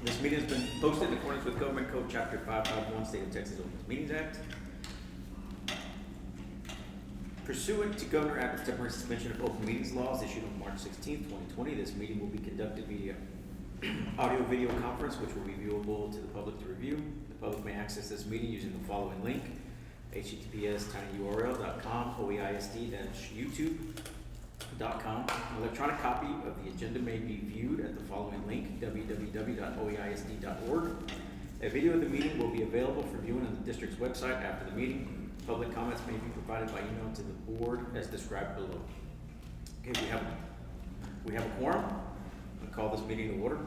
This meeting has been posted in accordance with Government Code Chapter 551, State of Texas Open Meetings Act. Pursuant to Governor Abbott's temporary suspension of open meetings laws issued on March 16, 2020, this meeting will be conducted via audio-video conference, which will be viewable to the public to review. The public may access this meeting using the following link: https://tinyurl.com oeisd-youtube.com. An electronic copy of the agenda may be viewed at the following link: www.oeisd.org. A video of the meeting will be available for viewing on the district's website after the meeting. Public comments may be provided by email to the board as described below. Okay, we have a quorum. I'll call this meeting to order.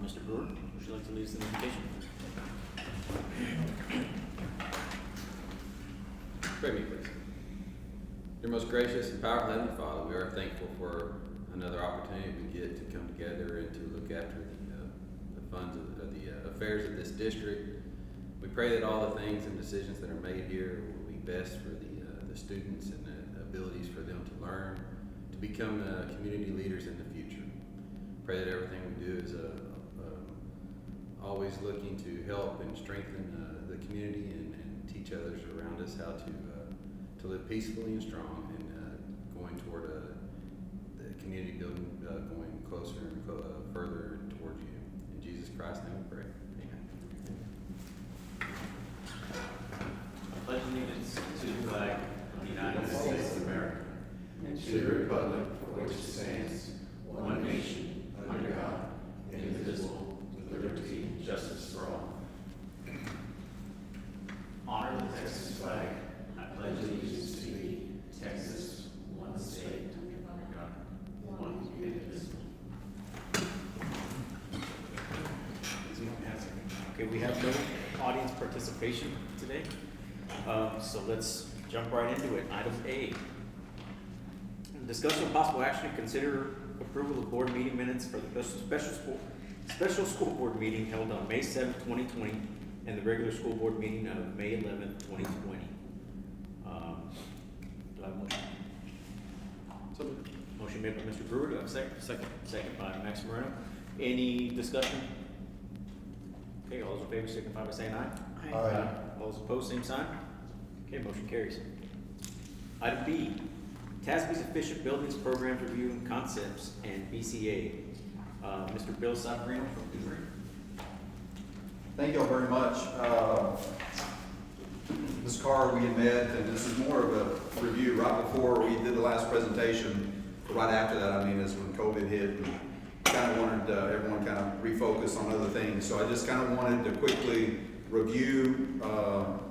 Mr. Brewer, would you like to lead us in the invocation? Pray me, please. Dear most gracious and powerful Heavenly Father, we are thankful for another opportunity we get to come together and to look after the funds of the affairs of this district. We pray that all the things and decisions that are made here will be best for the students and the abilities for them to learn, to become community leaders in the future. Pray that everything we do is always looking to help and strengthen the community and teach others around us how to live peacefully and strong and going toward the community building, going closer and further towards you. In Jesus Christ's name we pray. I pledge allegiance to the flag of the United States of America and to the republic for which it stands, one nation, under God, indivisible, with liberty and justice for all. Honor the Texas flag. I pledge allegiance to thee, Texas, one state, under God, one indivisible. Okay, we have no audience participation today, so let's jump right into it. Item A. Discussion of possible action to consider approval of board meeting minutes for the special school board meeting held on May 7th, 2020, and the regular school board meeting of May 11th, 2020. Do I have a motion? Motion made by Mr. Brewer. Do I have a second? Second by Max Moreno. Any discussion? Okay, all those in favor signify by saying aye. Aye. All those opposed, same sign. Okay, motion carries. Item B, TASB's Efficient Buildings Programs Review and Concepts and BCA. Mr. Bill Savarino from Missouri. Thank you all very much. Ms. Carr, we had met, and this is more of a review right before we did the last presentation. Right after that, I mean, is when COVID hit, and kind of wanted everyone kind of refocus on other things. So I just kind of wanted to quickly review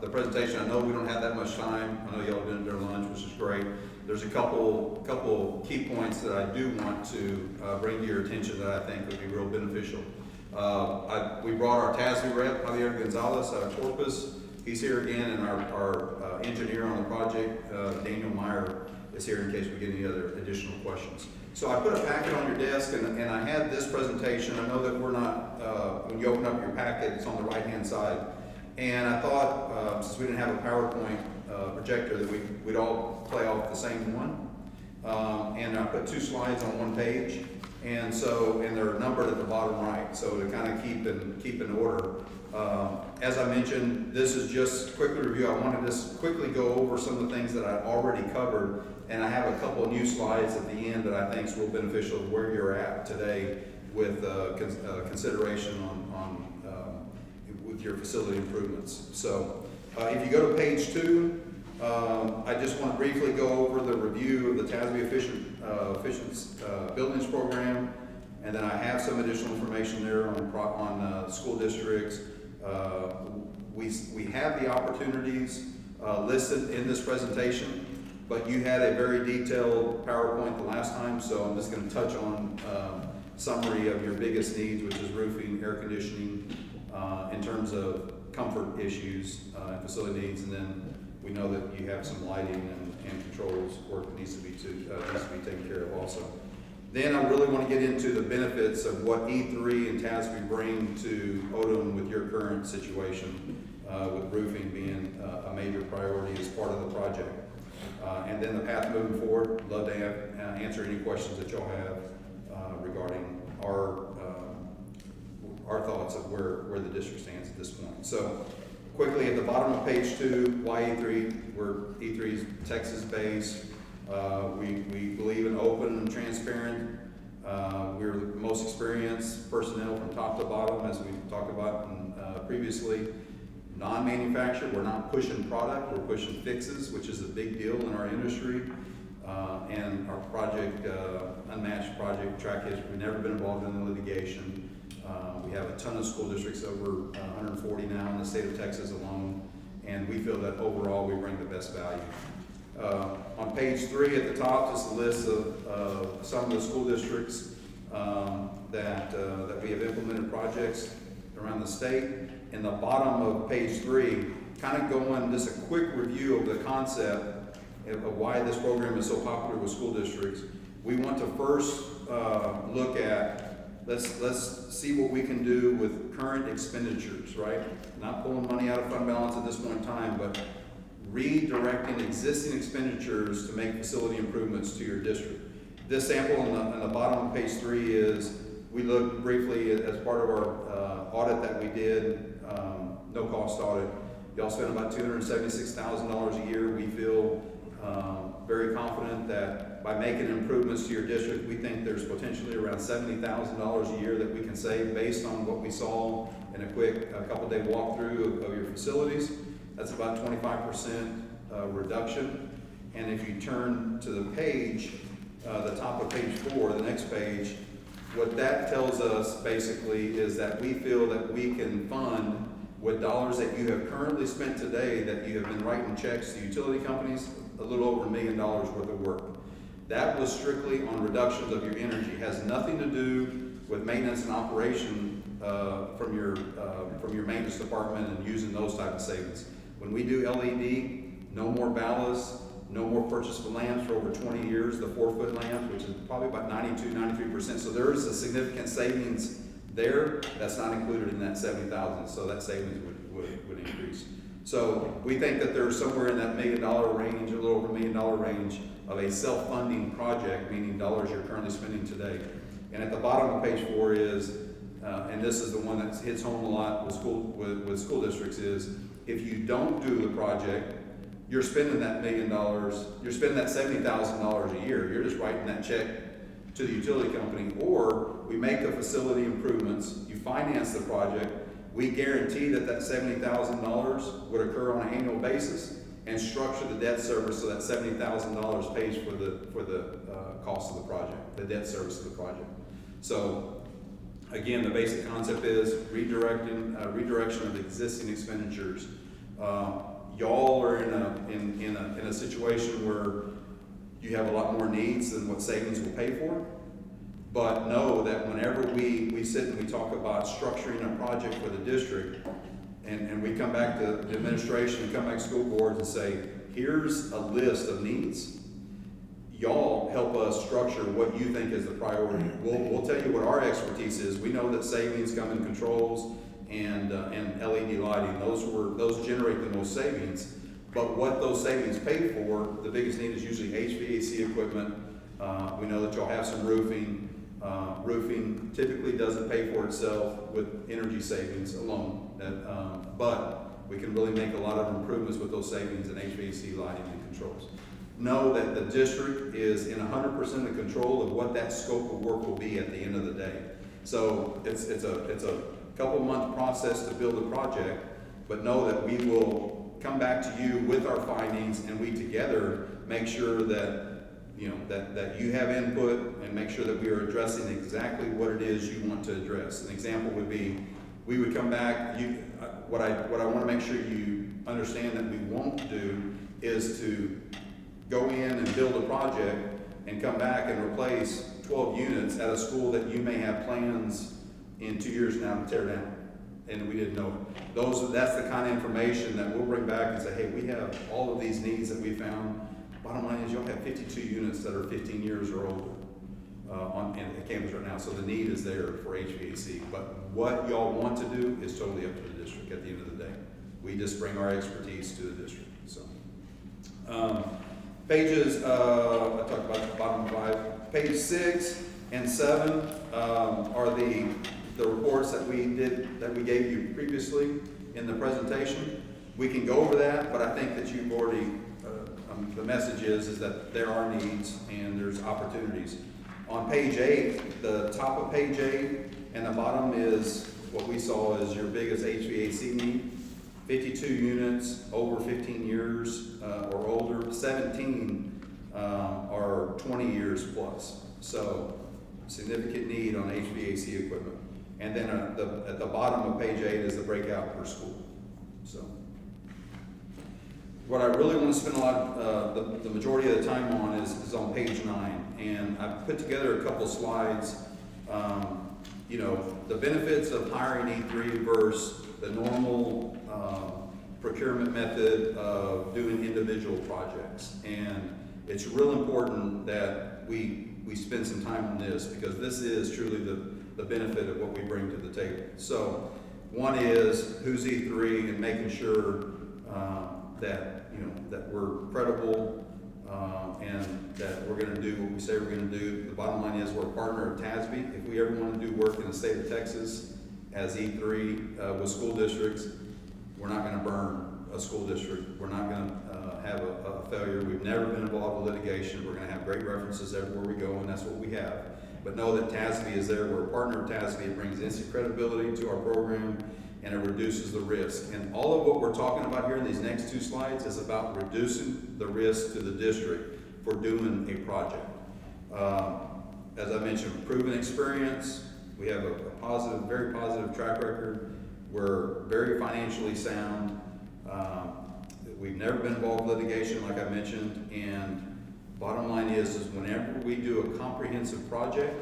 the presentation. I know we don't have that much time. I know y'all been during lunch, which is great. There's a couple key points that I do want to bring to your attention that I think would be real beneficial. We brought our TASB rep, Javier Gonzalez, out of Corpus. He's here again, and our engineer on the project, Daniel Meyer, is here in case we get any other additional questions. So I put a packet on your desk, and I had this presentation. I know that we're not, when you open up your packet, it's on the right-hand side. And I thought, since we didn't have a PowerPoint projector, that we'd all play off the same one. And I put 2 slides on one page. And they're numbered at the bottom right, so to kind of keep in order. As I mentioned, this is just quickly review. I want to just quickly go over some of the things that I already covered, and I have a couple of new slides at the end that I think is real beneficial to where you're at today with consideration on with your facility improvements. So if you go to page 2, I just want to briefly go over the review of the TASB Efficient Buildings Program, and then I have some additional information there on school districts. We have the opportunities listed in this presentation, but you had a very detailed PowerPoint the last time, so I'm just going to touch on summary of your biggest needs, which is roofing, air conditioning, in terms of comfort issues and facility needs, and then we know that you have some lighting and controls work that needs to be taken care of also. Then I really want to get into the benefits of what E3 and TASB bring to Odem with your current situation, with roofing being a major priority as part of the project. And then the path moving forward. Love to answer any questions that y'all have regarding our our thoughts of where the district stands at this point. So quickly at the bottom of page 2, why E3? We're E3's Texas-based. We believe in open and transparent. We're the most experienced personnel from top to bottom, as we talked about previously. Non-manufacturer, we're not pushing product, we're pushing fixes, which is a big deal in our industry. And our project, unmatched project track history, we've never been involved in litigation. We have a ton of school districts, over 140 now in the state of Texas alone, and we feel that overall we bring the best value. On page 3 at the top, just a list of some of the school districts that we have implemented projects around the state. In the bottom of page 3, kind of going just a quick review of the concept of why this program is so popular with school districts. We want to first look at, let's see what we can do with current expenditures, right? Not pulling money out of fund balance at this point in time, but redirecting existing expenditures to make facility improvements to your district. This sample on the bottom of page 3 is, we looked briefly as part of our audit that we did, no cost audit. Y'all spend about $276,000 a year. We feel very confident that by making improvements to your district, we think there's potentially around $70,000 a year that we can save based on what we saw in a couple-day walkthrough of your facilities. That's about 25% reduction. And if you turn to the page, the top of page 4, the next page, what that tells us basically is that we feel that we can fund with dollars that you have currently spent today, that you have been writing checks to utility companies, a little over $1 million worth of work. That was strictly on reductions of your energy. It has nothing to do with maintenance and operation from your maintenance department and using those type of savings. When we do LED, no more ballast, no more purchase of lamps for over 20 years, the 4-foot lamp, which is probably about 92-93%. So there is a significant savings there that's not included in that 70,000. So that savings would increase. So we think that there's somewhere in that $1 million range, a little over $1 million range of a self-funding project, meaning dollars you're currently spending today. And at the bottom of page 4 is, and this is the one that hits home a lot with school districts, is if you don't do the project, you're spending that $1 million, you're spending that $70,000 a year, you're just writing that check to the utility company, or we make the facility improvements, you finance the project, we guarantee that that $70,000 would occur on an annual basis and structure the debt service so that $70,000 pays for the cost of the project, the debt service of the project. So again, the basic concept is redirection of existing expenditures. Y'all are in a situation where you have a lot more needs than what savings will pay for. But know that whenever we sit and we talk about structuring a project for the district, and we come back to the administration and come back to school boards and say, here's a list of needs, y'all help us structure what you think is the priority. We'll tell you what our expertise is. We know that savings come in controls and LED lighting. Those generate the most savings. But what those savings pay for, the biggest need is usually HVAC equipment. We know that y'all have some roofing. Roofing typically doesn't pay for itself with energy savings alone. But we can really make a lot of improvements with those savings in HVAC lighting and controls. Know that the district is in 100% of control of what that scope of work will be at the end of the day. So it's a couple month process to build a project, but know that we will come back to you with our findings, and we together make sure that that you have input and make sure that we are addressing exactly what it is you want to address. An example would be, we would come back, what I want to make sure you understand that we won't do is to go in and build a project and come back and replace 12 units at a school that you may have plans in 2 years now to tear down, and we didn't know it. That's the kind of information that we'll bring back and say, hey, we have all of these needs that we found. Bottom line is, you'll have 52 units that are 15 years or older on campus right now, so the need is there for HVAC. But what y'all want to do is totally up to the district at the end of the day. We just bring our expertise to the district. So pages, I talked about the bottom 5. Page 6 and 7 are the reports charts that we gave you previously in the presentation. We can go over that, but I think that you've already, the message is that there are needs and there's opportunities. On page 8, the top of page 8 and the bottom is what we saw as your biggest HVAC need. 52 units over 15 years or older, 17 are 20 years plus. So significant need on HVAC equipment. And then at the bottom of page 8 is the breakout per school. So what I really want to spend a lot, the majority of the time on is on page 9. And I've put together a couple slides, you know, the benefits of hiring E3 versus the normal procurement method of doing individual projects. And it's real important that we spend some time on this, because this is truly the benefit of what we bring to the table. So one is who's E3 and making sure that, you know, that we're credible and that we're going to do what we say we're going to do. The bottom line is we're a partner of TASB. If we ever want to do work in the state of Texas as E3 with school districts, we're not going to burn a school district. We're not going to have a failure. We've never been involved with litigation. We're going to have great references everywhere we go, and that's what we have. But know that TASB is there. We're a partner of TASB. It brings instant credibility to our program, and it reduces the risk. And all of what we're talking about here in these next 2 slides is about reducing the risk to the district for doing a project. As I mentioned, proven experience. We have a positive, very positive track record. We're very financially sound. We've never been involved in litigation, like I mentioned. And bottom line is whenever we do a comprehensive project,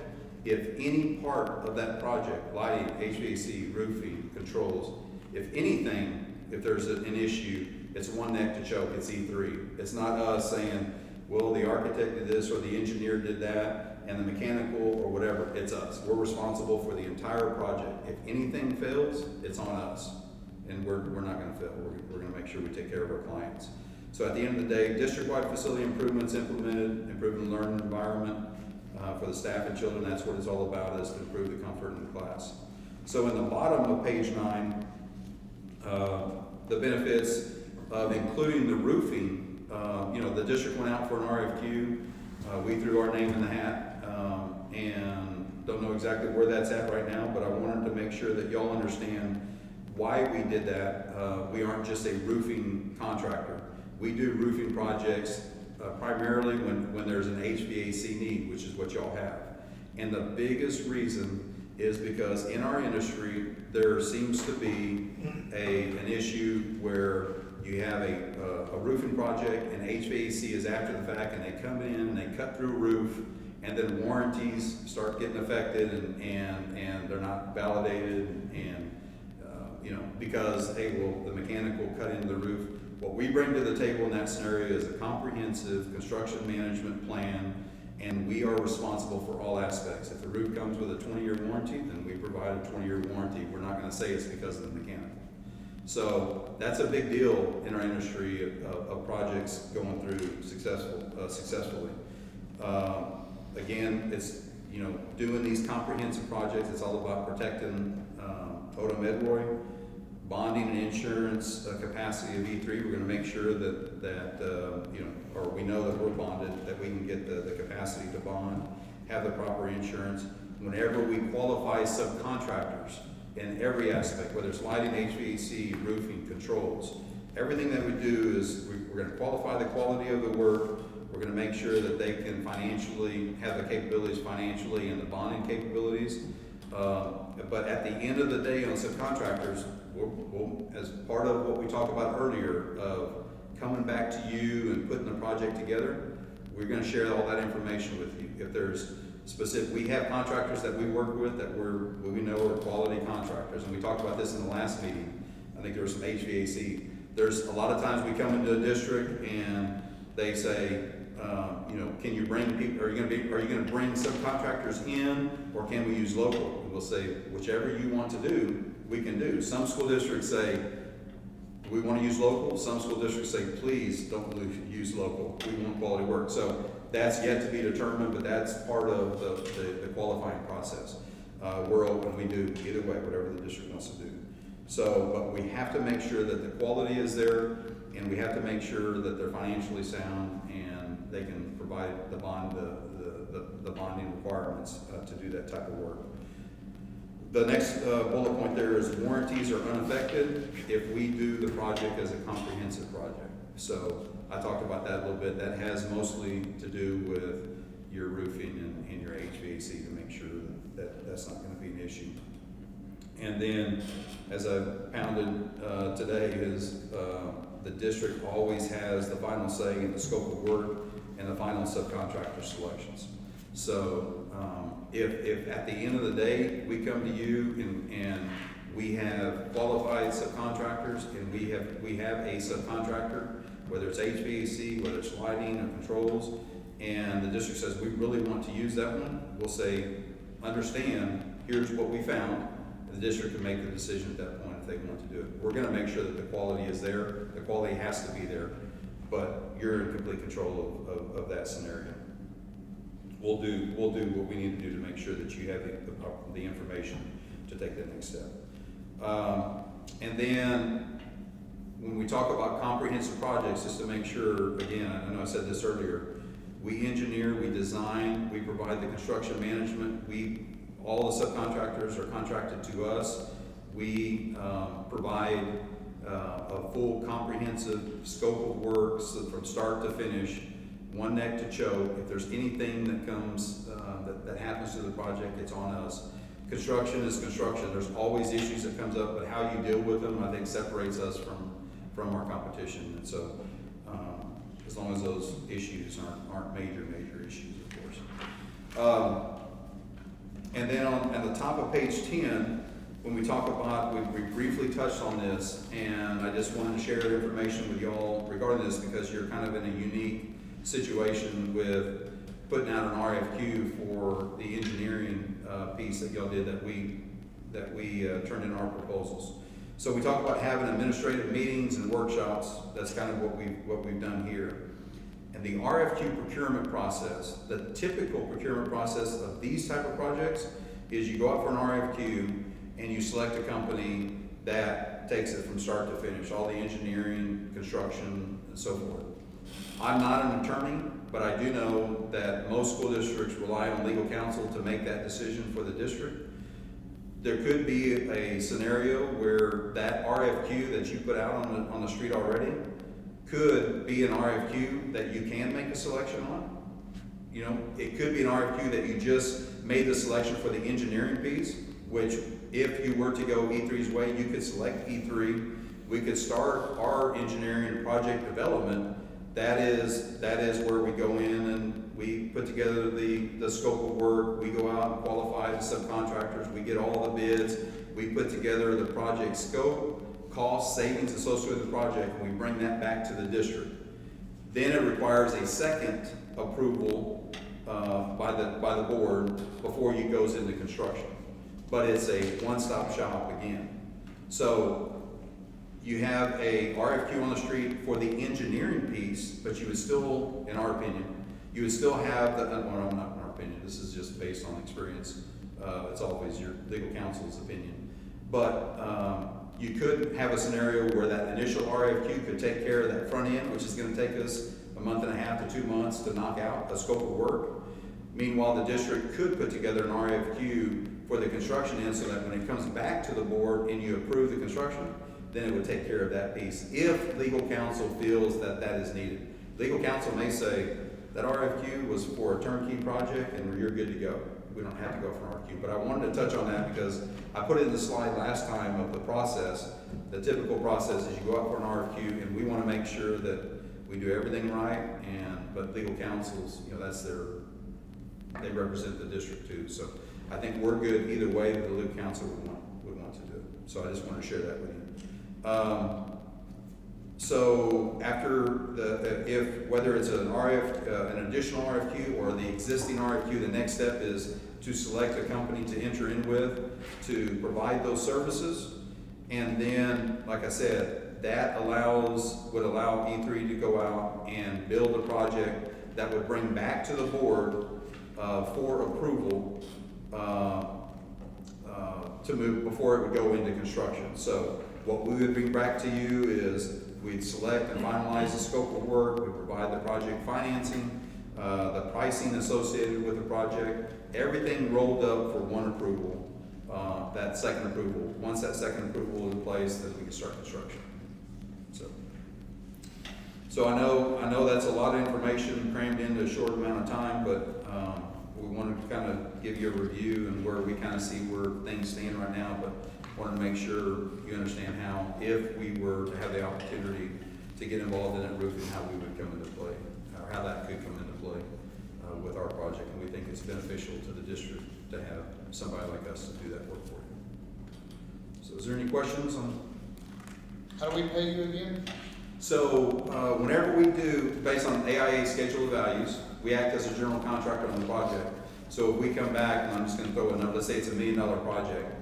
if any part of that project, lighting, HVAC, roofing, controls, if anything, if there's an issue, it's one neck to choke, it's E3. It's not us saying, well, the architect did this or the engineer did that and the mechanical or whatever, it's us. We're responsible for the entire project. If anything fails, it's on us. And we're not gonna fail, we're gonna make sure we take care of our clients. So at the end of the day, district-wide facility improvements implemented, improving the learning environment, for the staff and children. That's what it's all about, is to improve the comfort in the class. So in the bottom of page 9, the benefits of including the roofing, you know, the district went out for an RFQ. We threw our name in the hat, and don't know exactly where that's at right now, but I wanted to make sure that y'all understand why we did that. We aren't just a roofing contractor. We do roofing projects primarily when there's an HVAC need, which is what y'all have. And the biggest reason is because in our industry, there seems to be an issue where you have a roofing project and HVAC is after the fact, and they come in and they cut through a roof, and then warranties start getting affected and they're not validated, and you know, because, hey, well, the mechanical cut into the roof. What we bring to the table in that scenario is a comprehensive construction management plan, and we are responsible for all aspects. If the roof comes with a 20-year warranty, then we provide a 20-year warranty. We're not going to say it's because of the mechanical. So that's a big deal in our industry of projects going through successfully. Again, it's, you know, doing these comprehensive projects. It's all about protecting Odem-Edroy. Bonding and insurance capacity of E3, we're going to make sure that you know, or we know that we're bonded, that we can get the capacity to bond, have the proper insurance. Whenever we qualify subcontractors in every aspect, whether it's lighting, HVAC, roofing, controls, everything that we do is we're going to qualify the quality of the work. We're going to make sure that they can financially have the capabilities financially and the bonding capabilities. But at the end of the day, on subcontractors, we'll, as part of what we talked about earlier, of coming back to you and putting the project together, we're going to share all that information with you. If there's specific, we have contractors that we work with that we know are quality contractors, and we talked about this in the last meeting. I think there was some HVAC. There's a lot of times we come into a district and they say, you know, can you bring people? Are you going to bring subcontractors in, or can we use local? And we'll say whichever you want to do, we can do. Some school districts say we want to use local. Some school districts say please don't use local. We want quality work. So that's yet to be determined, but that's part of the qualifying process. we're open, we do either way, whatever the district wants to do. So, but we have to make sure that the quality is there, and we have to make sure that they're financially sound and they can provide the bonding requirements to do that type of work. The next bullet point there is warranties are unaffected if we do the project as a comprehensive project. So I talked about that a little bit. That has mostly to do with your roofing and your HVAC to make sure that that's not going to be an issue. And then, as I pounded today, is the district always has the final say in the scope of work and the final subcontractor selections. So if at the end of the day, we come to you and we have qualified subcontractors and we have a subcontractor, whether it's HVAC, whether it's lighting or controls, and the district says, we really want to use that one, we'll say, understand, here's what we found. The district can make the decision at that point if they want to do it. We're gonna make sure that the quality is there, the quality has to be there, but you're in complete control of that scenario. We'll do what we need to do to make sure that you have the information to take that next step. And then when we talk about comprehensive projects, just to make sure, again, I know I said this earlier, we engineer, we design, we provide the construction management, all the subcontractors are contracted to us. We provide a full comprehensive scope of work from start to finish, one neck to choke. If there's anything that comes, that happens to the project, it's on us. Construction is construction. There's always issues that comes up, but how you deal with them, I think, separates us from our competition. And so, as long as those issues aren't major issues, of course. And then at the top of page 10, when we talk about, we briefly touched on this, and I just wanted to share information with y'all regarding this because you're kind of in a unique situation with putting out an RFQ for the engineering piece that y'all did that we turned in our proposals. So we talk about having administrative meetings and workshops. That's kind of what we've done here. And the RFQ procurement process, the typical procurement process of these type of projects is you go out for an RFQ and you select a company that takes it from start to finish, all the engineering, construction, and so forth. I'm not an attorney, but I do know that most school districts rely on legal counsel to make that decision for the district. There could be a scenario where that RFQ that you put out on the street already could be an RFQ that you can make a selection on. You know, it could be an RFQ that you just made the selection for the engineering piece, which if you were to go E3's way, you could select E3. We could start our engineering and project development. That is where we go in and we put together the scope of work. We go out and qualify the subcontractors. We get all the bids. We put together the project scope, cost, savings associated with the project, and we bring that back to the district. Then it requires a second approval by the board before it goes into construction. But it's a one-stop shop again. So you have a RFQ on the street for the engineering piece, but you would still, in our opinion, you would still have well, not in our opinion, this is just based on experience. It's always your legal counsel's opinion. But you could have a scenario where that initial RFQ could take care of that front end, which is going to take us a month and a half to 2 months to knock out a scope of work. Meanwhile, the district could put together an RFQ for the construction end so that when it comes back to the board and you approve the construction, then it would take care of that piece if legal counsel feels that that is needed. Legal counsel may say that RFQ was for a turnkey project and you're good to go. We don't have to go for an RFQ, but I wanted to touch on that because I put it in the slide last time of the process. The typical process is you go out for an RFQ and we want to make sure that we do everything right, but legal counsels, you know, they represent the district too. So I think we're good either way, but the legal counsel would want to do it. So I just want to share that with you. So after whether it's an additional RFQ or the existing RFQ, the next step is to select a company to enter in with to provide those services. And then, like I said, that would allow E3 to go out and build a project that would bring back to the board for approval to move, before it would go into construction. So what we would bring back to you is we'd select and finalize the scope of work, we provide the project financing, the pricing associated with the project, everything rolled up for one approval, that second approval. Once that second approval is in place, then we can start construction. So I know that's a lot of information crammed into a short amount of time, but we wanted to kind of give you a review and where we kind of see where things stand right now, but wanted to make sure you understand how, if we were to have the opportunity to get involved in that roofing, how we would come into play, or how that could come into play with our project. And we think it's beneficial to the district to have somebody like us to do that work for you. So is there any questions on? How do we pay you again? So, whenever we do, based on AIA schedule of values, we act as a general contractor on the project. So if we come back, and I'm just gonna throw a number, let's say it's $1 million project,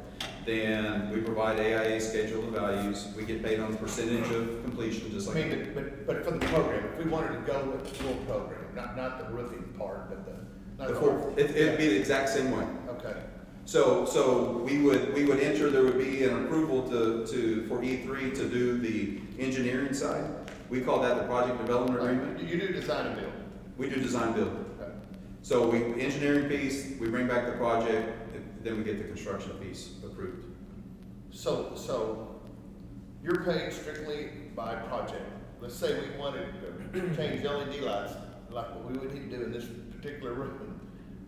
then we provide AIA schedule of values, we get paid on the percentage of completion, just like. I mean, but for the program, if we wanted to go with the full program, not the roofing part, but The full, it'd be the exact same way. Okay. So we would enter, there would be an approval for E3 to do the engineering side. We call that the project development agreement. You do design and build? We do design build. Okay. So engineering piece, we bring back the project, then we get the construction piece approved. So you're paid strictly by project. Let's say we wanted to change LED lights, like what we would need to do in this particular room.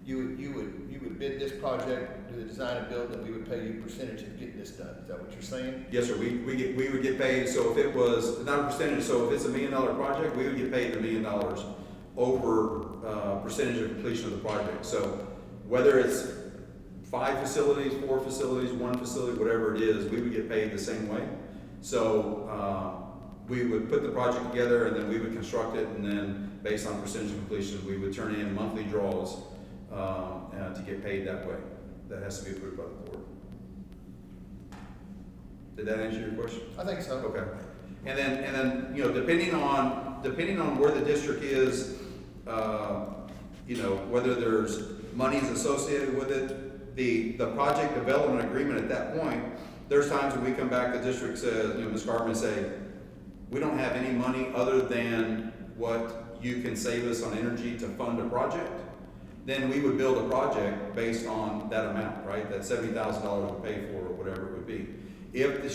You would bid this project, do the design and build, and we would pay you a percentage of getting this done. Is that what you're saying? Yes, sir. We would get paid, so if it was, not a percentage, so if it's $1 million project, we would get paid $1 million over percentage of completion of the project. So whether it's 5 facilities, 4 facilities, 1 facility, whatever it is, we would get paid the same way. So we would put the project together and then we would construct it, and then based on percentage of completion, we would turn in monthly draws to get paid that way. That has to be approved by the board. Did that answer your question? I think so. Okay. And then, you know, depending on where the district is, you know, whether there's monies associated with it, the project development agreement at that point, there's times when we come back, the district says, you know, Ms. Cartman say, we don't have any money other than what you can save us on energy to fund a project. Then we would build a project based on that amount, right? That $70,000 would pay for, or whatever it would be. If the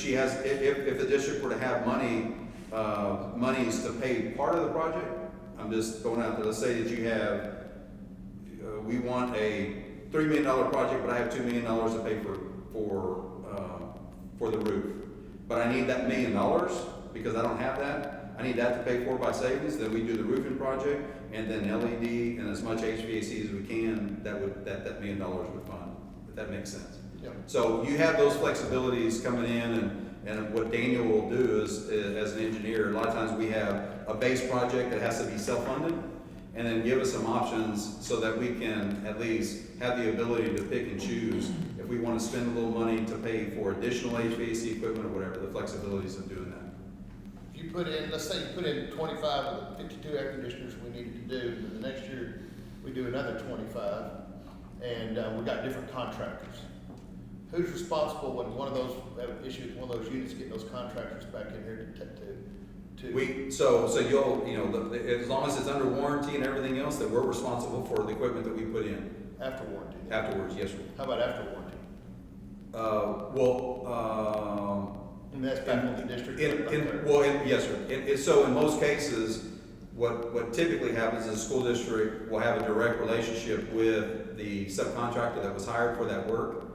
district were to have monies to pay part of the project, I'm just going out there, let's say that you have, we want a $3 million project, but I have $2 million to pay for the roof. But I need that $1 million because I don't have that. I need that to pay for by savings. Then we do the roofing project, and then LED and as much HVAC as we can. That $1 million would fund. If that makes sense. Yep. So you have those flexibilities coming in, and what Daniel will do is, as an engineer, a lot of times we have a base project that has to be self-funded, and then give us some options so that we can at least have the ability to pick and choose if we want to spend a little money to pay for additional HVAC equipment or whatever, the flexibilities of doing that. If you put in, let's say you put in 25 of the 52 air conditioners we needed to do, and the next year we do another 25, and we got different contractors. Who's responsible when one of those issues, one of those units, getting those contractors back in here to So you'll, you know, as long as it's under warranty and everything else, then we're responsible for the equipment that we put in. after warranty? Afterwards, yes, sir. How about after warranty? And that's back on the district? Yes, sir. So in most cases, what typically happens is the school district will have a direct relationship with the subcontractor that was hired for that work.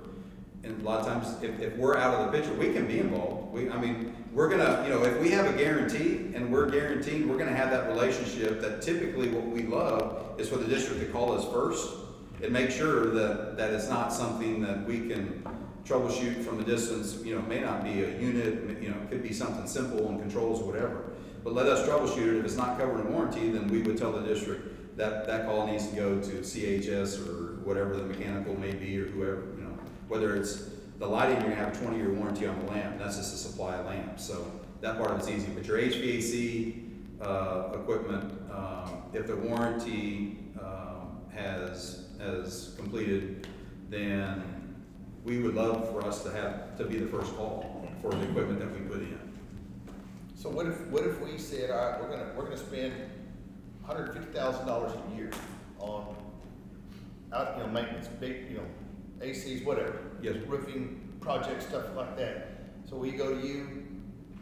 And a lot of times, if we're out of the picture, we can be involved. We're gonna, you know, if we have a guarantee and we're guaranteed, we're gonna have that relationship. That typically what we love is for the district to call us first and make sure that it's not something that we can troubleshoot from a distance. You know, it may not be a unit, you know, it could be something simple and controls or whatever. But let us troubleshoot it. If it's not covered in warranty, then we would tell the district that call needs to go to CHS or whatever the mechanical may be, or whoever, you know, whether it's the lighting, you're gonna have a 20-year warranty on the lamp. That's just a supply of lamps. So that part of it's easy. But your HVAC equipment, if the warranty has completed, then we would love for us to be the first call for the equipment that we put in. So what if we said, all right, we're gonna spend $150,000 a year on maintenance, big, ACs, whatever. Yes. Roofing projects, stuff like that. So we go to you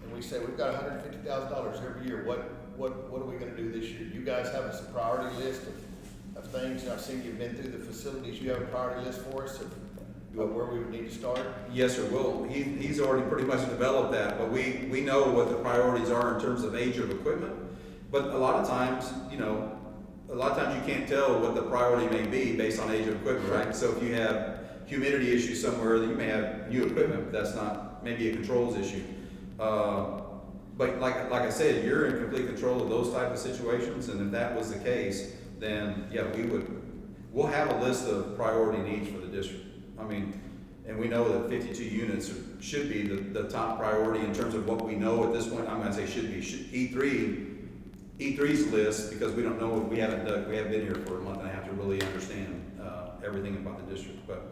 and we say, we've got $150,000 every year. What are we gonna do this year? You guys have a priority list of things, and I've seen you've been through the facilities. You have a priority list for us of where we would need to start? Yes, sir. Well, he's already pretty much developed that, but we know what the priorities are in terms of age of equipment. But a lot of times you can't tell what the priority may be based on age of equipment, right? So if you have humidity issues somewhere, you may have new equipment, but that's not maybe a controls issue. But like I said, you're in complete control of those type of situations, and if that was the case, then yeah, we'll have a list of priority needs for the district. I mean, and we know that 52 units should be the top priority in terms of what we know at this point. I'm gonna say should be E3's list, because we don't know, we haven't been here for a month and a half to really understand everything about the district. But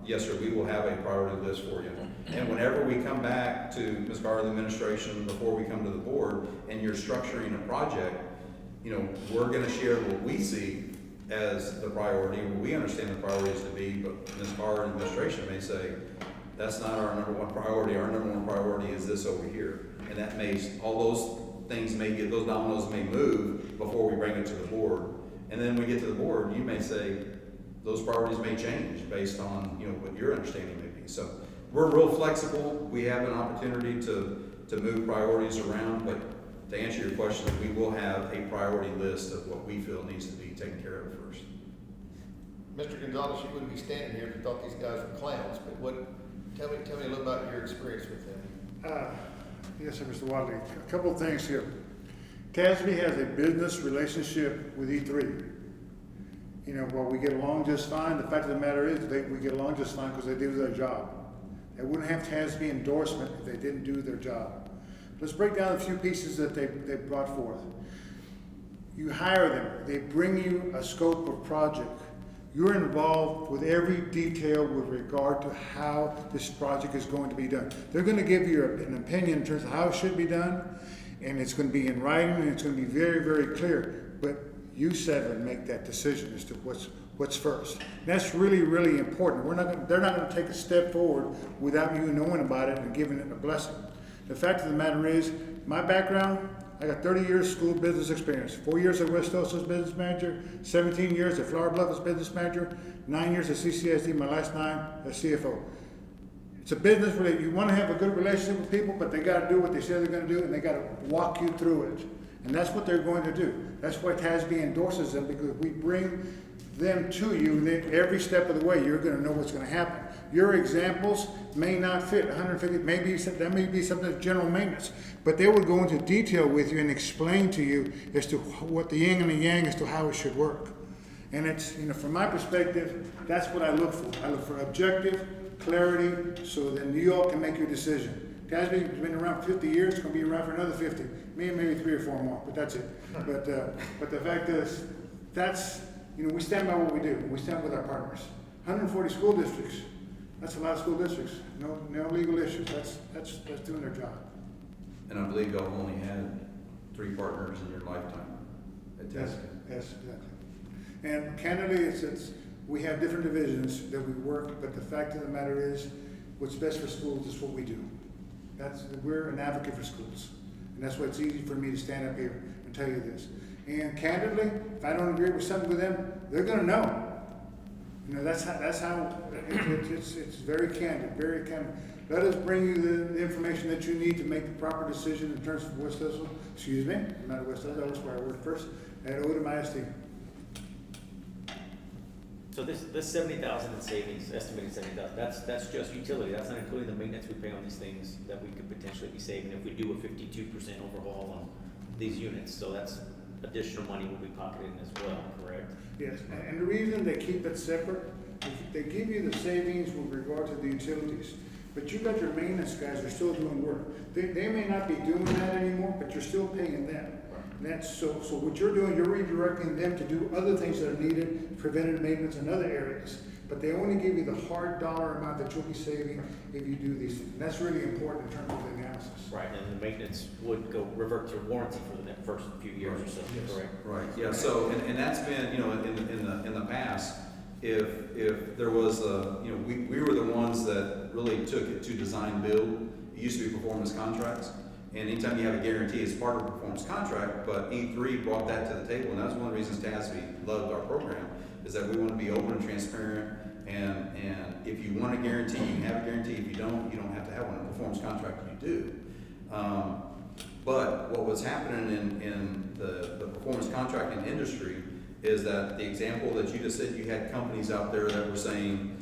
yes, sir, we will have a priority list for you. And whenever we come back to Ms. Carr, the administration, before we come to the board, and you're structuring a project, we're gonna share what we see as the priority, what we understand the priorities to be, but Ms. Carr and administration may say, that's not our number one priority. Our number one priority is this over here. And that all those things those dominoes may move before we bring it to the board. And then when we get to the board, you may say, those priorities may change based on, what your understanding may be. So we're real flexible. We have an opportunity to move priorities around, but to answer your question, we will have a priority list of what we feel needs to be taken care of first. Mr. Gonzalez, you wouldn't be standing here if you thought these guys were clowns, but tell me a little about your experience with them. Yes, sir, Mr. Wadley. A couple of things here. TASB has a business relationship with E3. While we get along just fine, the fact of the matter is we get along just fine because they do their job. They wouldn't have TASB endorsement if they didn't do their job. Let's break down a few pieces that they brought forth. You hire them. They bring you a scope of project. You're involved with every detail with regard to how this project is going to be done. They're going to give you an opinion in terms of how it should be done, and it's going to be in writing, and it's going to be very, very clear. But you seven make that decision as to what's first. And that's really, really important. They're not going to take a step forward without you knowing about it and giving it a blessing. The fact of the matter is, my background, I got 30 years school business experience, 4 years at West Osa as business manager, 17 years at Flower Bluff as business manager, 9 years at CCSD, my last 9 as CFO. It's a business where you want to have a good relationship with people, but they got to do what they say they're going to do, and they got to walk you through it. And that's what they're going to do. That's why TASB endorses them, because we bring them to you, and then every step of the way, you're going to know what's going to happen. Your examples may not fit 150, that may be something that's general maintenance, but they will go into detail with you and explain to you as to what the yin and the yang as to how it should work. And it's, from my perspective, that's what I look for. I look for objective, clarity, so then you all can make your decision. TASB has been around 50 years, it's going to be around for another 50, maybe 3 or 4 more, but that's it. But the fact is, that's, we stand by what we do. We stand with our partners. 140 school districts. That's a lot of school districts. No legal issues. That's doing their job. And I believe y'all only had 3 partners in your lifetime at TASB. Yes, exactly. And candidly, we have different divisions that we work, but the fact of the matter is, what's best for schools is what we do. We're an advocate for schools. And that's why it's easy for me to stand up here and tell you this. And candidly, if I don't agree with something with them, they're going to know. That's how it's very candid, very candid. Let us bring you the information that you need to make the proper decision in terms of West Osa. Excuse me, not West Osa, that was where I worked first, at Odem-Edroy ISD. So this 70,000 in savings, estimated 70,000, that's just utility. That's not including the maintenance we pay on these things that we could potentially be saving if we do a 52% overhaul on these units. So that's additional money we'll be pocketing as well, correct? Yes, and the reason they keep it separate is they give you the savings with regard to the utilities, but you got your maintenance guys are still doing work. They may not be doing that anymore, but you're still paying them. And that's so what you're doing, you're redirecting them to do other things that are needed, preventive maintenance in other areas. but they only give you the hard dollar amount that you'll be saving if you do these things. And that's really important in terms of the analysis. Right, and the maintenance would revert to warranty for the first few years or so, Yes. correct? Right, yeah, so, and that's been, you know, in the past, if there was a, you know, we were the ones that really took it to design build. It used to be performance contracts, and anytime you have a guarantee, it's part of a performance contract, but E3 brought that to the table, and that's one of the reasons TASB loved our program, is that we want to be open and transparent, and if you want a guarantee, you can have a guarantee. If you don't have to have one. In a performance contract, you do. But what was happening in the performance contracting industry is that the example that you just said, you had companies out there that were saying,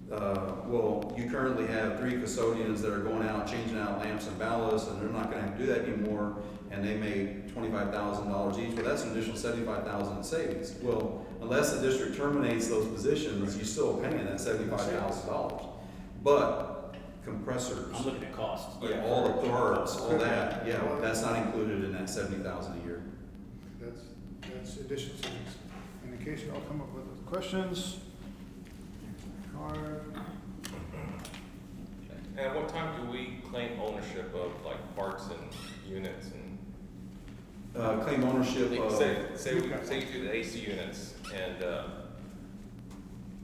well, you currently have 3 custodians that are going out, changing out lamps and ballasts, and they're not gonna have to do that anymore, and they made $25,000 each. Well, that's an additional $75,000 in savings. Well, unless the district terminates those positions, you're still paying that $75,000. But compressors, I'm looking at costs. yeah, all the parts, all that, yeah, that's not included in that $70,000 a year. That's additional savings. In case you all come up with questions. Card. And at what time do we claim ownership of like parts and units and? Claim ownership of. Say you do the AC units and,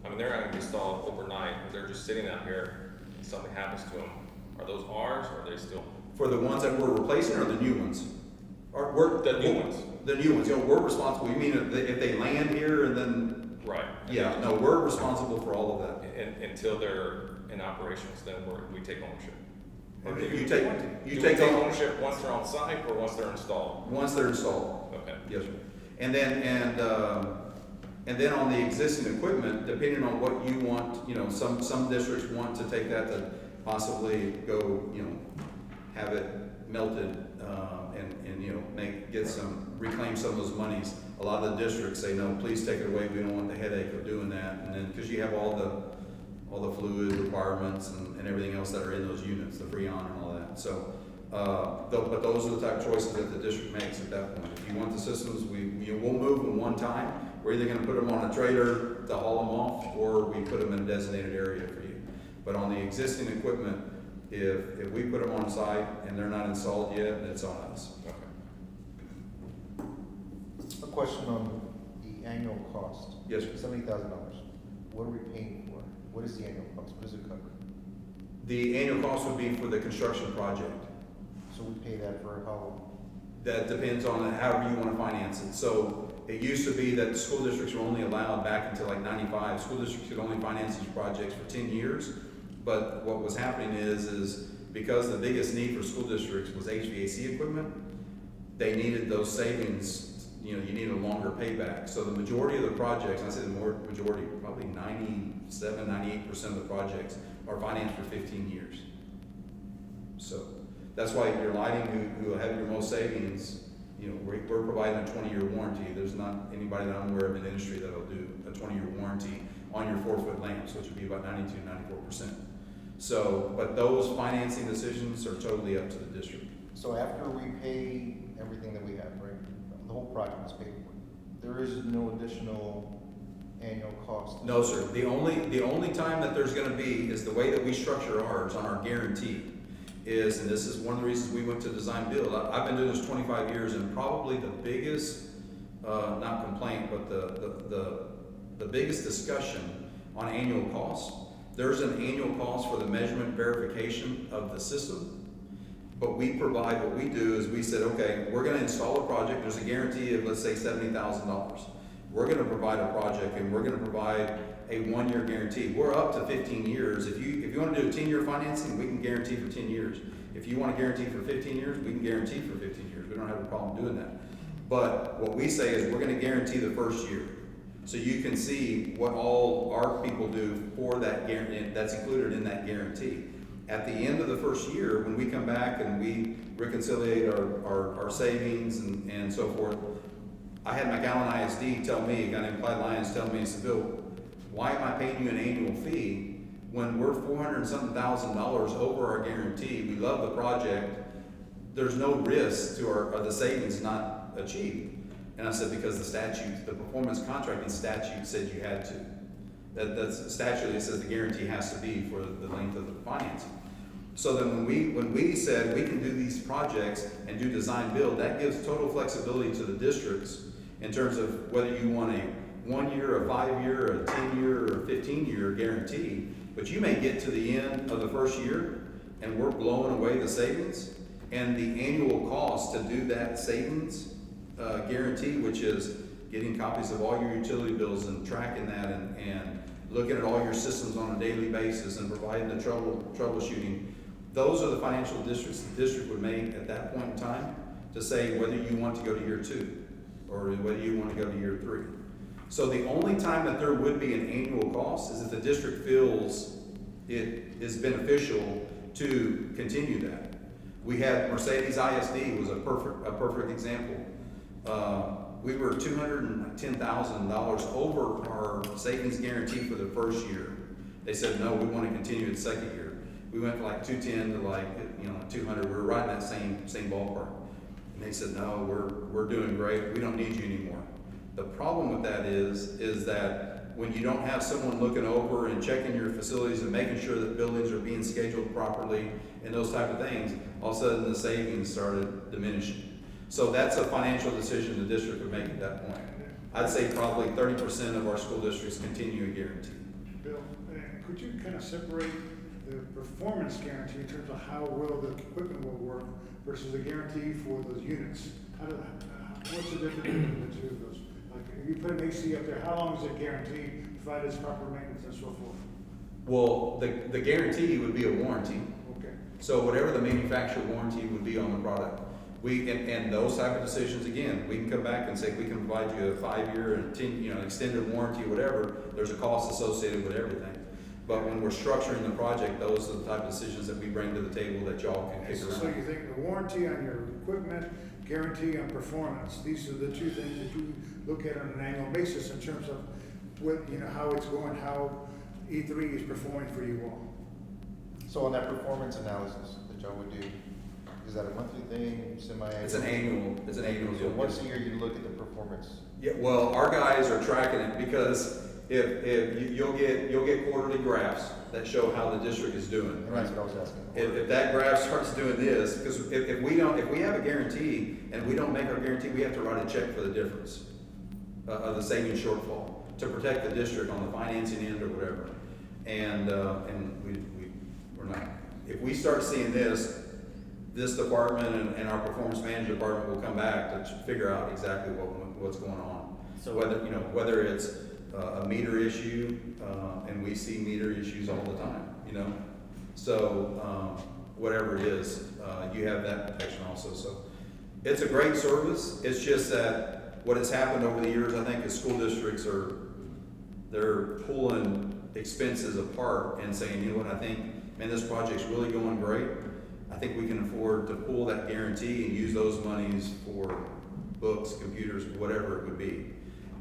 I mean, they're not gonna be installed overnight, they're just sitting out here and something happens to them. Are those ours or are they still? For the ones that we're replacing or the new ones? The new ones. The new ones, you know, we're responsible. You mean if they land here and then? Right. Yeah, no, we're responsible for all of that. And until they're in operations, then we take ownership. Or do You we take take ownership once they're on site or once they're installed? once they're installed. Okay. Yes, sir. And then on the existing equipment, depending on what you want, you know, some districts want to take that to possibly go, you know, have it melted, and, you know, reclaim some of those monies. A lot of the districts say, no, please take it away, we don't want the headache of doing that. And then, because you have all the fluid requirements and everything else that are in those units, the Freon and all that. So, but those are the type of choices that the district makes at that point. If you want the systems, we'll move them one time. We're either gonna put them on a trailer to haul them off, or we put them in a designated area for you. But on the existing equipment, if we put them on site and they're not installed yet, it's on us. Okay. A question on the annual cost. Yes, sir. $70,000. What are we paying for? What is the annual cost? What does it cover? The annual cost would be for the construction project. So we pay that for how long? That depends on however you want to finance it. So it used to be that school districts were only allowed back until like 95. School districts could only finance these projects for 10 years. But what was happening is because the biggest need for school districts was HVAC equipment, they needed those savings, you know, you need a longer payback. So the majority of the projects, and I say the majority, probably 97, 98% of the projects are financed for 15 years. So that's why your lighting, who have your most savings, you know, we're providing a 20-year warranty. There's not anybody that I'm aware of in the industry that'll do a 20-year warranty on your 4-foot lamps, which would be about 92, 94%. So, but those financing decisions are totally up to the district. So after we pay everything that we have, right, the whole project is paid for, there is no additional annual cost? No, sir. The only time that there's gonna be is the way that we structure ours on our guarantee is, and this is one of the reasons we went to design build. I've been doing this 25 years, and probably the biggest, not complaint, but the biggest discussion on annual costs. There's an annual cost for the measurement verification of the system, but we provide, what we do is we said, okay, we're gonna install a project, there's a guarantee of, let's say, $70,000. We're gonna provide a project and we're gonna provide a 1-year guarantee. We're up to 15 years. If you wanna do a 10-year financing, we can guarantee for 10 years. If you wanna guarantee for 15 years, we can guarantee for 15 years. We don't have a problem doing that. But what we say is we're gonna guarantee the first year. So you can see what all our people do for that guarantee, that's included in that guarantee. At the end of the first year, when we come back and we reconciliate our savings and so forth, I had McAllen ISD tell me, a guy named Clyde Lyons tell me, he said, Bill, why am I paying you an annual fee when we're $400 and something thousand over our guarantee? We love the project. There's no risk to the savings not achieved. And I said, because the performance contracting statute said you had to. That's statutorily, it says the guarantee has to be for the length of the financing. So then when we said we can do these projects and do design build, that gives total flexibility to the districts in terms of whether you want a 1 year, a 5 year, a 10 year, or a 15-year guarantee. But you may get to the end of the first year and we're blowing away the savings, and the annual cost to do that savings guarantee, which is getting copies of all your utility bills and tracking that and looking at all your systems on a daily basis and providing the troubleshooting. Those are the financial districts the district would make at that point in time to say whether you want to go to year 2 or whether you want to go to year 3. So the only time that there would be an annual cost is if the district feels it is beneficial to continue that. We had Mercedes ISD was a perfect example. We were $210,000 over our savings guarantee for the first year. They said, no, we want to continue the second year. We went from like 210 to like, 200. We were right in that same ballpark. And they said, no, we're doing great. We don't need you anymore. The problem with that is that when you don't have someone looking over and checking your facilities and making sure that buildings are being scheduled properly and those type of things, all of a sudden the savings started diminishing. So that's a financial decision the district would make at that point. I'd say probably 30% of our school districts continue a guarantee. Bill, could you kind of separate the performance guarantee in terms of how well the equipment will work versus the guarantee for those units? What's the difference between the two of those? Like, if you put an AC up there, how long is it guaranteed, provided it's proper maintenance and so forth? Well, the guarantee would be a warranty. Okay. So whatever the manufacturer warranty would be on the product. And those type of decisions, again, we can come back and say, we can provide you a 5-year and 10, extended warranty, whatever. There's a cost associated with everything. But when we're structuring the project, those are the type of decisions that we bring to the table that y'all can kick around. So you think the warranty on your equipment, guarantee on performance, these are the two things that you look at on an annual basis in terms of what, how it's going, how E3 is performing for you all. So on that performance analysis that y'all would do, is that a monthly thing, semi-annual? It's an annual So deal. once a year you look at the performance? Yeah, well, our guys are tracking it because if you'll get quarterly graphs that show how the district is doing. And that's what I was asking. If that graph starts doing this, because if we have a guarantee and we don't make our guarantee, we have to write a check for the difference of the savings shortfall to protect the district on the financing end or whatever. And we're not. If we start seeing this department and our performance management department will come back to figure out exactly what's going on. So whether it's a meter issue, and we see meter issues all the time, So whatever it is, you have that protection also. So it's a great service. It's just that what has happened over the years, I think, is school districts they're pulling expenses apart and saying, you know what, I think, man, this project's really going great. I think we can afford to pull that guarantee and use those monies for books, computers, whatever it would be.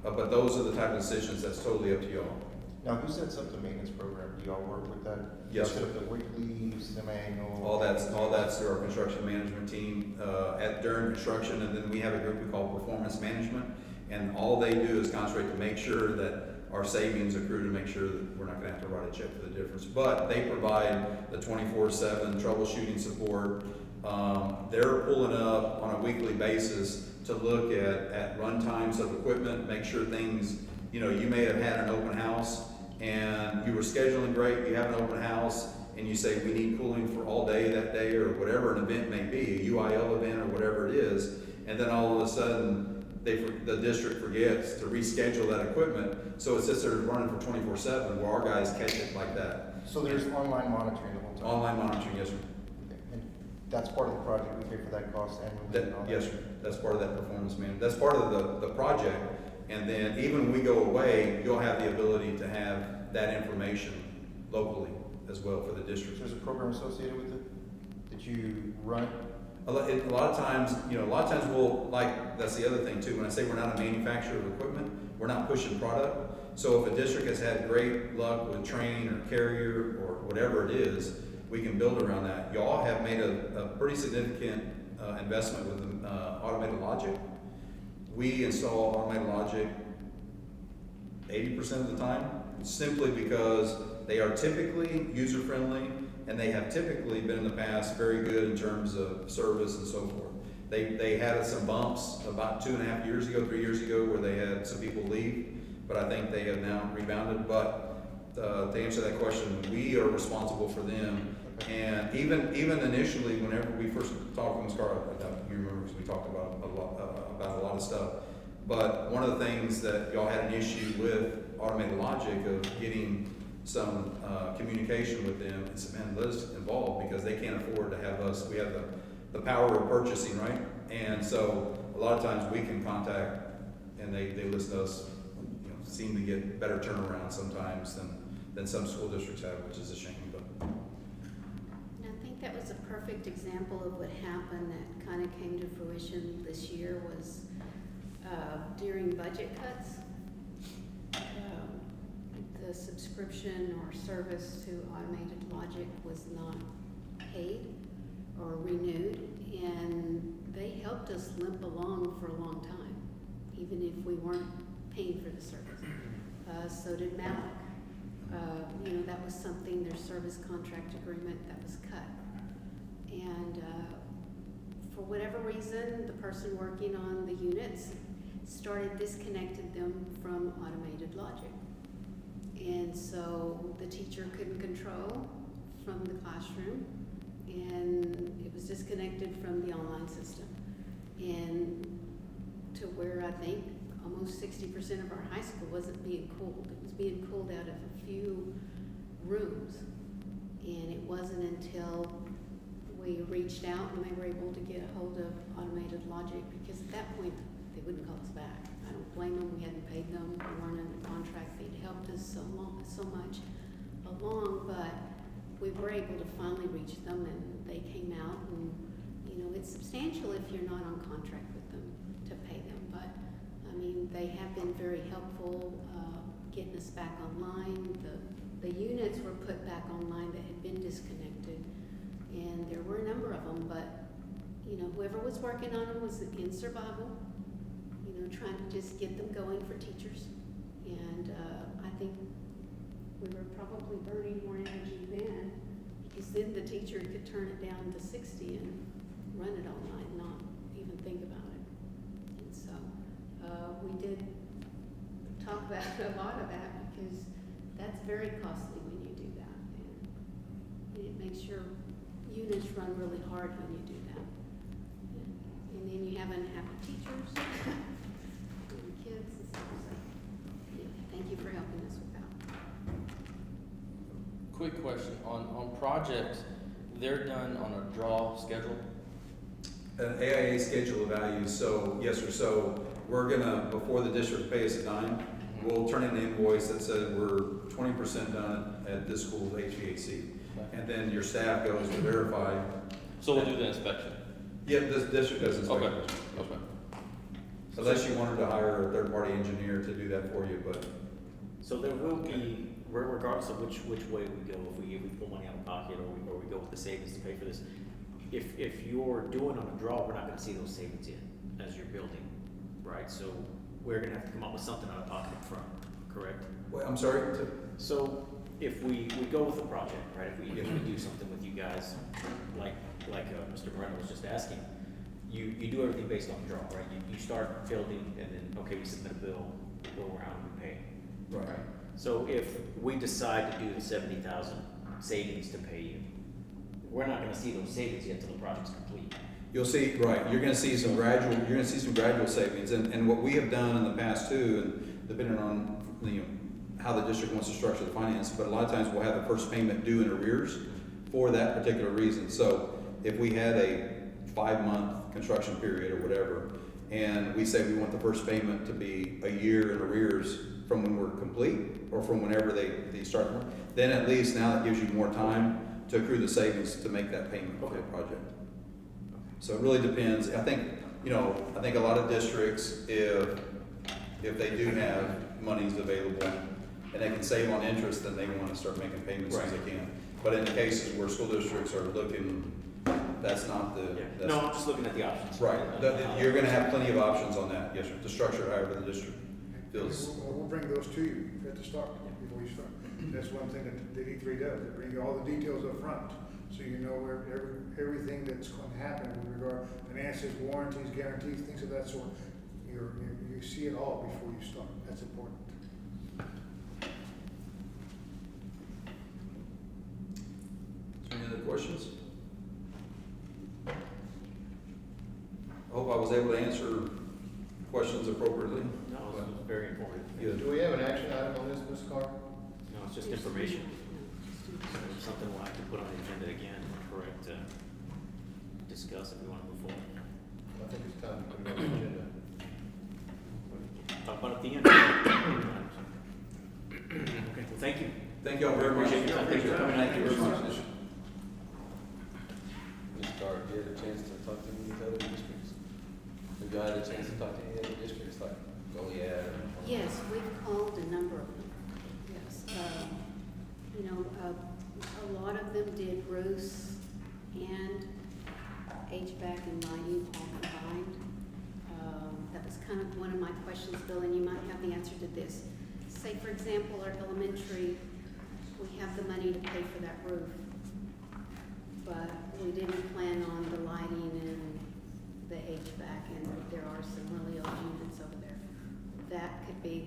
But those are the type of decisions that's totally up to y'all. Now, who sets up the maintenance program? Do y'all work with that? Yes, Set up the weekly, semi-annual? All that's through our construction management team during construction, and then we have a group we call performance management, and all they do is concentrate to make sure that our savings accrue to make sure that we're not going to have to write a check for the difference. But they provide the 24/7 troubleshooting support. They're pulling up on a weekly basis to look at run times of equipment, make sure things, you may have had an open house and you were scheduling great, you have an open house and you say we need cooling for all day that day or whatever an event may be, a UIL event or whatever it is, and then all of a sudden the district forgets to reschedule that equipment, so it sits there running for 24/7, where our guys catch it like that. So there's online monitoring the whole time? Online monitoring, yes, sir. Okay. And that's part of the project, we pay for that cost annually? and all that? Yes, sir. That's part of that performance management. That's part of the project. And then even when we go away, you'll have the ability to have that information locally as well for the district. There's a program associated with it that you run? A lot of times we'll, that's the other thing too, when I say we're not a manufacturer of equipment, we're not pushing product. So if a district has had great luck with Train or Carrier or whatever it is, we can build around that. Y'all have made a pretty significant investment with automated logic. We install automated logic 80% of the time, simply because they are typically user-friendly, and they have typically been in the past very good in terms of service and so forth. They had some bumps about 2.5 years ago, 3 years ago, where they had some people leave, but I think they have now rebounded. But to answer that question, we are responsible for them. And even initially, whenever we first talked with Ms. Carr, you remember, because we talked about a lot of stuff. But one of the things that y'all had an issue with Automated Logic of getting some communication with them, and said, man, let us involved, because they can't afford to have us. We have the power of purchasing, right? And so a lot of times we can contact, and they listen to us. You know, seem to get better turnaround sometimes than some school districts have, which is a shame. But And I think that was a perfect example of what happened that kind of came to fruition this year was during budget cuts. The subscription or service to Automated Logic was not paid or renewed, and they helped us limp along for a long time, even if we weren't paying for the service. So did Malik. You know, that was something, their service contract agreement that was cut. And for whatever reason, the person working on the units started disconnected them from Automated Logic. And so the teacher couldn't control from the classroom, and it was disconnected from the online system. And to where I think almost 60% of our high school wasn't being cooled. It was being cooled out of a few rooms. And it wasn't until we reached out and they were able to get a hold of Automated Logic, because at that point they wouldn't call us back. I don't blame them. We hadn't paid them. We weren't under contract. They'd helped us so much along, but we were able to finally reach them, and they came out. And you know, it's substantial if you're not on contract with them to pay them, but I mean, they have been very helpful getting us back online. The units were put back online that had been disconnected, and there were a number of them, but you know, whoever was working on them was in survival, you know, trying to just get them going for teachers. And I think we were probably burning more energy then, because then the teacher could turn it down to 60 and run it all night, not even think about it. And so we did talk about a lot of that, because that's very costly when you do that. And it makes your units run really hard when you do that. And then you have unhappy teachers and kids and stuff. So, yeah, thank you for helping us with that. Quick question, on projects, they're done on a draw schedule? an AIA schedule of values, so yes, sir, so we're gonna, before the district pays a dime, we'll turn in an invoice that says we're 20% done at this school's HVAC. And then your staff goes to verify. So we'll do the inspection? Yeah, this district does inspection. Okay, okay. Unless you wanted to hire a third-party engineer to do that for you, but. So there will be, regardless of which way we go, if we pull money out of pocket or we go with the savings to pay for this, if you're doing on a draw, we're not gonna see those savings yet as you're building, right? So we're gonna have to come up with something out of pocket up front, correct? Wait, I'm sorry? So if we go with the project, right, if we do something with you guys, like Mr. Moreno was just asking, you do everything based on the draw, right? You start building and then, okay, we submit a bill, we go around and we pay. Right. So if we decide to do the 70,000 savings to pay you, we're not gonna see those savings yet till the project's complete. You'll see, right, you're gonna see some gradual savings, and what we have done in the past too, and depending on, how the district wants to structure the finance, but a lot of times we'll have the first payment due in arrears for that particular reason. So if we had a 5-month construction period or whatever, and we say we want the first payment to be a year in arrears from when we're complete, or from whenever they start, then at least now that gives you more time to accrue the savings to make that payment for the project. So it really depends. I think a lot of districts, if they do have monies available and they can save on interest, then they want to start making payments as they can. But in the cases where school districts are looking, that's not the. Yeah. No, I'm just looking at the options. Right. You're going to have plenty of options on that, yes, sir, to structure however the district feels. We'll bring those to you at the start. before you start. That's one thing that E3 does, they bring you all the details up front, so you know everything that's going to happen with regard finances, warranties, guarantees, things of that sort. You see it all before you start, that's important. Any other questions? I hope I was able to answer questions appropriately. No, it was very informative. Good. Do we have an action item on this, Ms. Carr? No, it's just information. So something we'll have to put on the agenda again, correct, discuss if we want to move forward. I think it's time to put it on the agenda. Talk about it at the end. Okay, well, thank you. Thank y'all very much. Appreciate your time. Thanks for coming. Thank you very much. Ms. Carter, did you have a chance to talk to any of these other districts? Have y'all had a chance to talk to any other districts like Goliad or? Yes, we've called a number of them, yes. You know, a lot of them did roofs and HVAC and lighting all combined. That was kind of one of my questions, Bill, and you might have the answer to this. Say, for example, our elementary, we have the money to pay for that roof, but we didn't plan on the lighting and the HVAC, and there are some really old units over there. That could be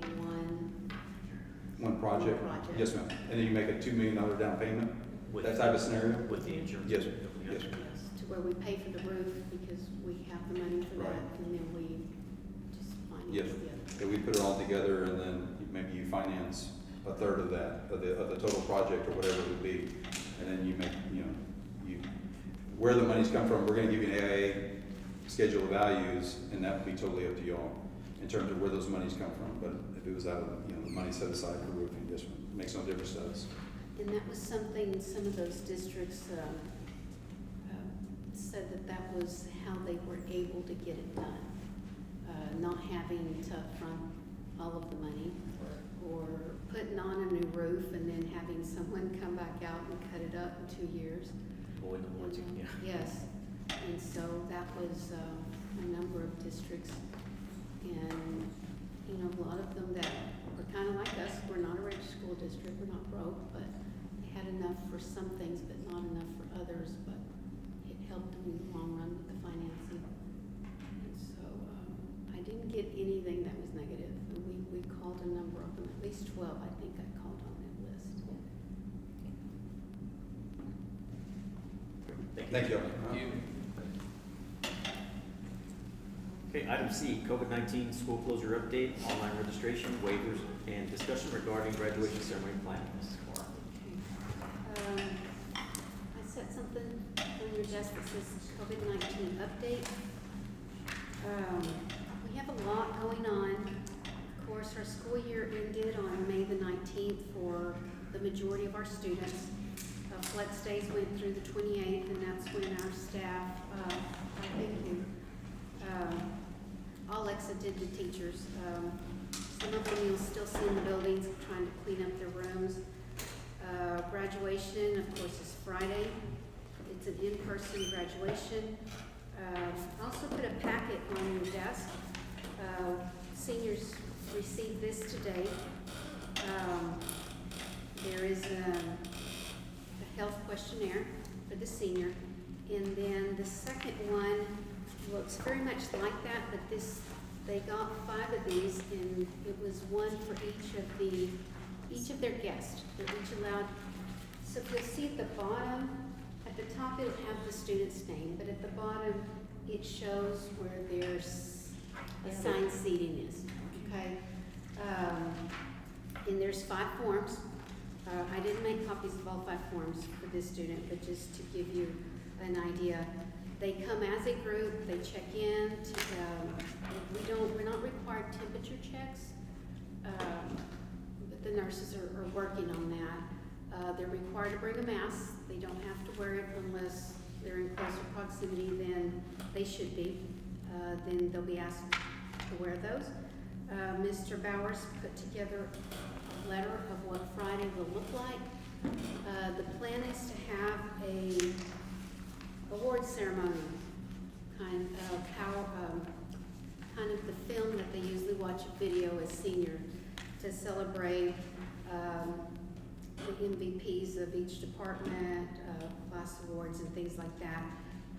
One project? One project. Yes, ma'am. And then you make a $2 million down payment? With- That type of scenario? With the insurance. Yes, yes. yes, to where we pay for the roof because we have the money for that, Right. and then we just Yes. finance the other. Yeah, we put it all together and then maybe you finance a third of that, of the total project or whatever it would be. And then you make, where the money's come from, we're gonna give you an AIA schedule of values, and that would be totally up to y'all in terms of where those monies come from. But if it was out of, the money set aside for roofing, this one makes no difference to us. And that was something, some of those districts said that was how they were able to get it done. Not having to front all of the money, or putting on a new roof and then having someone come back out and cut it up in 2 years. Avoid the warranty, yeah. Yes, and so that was a number of districts, and, a lot of them that were kind of like us, we're not a rich school district, we're not broke, but they had enough for some things, but not enough for others, but it helped them in the long run with the financing. And so, I didn't get anything that was negative, and we called a number of them, at least 12, I think I called on that list. Thank you. Okay, item C, COVID-19 school closure update, online registration, waivers, and discussion regarding graduation ceremony planning. Mrs. Carr. I set something on your desk that says COVID-19 update. We have a lot going on. Of course, our school year ended on May the 19th for the majority of our students. Flex days went through the 28th, and that's when our staff, thank you, all exited the teachers. Some of them you'll still see in the buildings trying to clean up their rooms. Graduation, of course, is Friday. It's an in-person graduation. I also put a packet on your desk. Seniors received this today. There is a health questionnaire for the senior. And then the second one looks very much like that, but they got 5 of these, and it was one for each of their guests. They're each allowed. So if you'll see at the bottom, at the top it'll have the student's name, but at the bottom it shows where their assigned seating is. Okay. And there's 5 forms. I didn't make copies of all 5 forms for this student, but just to give you an idea. They come as a group, they check in, we're not required temperature checks, but the nurses are working on that. They're required to bring a mask. They don't have to wear it unless they're in closer proximity than they should be. Then they'll be asked to wear those. Mr. Bowers put together a letter of what Friday will look like. The plan is to have a award ceremony, kind of the film that they usually watch a video as senior, to celebrate each department, class awards and things like that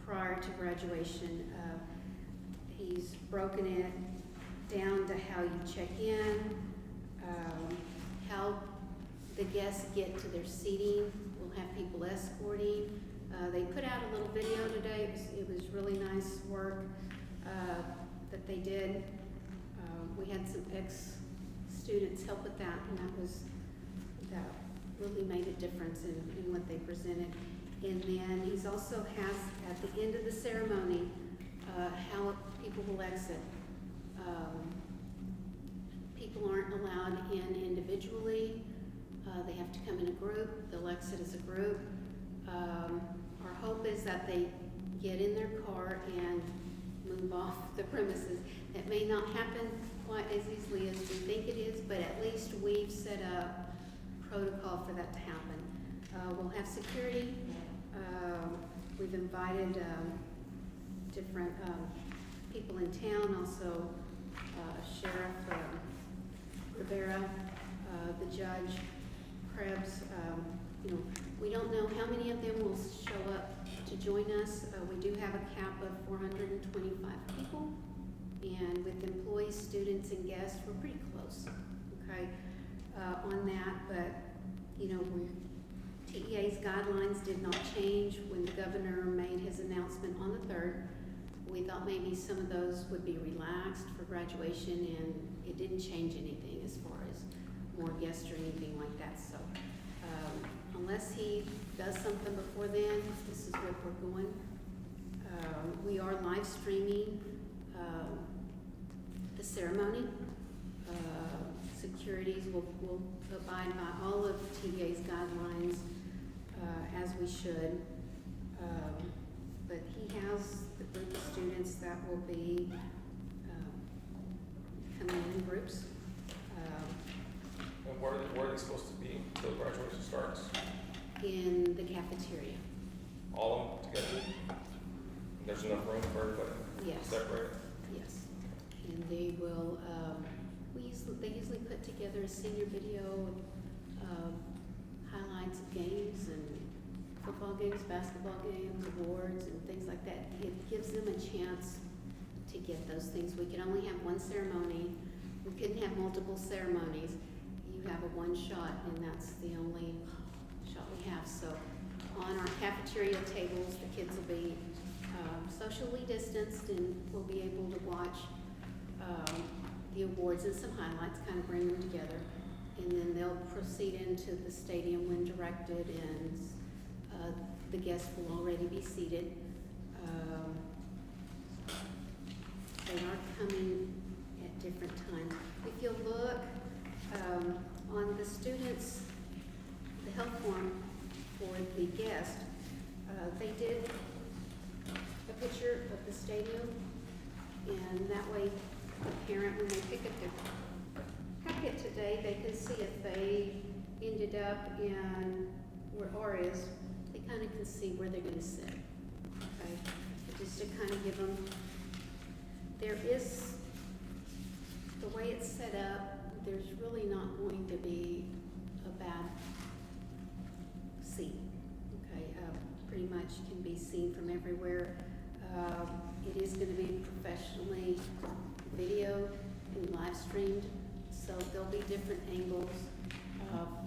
prior to graduation. He's broken it down to how you check in, how the guests get to their seating. We'll have people escorting. They put out a little video today. It was really nice work that they did. We had some ex-students help with that, and that really made a difference in what they presented. And then he's also has, at the end of the ceremony, how people will exit. People aren't allowed in individually. They have to come in a group. They'll exit as a group. Our hope is that they get in their car and move off the premises. It may not happen quite as easily as we think it is, but at least we've set up protocol for that to happen. We'll have security. We've invited different people in town, also Sheriff Rivera, the judge, Krebs. We don't know how many of them will show up to join us. We do have a cap of 425 people, and with employees, students, and guests, we're pretty close, okay, on that. But, TEA's guidelines did not change when the governor made his announcement on the 3rd. We thought maybe some of those would be relaxed for graduation, and it didn't change anything as far as more guests or anything like that. So unless he does something before then, this is where we're going. We are live streaming the ceremony. Securities will abide by all of TEA's guidelines as we should. But he has the group of students that will be coming in groups. And where are they supposed to be until graduation starts? In the cafeteria. All of them together? There's enough room for everybody? Yes. Separate? Yes. And they will, they usually put together a senior video of highlights of games and football games, basketball games, awards, and things like that. It gives them a chance to get those things. We can only have one ceremony. We couldn't have multiple ceremonies. You have a one shot, and that's the only shot we have. So on our cafeteria tables, the kids will be socially distanced, and we'll be able to watch the awards and some highlights, kind of bring them together. And then they'll proceed into the stadium when directed, and the guests will already be seated. They are coming at different times. If you'll look on the students, the health form for the guest, they did a picture of the stadium, and that way the parent, when they pick up their packet today, they can see if they ended up in where R is, they kind of can see where they're going to sit. Okay, just to kind of give them, there is, the way it's set up, there's really not going to be a bad seat. Okay, pretty much can be seen from everywhere. It is going to be professionally video and live streamed, so there'll be different angles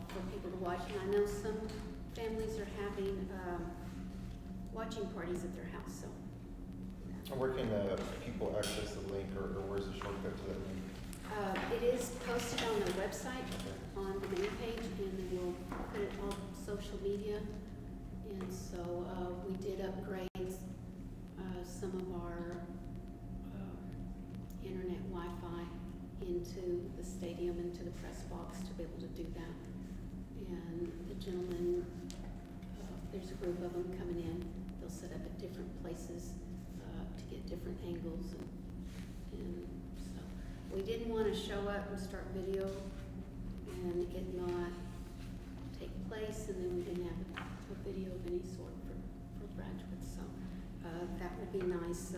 for people to watch. And I know some families are having watching parties at their house. So, And where can people access the link, or where's the shortcut to that link? it is posted on the website on the main page, and then we'll put it on social media. And so we did upgrade some of our internet Wi-Fi into the stadium, into the press box to be able to do that. And the gentleman, there's a group of them coming in. They'll set up at different places to get different angles, and so we didn't want to show up and start video and it not take place, and then we didn't have a video of any sort for graduates. So that would be nice.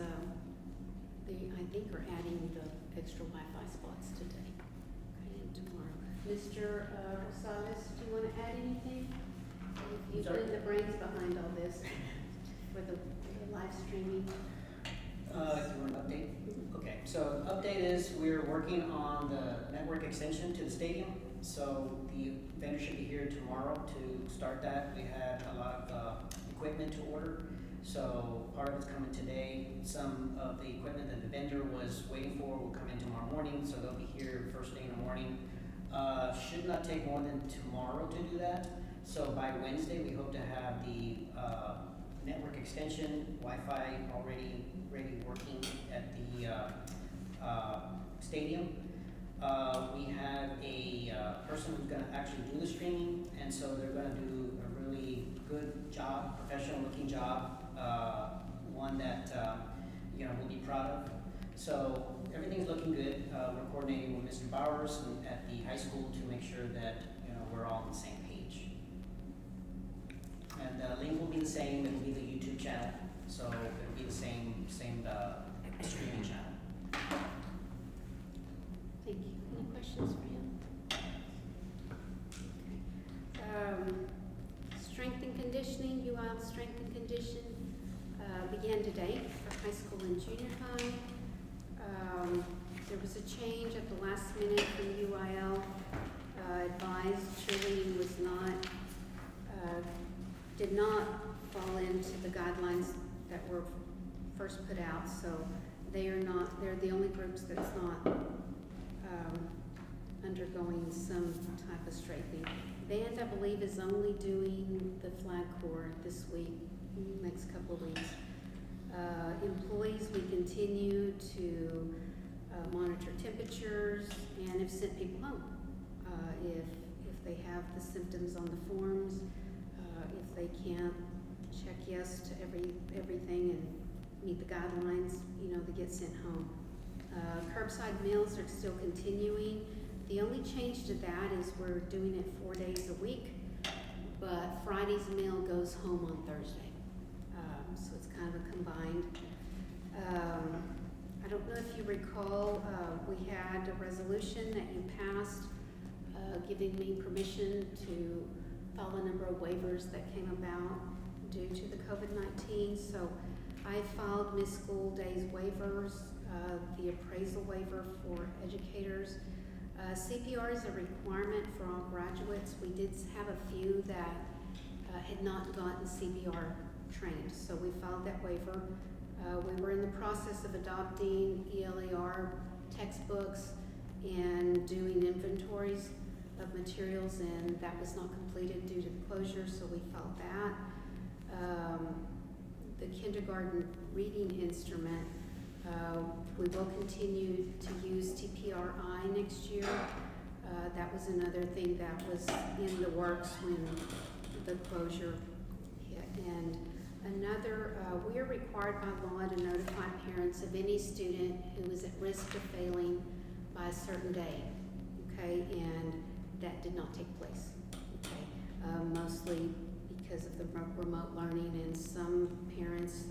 They, I think, are adding the extra Wi-Fi spots today, okay, and tomorrow. Mr. Rosales, do you want to add anything? You've been the brains behind all this for the live streaming. You want an update? Okay, so update is we're working on the network extension to the stadium. So the vendor should be here tomorrow to start that. We had a lot of equipment to order. So part of it's coming today. Some of the equipment that the vendor was waiting for will come in tomorrow morning, so they'll be here first thing in the morning. Should not take more than tomorrow to do that. So by Wednesday, we hope to have the network extension, Wi-Fi already working at the stadium. We have a person who's gonna actually do the streaming, and so they're gonna do a really good job, professional looking job, one that, we'll be proud of. So everything's looking good. We're coordinating with Mr. Bowers at the high school to make sure that, we're all on the same page. And the link will be the same. It'll be the YouTube channel, so it'll be the same streaming channel. Thank you. Any questions for him? Okay. Strength and conditioning, UIL strength and condition, began today for high school and junior high. There was a change at the last minute from UIL. Advised cheerleading was not, did not fall into the guidelines that were first put out, so they're the only groups that's not undergoing some type of straightening. Band, I believe, is only doing the flag corps this week, next couple of weeks. Employees, we continue to monitor temperatures and have sent people home. If they have the symptoms on the forms, if they can't check yes to everything and meet the guidelines, they get sent home. Curbside meals are still continuing. The only change to that is we're doing it 4 days a week, but Friday's meal goes home on Thursday. So it's kind of a combined. I don't know if you recall, we had a resolution that you passed giving me permission to file a number of waivers that came about due to the COVID-19. So I filed missed school days waivers, the appraisal waiver for educators. CPR is a requirement for all graduates. We did have a few that had not gotten CPR trained, so we filed that waiver. We were in the process of adopting ELAR textbooks and doing inventories of materials, and that was not completed due to the closure, so we filed that. The kindergarten reading instrument, we will continue to use TPRI next year. That was another thing that was in the works when the closure hit. And another, we are required by law to notify parents of any student who is at risk of failing by a certain day, okay? And that did not take place, okay? Mostly because of the remote learning, and some parents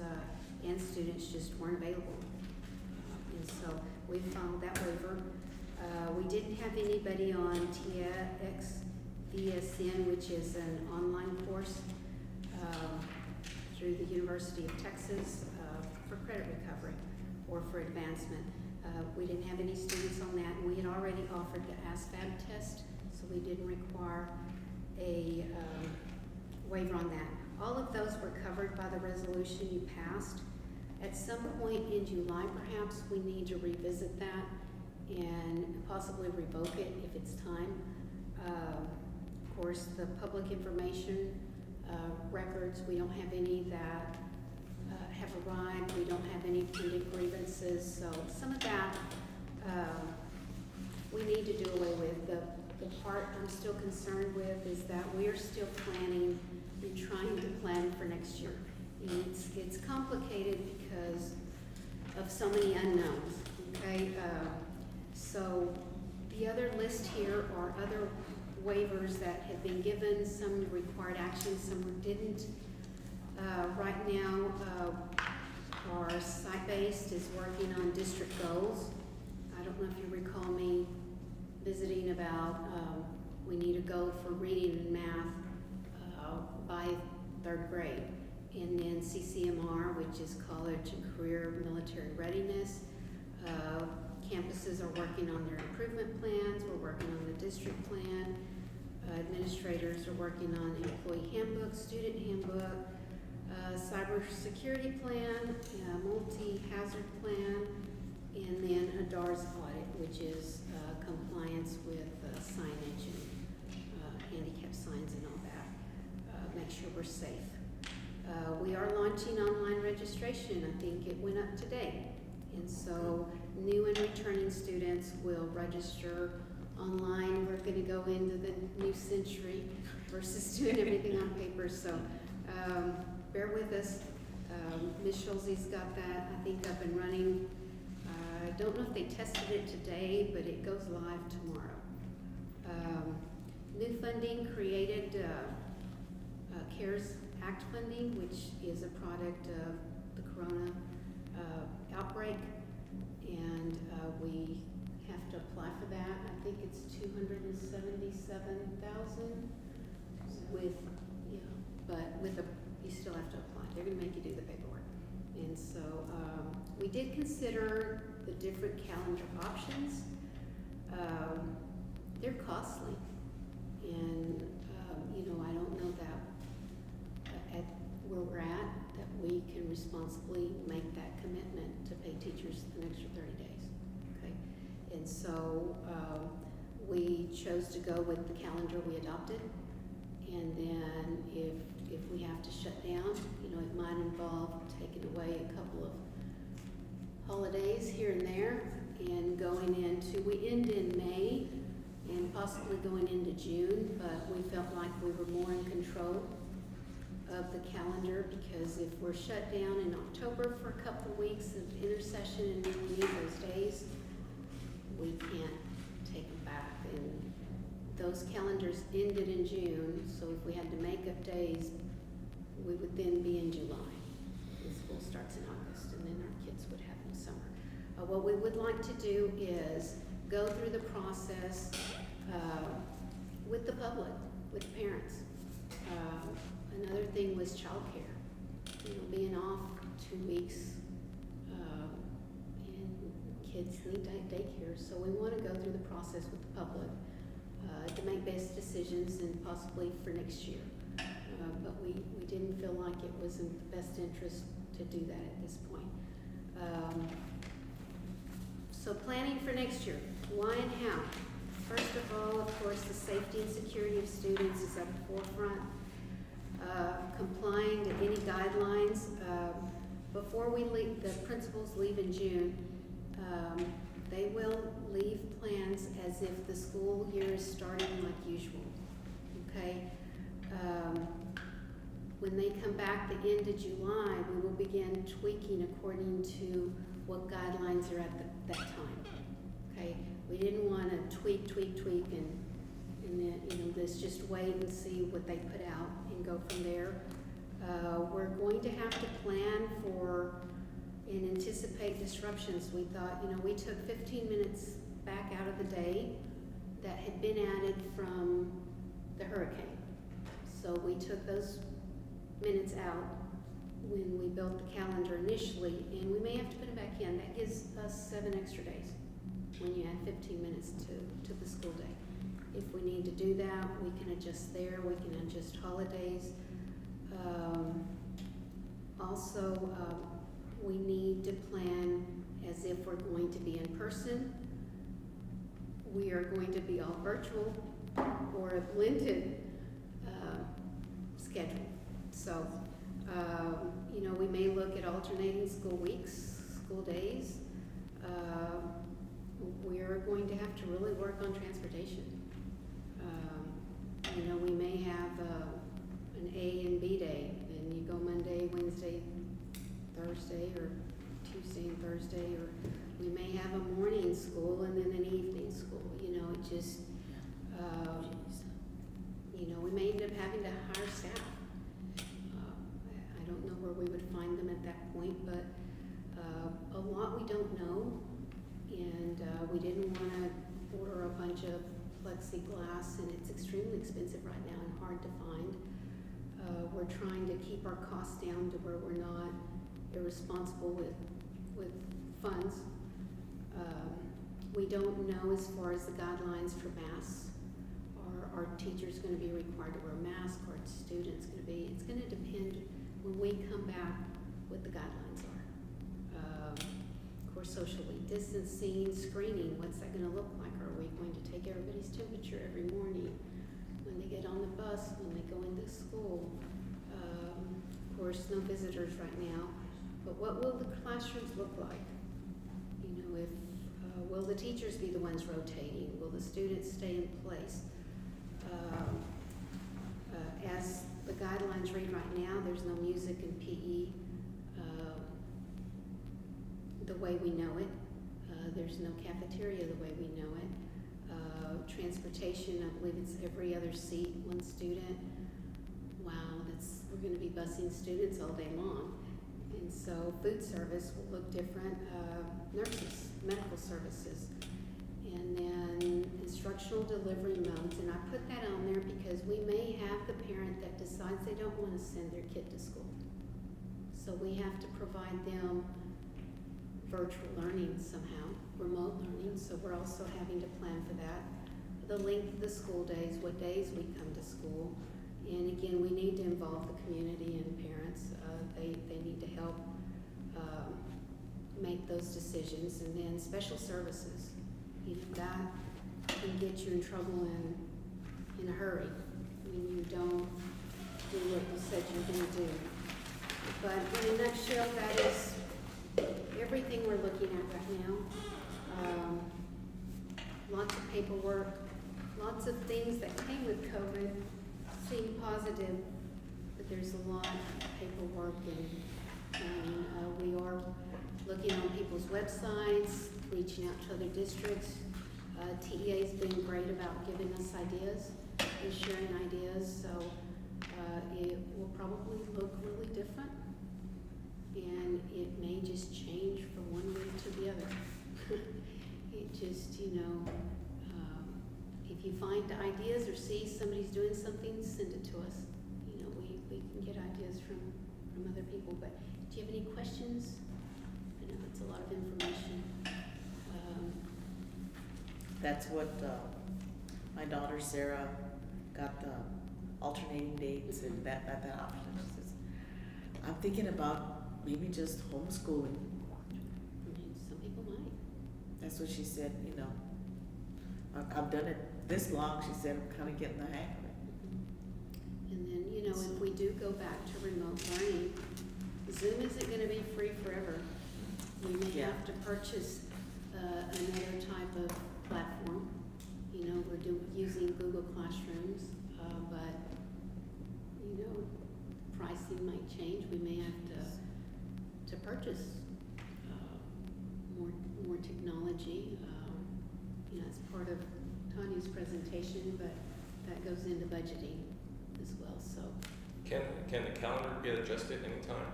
and students just weren't available. And so we filed that waiver. We didn't have anybody on TXVSN, which is an online course through the University of Texas for credit recovery or for advancement. We didn't have any students on that, and we had already offered the ASVAB test, so we didn't require a waiver on that. All of those were covered by the resolution you passed. At some point in July, perhaps, we need to revisit that and possibly revoke it if it's time. Of course, the public information records, we don't have any that have arrived. We don't have any pending grievances. So some of that we need to do away with. The part I'm still concerned with is that we are still planning and trying to plan for next year. And it's complicated because of so many unknowns, okay? So the other list here are other waivers that have been given. Some required action, some didn't. Right now, our site-based is working on district goals. I don't know if you recall me visiting about we need a goal for reading and math by third grade. And then CCMR, which is College and Career Military Readiness. Campuses are working on their improvement plans. We're working on the district plan. Administrators are working on employee handbook, student handbook, cybersecurity plan, multi-hazard plan, and then a DARS audit, which is compliance with signage and handicap signs and all that. Make sure we're safe. We are launching online registration. I think it went up today. And so new and returning students will register online. We're going to go into the new century versus doing everything on paper. So bear with us. Ms. Schulze's got that, I think, up and running. I don't know if they tested it today, but it goes live tomorrow. New funding created CARES Act funding, which is a product of the Corona outbreak, and we have to apply for that. I think it's $277,000 with, you still have to apply. They're gonna make you do the paperwork. And so, we did consider the different calendar options. They're costly, and, I don't know that at where we're at, that we can responsibly make that commitment to pay teachers an extra 30 days, okay? And so, we chose to go with the calendar we adopted, and then if we have to shut down, it might involve taking away a couple of holidays here and there, and we end in May, and possibly going into June, but we felt like we were more in control of the calendar, because if we're shut down in October for a couple of weeks of intercession and we need those days, we can't take them back. And those calendars ended in June, so if we had to make up days, we would then be in July. And school starts in August, and then our kids would have no summer. What we would like to do is go through the process with the public, with parents. Another thing was childcare. Being off 2 weeks, and kids need daycare. So we want to go through the process with the public to make best decisions, and possibly for next year. But we didn't feel like it was in the best interest to do that at this point. So planning for next year, why and how? First of all, of course, the safety and security of students is at the forefront. Complying to any guidelines. Before we leave, the principals leave in June, they will leave plans as if the school year is starting like usual, okay? When they come back the end of July, we will begin tweaking according to what guidelines are at that time, okay? We didn't want to tweak, and then, let's just wait and see what they put out and go from there. We're going to have to plan for and anticipate disruptions. We thought, we took 15 minutes back out of the day that had been added from the hurricane. So we took those minutes out when we built the calendar initially, and we may have to put them back in. That gives us 7 extra days when you add 15 minutes to the school day. If we need to do that, we can adjust there. We can adjust holidays. Also, we need to plan as if we're going to be in person. We are going to be all virtual or a blended schedule. So, we may look at alternating school weeks, school days. We're going to have to really work on transportation. We may have an A and B day, and you go Monday, Wednesday, Thursday, or Tuesday and Thursday, or we may have a morning school and then an evening school. We may end up having to hire staff. I don't know where we would find them at that point, but a lot we don't know, and we didn't want to order a bunch of plexiglass, and it's extremely expensive right now and hard to find. We're trying to keep our costs down to where we're not irresponsible with funds. We don't know as far as the guidelines for masks. Are teachers gonna be required to wear a mask, or are students gonna be? It's gonna depend when we come back what the guidelines are. Of course, socially distancing, screening, what's that gonna look like? Are we going to take everybody's temperature every morning when they get on the bus, when they go into school? Of course, no visitors right now, but what will the classrooms look like? You know, if, will the teachers be the ones rotating? Will the students stay in place? As the guidelines read right now, there's no music and PE the way we know it. There's no cafeteria the way we know it. Transportation, I believe it's every other seat, one student. Wow, we're gonna be busing students all day long. And so food service will look different, nurses, medical services. And then instructional delivery modes, and I put that on there because we may have the parent that decides they don't wanna send their kid to school. So we have to provide them virtual learning somehow, remote learning, so we're also having to plan for that. The length of the school days, what days we come to school. And again, we need to involve the community and parents. They need to help make those decisions. And then special services, you know, that can get you in trouble in a hurry when you don't do what you said you're gonna do. But in a nutshell, that is everything we're looking at right now. Lots of paperwork, lots of things that came with COVID seem positive, but there's a lot of paperwork, and we are looking on people's websites, reaching out to other districts. TEA's been great about giving us ideas and sharing ideas, so it will probably look really different, and it may just change from one way to the other. It just, you know, if you find ideas or see somebody's doing something, send it to us. You know, we can get ideas from other people. But do you have any questions? I know it's a lot of information. That's what my daughter Sarah got the alternating dates and that option. She says, I'm thinking about maybe just homeschooling. I mean, some people might. That's what she said, you know. I've done it this long, she said, I'm kind of getting the hang of it. And then, you know, if we do go back to remote learning, Zoom isn't going to be free forever. We may have to purchase another type of platform. You know, we're using Google Classrooms, but, you know, pricing might change. We may have to purchase more technology. You know, it's part of Tanya's presentation, but that goes into budgeting as well, so. Can the calendar get adjusted anytime?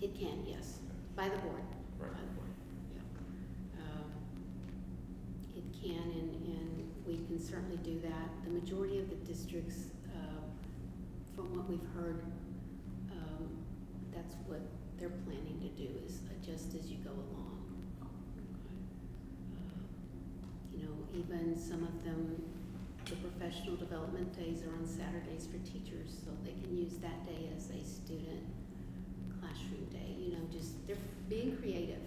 It can, yes, by the board. Right. By the board, yeah. It can, and we can certainly do that. The majority of the districts, from what we've heard, that's what they're planning to do, is adjust as you go along. You know, even some of them, the professional development days are on Saturdays for teachers, so they can use that day as a student classroom day. You know, just they're being creative.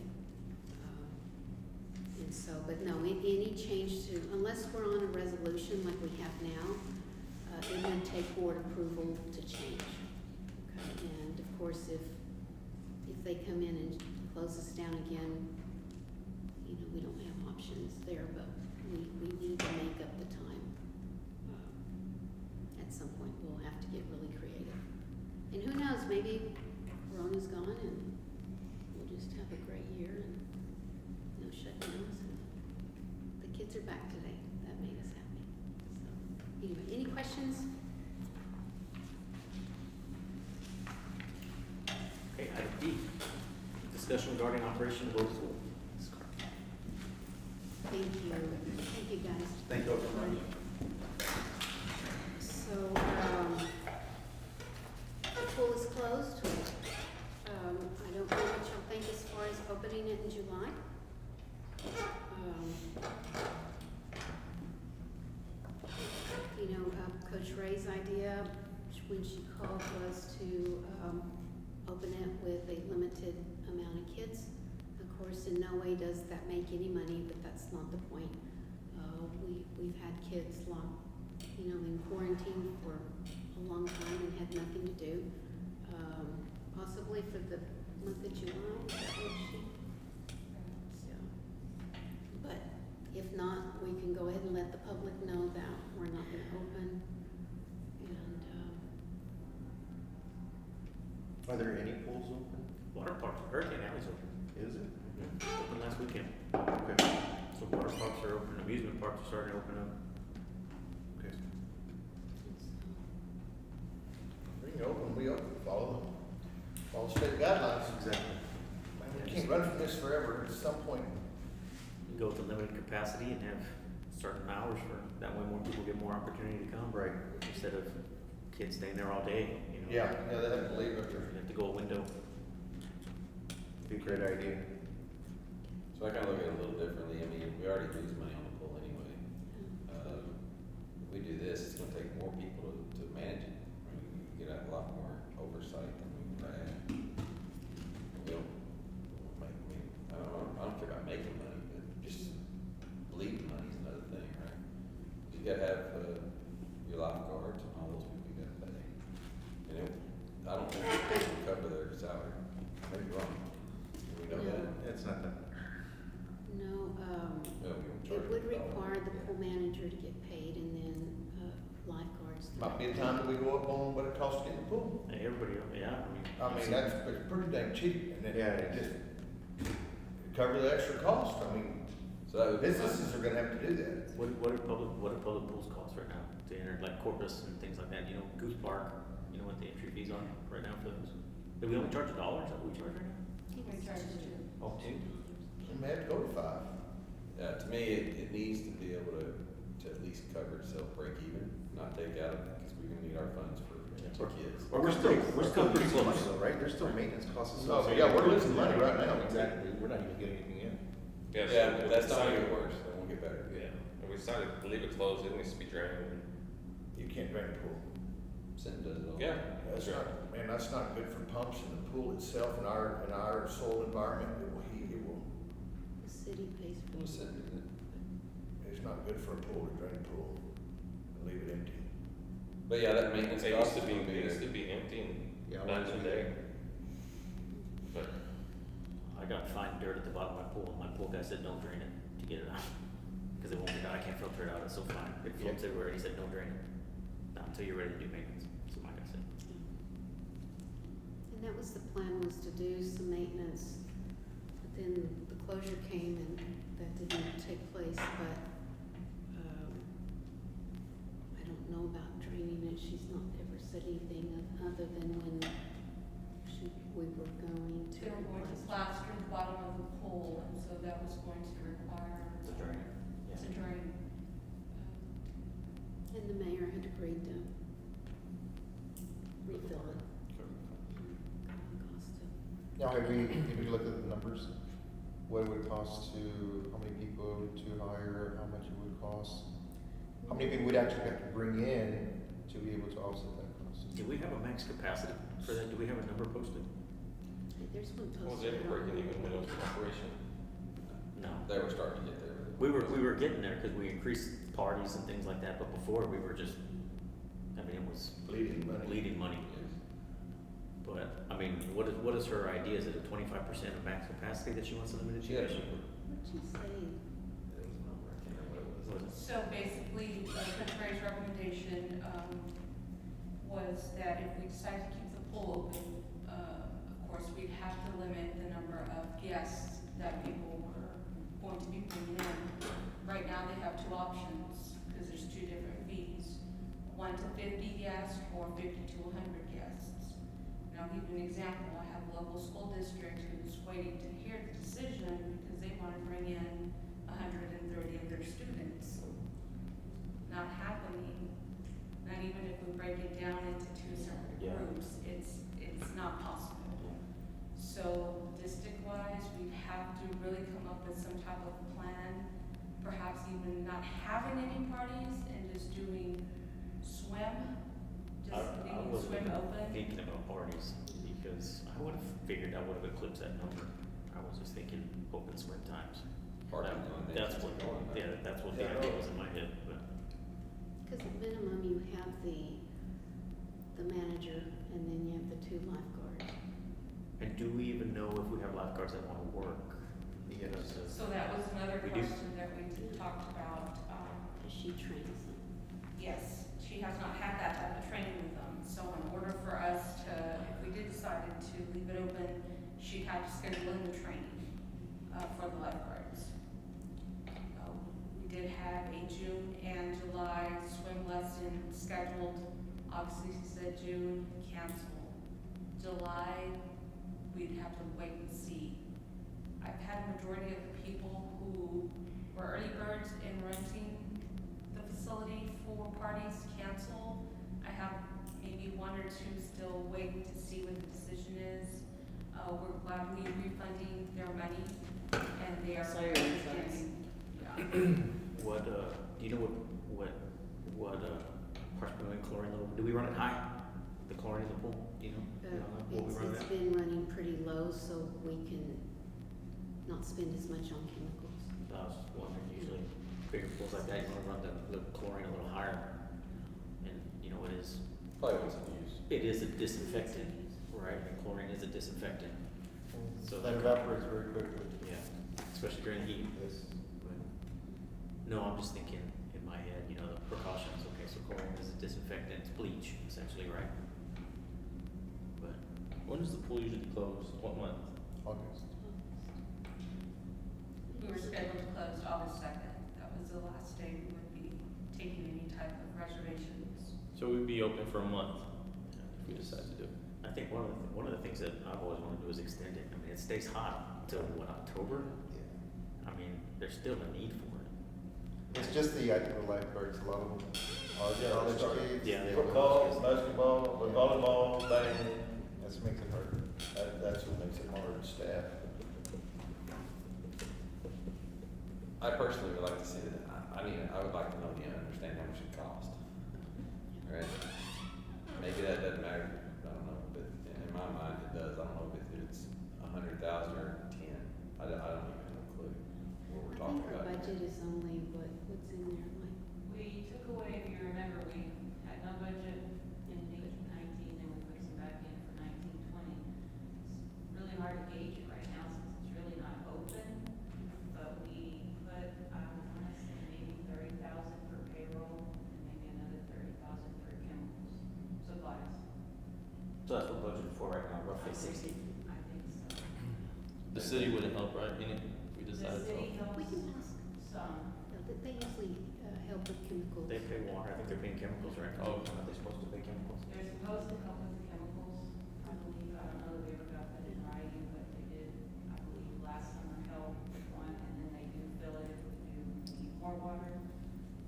And so, but no, any change to, unless we're on a resolution like we have now, it would take board approval to change. Okay, and of course, if they come in and close us down again, you know, we don't have options there, but we need to make up the time. At some point, we'll have to get really creative. And who knows, maybe Corona's gone and we'll just have a great year and no shutdowns. And the kids are back today. That made us happy. So, anyway, any questions? Okay, item D, discussion regarding operation of local school. Thank you. Thank you, guys. Thank you all for running. So, what y'all think as far as opening it in July. Coach Ray's idea, when she called, was to, open it with a limited amount of kids. Of course, in no way does that make any money, but that's not the point. We've had kids locked, in quarantine for a long time and had nothing to do. Possibly for the month of July, is that what she? So, but if not, we can go ahead and let the public know that we're not gonna open. And, Are there any pools open? Water parks, Hurricane Alley's open. Is it? Open last weekend. Okay. So water parks are open, amusement parks are starting to open up. Okay. We can open, we open, follow state guidelines. Exactly. We can't run from this forever, at some point. You go with the limited capacity and have certain hours that way more people get more opportunity to come. Right. Instead of kids staying there all day, Yeah, they have to leave You after. have to go a window. Be a great idea. So I kind of look at it a little differently. I mean, we already lose money on the pool anyway. If we do this, it's gonna take more people to manage it. I mean, we get a lot more oversight than we had. We don't make, I don't care about making money, but just leaving money is another thing, right? You gotta have, your lifeguards and all those people you gotta pay. I don't think they can cover their salary. Maybe wrong. Do we know that? It's not that. no, Well, we don't charge it would them at all. require the pool manager to get paid and then, lifeguards. Might be a time that we go up on what it costs to get in the pool. Hey, everybody, yeah, That's it's pretty dang cheap, and then Yeah, it just cover the extra cost. So that would be Businesses are gonna have to do that. What do public pools cost right now to enter, like Corpus and things like that? Goose Park, what the entry fees are right now for those? Do we only charge $1? Is that what we charge right now? We charge two. Oh, $2. We may have to go to 5. To me, it needs to be able to at least cover itself, break even, not take out of it, because we're gonna need our funds for kids. But we're still pretty losing money close. though, right? There's still maintenance costs Oh, associated. yeah, we're losing money right now. Exactly, we're not even getting anything in. Yeah, but that's not gonna get worse, that won't get better. Yeah, and we decided to leave it closed, it needs to be drained. You can't drain the pool. Sinton does it all. Yeah. That's not, man, that's not good for pumps in the pool itself, in our soil environment. It will, The city pays for Who's it. Sinton, isn't it? it's not good for a pool to drain a pool and leave it empty. But yeah, that maintenance It cost used to is gonna be, be it used to there. be empty and Yeah, back in the day. But I got fine dirt at the bottom of my pool. My pool guy said, don't drain it to get it out. Because it won't get out. I can't filter it out. It's so fine. It floats everywhere. He said, don't drain it. Not until you're ready to do maintenance. That's what my guy said. And that was the plan, was to do some maintenance, but then the closure came and that didn't take place, but, I don't know about draining it. She's not ever said anything other than when we were going to. They were going to plaster the bottom of the pool, and so that was going to require. To drain. To drain. And the mayor had agreed to refill it. Cost of- Now, have we looked at the numbers? What it would cost to, how many people to hire, how much it would cost? How many people we'd actually have to bring in to be able to offset that cost? Do we have a max capacity for that? Do we have a number posted? There's one posted. was it ever breaking even when it was in operation? No. They were starting to get there. We were getting there because we increased parties and things like that, but before we were just, it was Bleeding money. bleeding money. But, what is her idea? Is it a 25% of max capacity that she wants to limit it to? Yeah. What'd she say? There was a number, I can't remember what it was. So basically, Secretary's recommendation, was that if we decide to keep the pool open, of course, we'd have to limit the number of guests that people were going to be bringing in. Right now, they have two options, because there's two different fees, 1 to 50 guests or 50 to 100 guests. And I'll give you an example. I have a local school district who's waiting to hear the decision because they want to bring in 130 of their students. Not happening, not even if we break it down into two separate Yeah. groups, it's not possible. So have to really come up with some type of plan, perhaps even not having any parties and just doing swim, just leaving swim open. Thinking about parties, because I would have figured I would have eclipsed that number. I was just thinking open swim times. Parking That- on That's it. what, yeah, that's what the Yeah. idea was in my head, but. Cause at minimum, you have the manager, and then you have the 2 lifeguards. And do we even know if we have lifeguards that wanna work? Yes. So that was another We do. question that we talked about, Does she train them? yes, she has not had that type of training with them, so in order for us to, if we did decided to leave it open, she'd have to schedule in the training, for the lifeguards. We did have a June and July swim lesson scheduled, obviously she said June, canceled. July, we'd have to wait and see. I've had a majority of the people who were early birds in renting the facility for parties cancel. I have maybe 1 or 2 still waiting to see what the decision is. We're gladly refunding their money, and they are. Sorry, refunds. Yeah. What, do you know what parts per million chlorine level, do we run it high? The chlorine in the pool, do you know? You don't know what we run It's at? been running pretty low, so we can not spend as much on chemicals. I was wondering, usually bigger pools like that, you wanna run the chlorine a little higher. And, you know, it is Probably what's in use. a disinfectant, right? And chlorine is a disinfectant. So- That evaporates very quickly. Yeah, especially during heat. Yes. No, I'm just thinking in my head, you know, the precautions, okay, so chlorine is a disinfectant, it's bleach, essentially, right? But, When does the pool usually close? What month? August. We were scheduled to close August 2nd. That was the last day we would be taking any type of reservations. So we'd be open for a month if we decide to do it. I think one of the things that I've always wanted to do is extend it, I mean, it stays hot until, what, October? I mean, there's still a need for it. It's just the active lifeguards, a lot of them are college kids. Yeah, they- Football, basketball, volleyball, bang, that's what makes it hard. That's what makes it hard, staff. I personally would like to see that, I would like to know, understand how much it costs. Right? Maybe that doesn't matter, I don't know, but in my mind it does, I don't know if it's 100,000 or 10, I don't even have a clue what we're I talking think our about. budget is only what's in there, like, We took away, if you remember, we had no budget in 18-19, and we put some back in for 19-20. It's really hard to gauge it right now since it's really not open, but we put, I wanna say maybe 30,000 for payroll, and maybe another 30,000 for chemicals, supplies. So that's what we're budgeted for right now, roughly 60. I think so. The city wouldn't help, right? Any, if we The decided city to. helps we can ask, some. they usually help with chemicals. They pay water, I think they're paying chemicals, right? Oh. Are they supposed to pay chemicals? They're supposed to help with the chemicals, I believe, I don't know that we ever got that in writing, but they did, I believe, last summer help with one, and then they do fill it if we do need more water.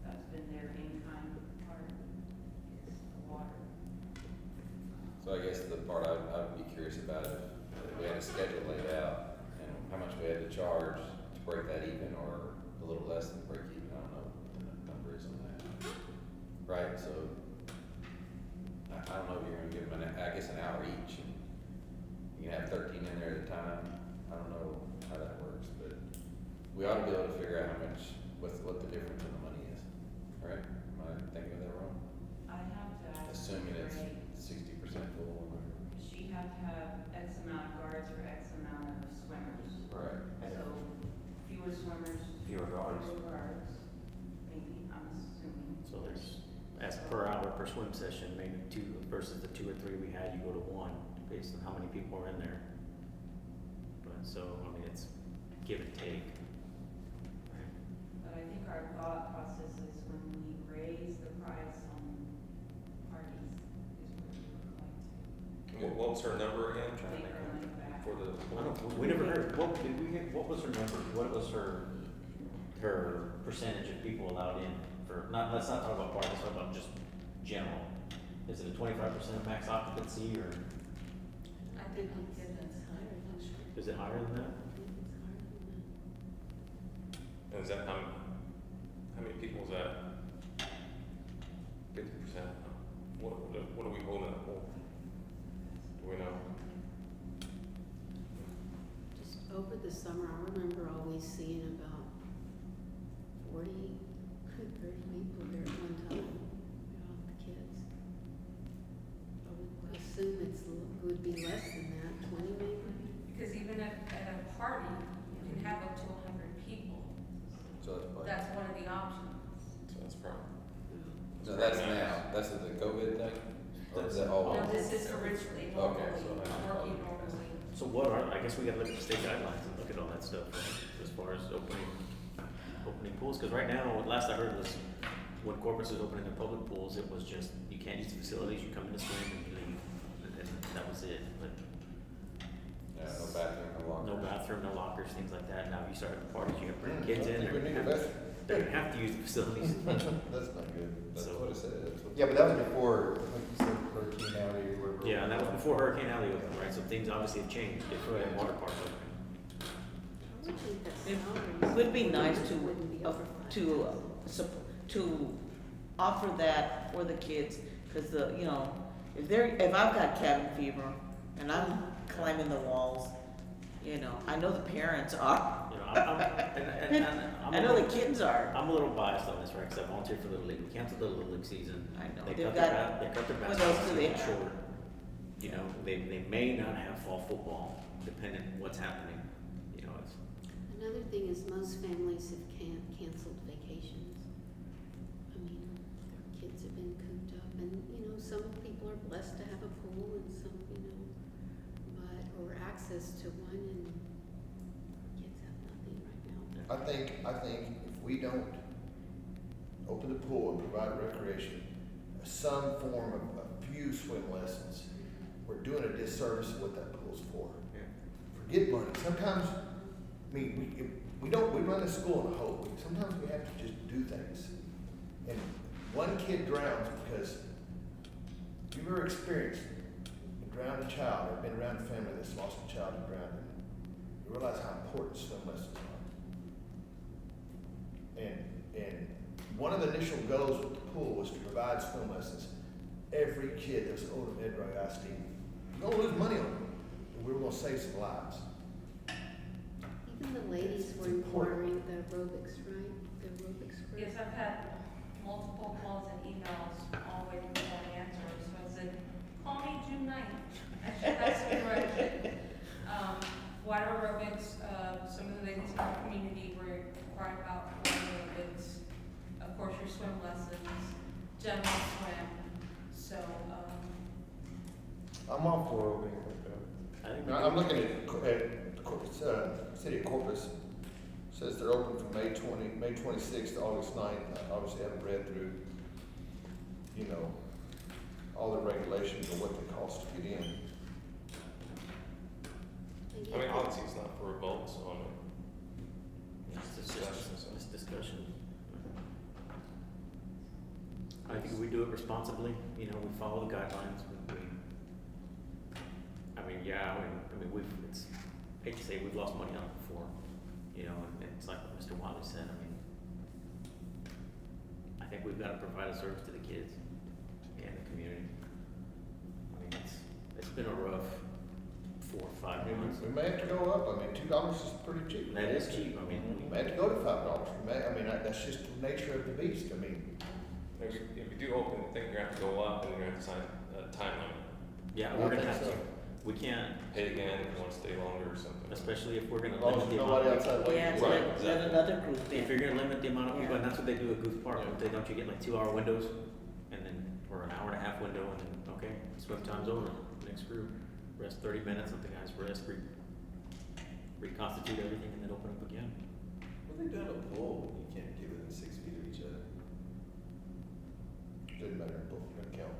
That's been their in-kind part, is the water. So I guess the part I would be curious about if we had a schedule laid out and how much we had to charge to break that even or a little less than break even, I don't know what the number is on that. Right, so I don't know if you're gonna give them an hour each and you can have 13 in there at a time. I don't know how that works, but we ought to be able to figure out how much, what the difference in the money is, right? Am I thinking of that wrong? I have to ask. Assuming it's Ray, 60% full or whatever. she have to have X amount of guards for X amount of swimmers. Right. So fewer swimmers. Fewer guards. Fewer guards, maybe, I'm assuming. So there's, as per hour per swim session, maybe 2 versus the 2 or 3 we had, you go to 1 based on how many people are in there. But so, I mean, it's give and take. But I think our thought process is when we raise the price on parties is where we would like to What was her number again? make our money back. For the. I don't, we never heard, what did we get, what was her number, what was her percentage of people allowed in for, let's not talk about parties, let's talk about just general. Is it a 25% max occupancy, or I think we did It's this. higher than that. is it higher than that? I think it's higher than And is that, how many people is that? 50%? What are we holding that for? Do we know? Just over the summer, I remember always seeing about 40, 30 people there at one time, the kids. I would assume would be less than that, 20 maybe? Because even at a party, you can have up to 100 people. So it's like, That's one of the options. So that's probably. so that's now, that's the COVID thing? Or is that all? No, this is originally Okay, normally, so that's- working normally. So I guess we gotta look at the state guidelines and look at all that stuff, right? As far as opening pools, cause right now, last I heard was, when Corpus was opening their public pools, it was just, you can't use the facilities, you come in to swim and you leave, and that was it, but Yeah, no bathroom, no locker. no bathroom, no lockers, things like that. Now, if you start at the parties, you gotta bring I kids don't in, think we need a they're bathroom. gonna have to use the facilities. That's not good. That's So- what it said. That's what- Yeah, but that was before, like you said, Hurricane Alley or whatever. Yeah, and that was before Hurricane Alley opened, right? So things obviously have changed, if the water park opened. I would think that It salaries would be nice wouldn't be over to offer that for the kids, cause if I've got cabin fever and I'm climbing the walls, I know the parents are. You know, I'm I know the kids are. I'm a little biased on this, right? Because I volunteered for Little League. We canceled the Little League season. I know. They They've cut got- their what basketball else do they season have? short. You know, they may not have fall football, depending on what's happening. You know, it's, Another thing is most families have canceled vacations. I mean, their kids have been cooped up and, some people are blessed to have a pool and some, or access to one and kids have nothing right now. I think if we don't open the pool and provide recreation, some form of a few swim lessons, we're doing a disservice of what that pool's for. yeah. Forget money. Sometimes, we run a school in a hope. Sometimes we have to just do things. And one kid drowns because you've ever experienced a drowned child or been around a family that's lost a child and drowned, you realize how important swim lessons are. And one of the initial goals with the pool was to provide swim lessons. Every kid that was Odem-Edroy ISD, you're gonna lose money on them, but we were gonna save some lives. Even the ladies were inquiring the aerobics, right? The aerobics group. Yes, I've had multiple calls and emails, all waiting for an answer, so I said, call me June 9th. That's where I should. Water aerobics, some of the ladies in our community were inquiring about water aerobics, of course, your swim lessons, general swim, so, I'm all for opening it I think Now, I'm looking at City of Corpus, says they're open from May 26th to August 9th. I obviously haven't read through, all the regulations or what they cost to get in. I mean, obviously it's not for adults on it. It's just discussion. I think we do it responsibly, we follow the guidelines, hate to say we've lost money on it before, and it's like what Mr. Wiley said, I think we've gotta provide a service to the kids and the community. It's been a rough 4 or 5 months. We may have to go up. $2 is pretty cheap. That is cheap, We may have to go to $5. That's just the nature of the beast. If you do open, I think you're gonna have to go up and you're gonna have to sign a time limit. Yeah, I we're gonna think have to, so. we can't, Pay again if you wanna stay longer or something. especially if we're gonna As long limit as the nobody amount. outside waiting. Yeah, Right, let exactly. another group If in. you're gonna limit the amount of people, Yeah. and that's what they do at Goose Park, Yeah. don't you get like 2-hour windows? And then, or an hour and a half window, and then, okay, swim time's over, next group, rest 30 minutes, let the guys rest, reconstitute everything, and then open up again. What they do in a pool when you can't get within 6 feet of each other? Doesn't matter. Both are gonna count.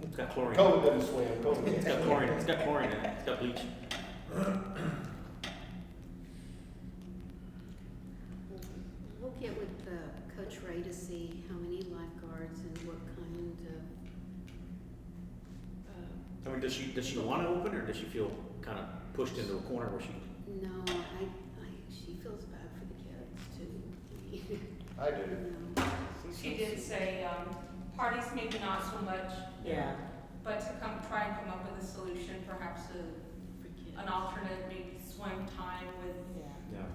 It's got chlorine. COVID doesn't swim. It's got chlorine, it's got chlorine in it, it's got bleach. We'll get with Coach Ray to see how many lifeguards and what kind of, Does she wanna open, or does she feel kinda pushed into a corner where she, no, she feels bad for the kids. too. I do. You know, She did say, parties maybe not so much, Yeah, but to try and come up with a solution, perhaps for kids. an alternate, maybe swim time with, Yeah. Yeah.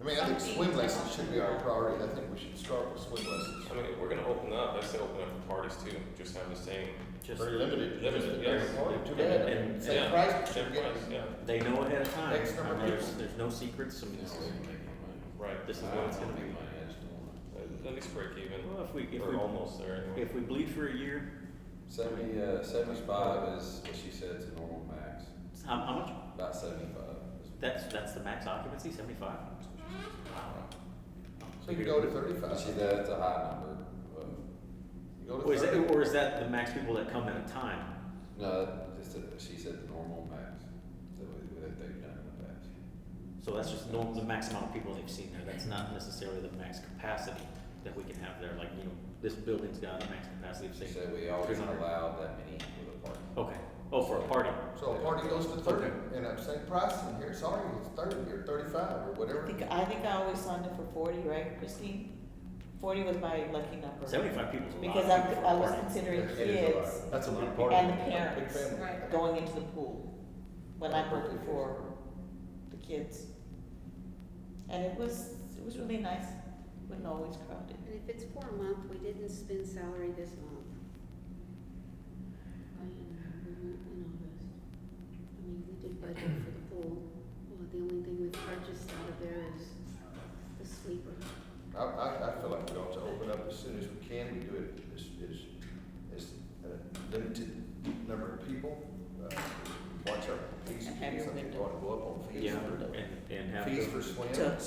I mean, I think swim lessons should be our priority. I think we should start with swim lessons. I mean, if we're gonna open up, I say open up for parties too, just have the same, Just, Very limited. Limited, yes. Too bad. And- Same yeah, price, but same you're getting price, yeah, they know ahead of time. X number of There's, people. there's no secrets. I mean, this is, right. this is what it's gonna be. At least break even, Well, if or we, almost there anyway. if we bleed for a year, 75 is what she said is the normal max, how much? about 75. That's the max occupancy, 75? So you go to But 35. she said that's a high number. You go to Or is 30. that, or is that the max people that come at a time? No, she said the normal max, that they've done in the past. So that's just normal, the max amount of people they've seen there, that's not necessarily the max capacity that we can have there, like, you know, this building's got a max capacity of She say. said we always 300. allowed that many with a party. Okay, oh, for a party. So a party goes to 30, and I'm saying price in here, sorry, it's 30 or 35 or whatever. I think I always signed up for 40, right, Christine? 40 was my lucky number. 75 people's a lot. Because of people for I a was party. considering It is a lot. kids That's a big party. and the Big parents family. Right. going into the pool when I booked it for the kids. And it was really nice, wasn't always crowded. And if it's for a month, we didn't spend salary this month. We went in August. I mean, we did budget for the pool. Well, the only thing we've purchased out of there is the sweeper. I feel like we ought to open up as soon as we can. We do it as a limited number of people. Watch our fees. And have your Some people window. ought to go up on fees. Yeah, for- and have. Fees the- for swim. So have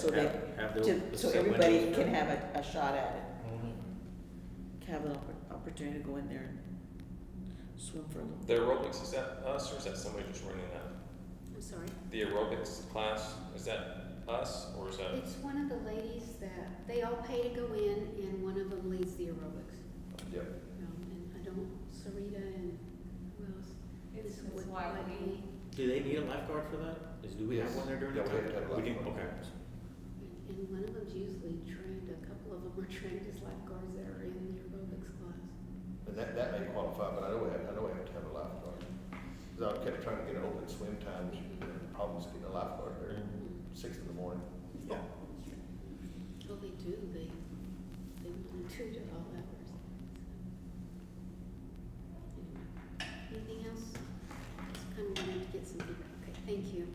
the so set everybody windows. can have a shot at it, Mhm. have an opportunity to go in there and swim for a little. The aerobics, is that us or is that somebody just running that? I'm sorry. The aerobics class, is that us or is that? It's one of the ladies that, they all pay to go in, and one of them leads the aerobics. Yep. And I don't, Sarita and who else? it's With lively. Do they need a lifeguard for that? Do we have Yes. one there during Yeah, the we time? have to have a We do, lifeguard. okay. And one of them's usually trained, a couple of them are trained as lifeguards that are in the aerobics class. And that may qualify, but I know we have to have a lifeguard. Cause I kept trying to get an open swim time, problems getting a lifeguard there, 6 in the morning. Yeah. Well, they do, they want to do it all hours. Anyway, anything else? Just kind of wanted to get some feedback. Okay, thank you.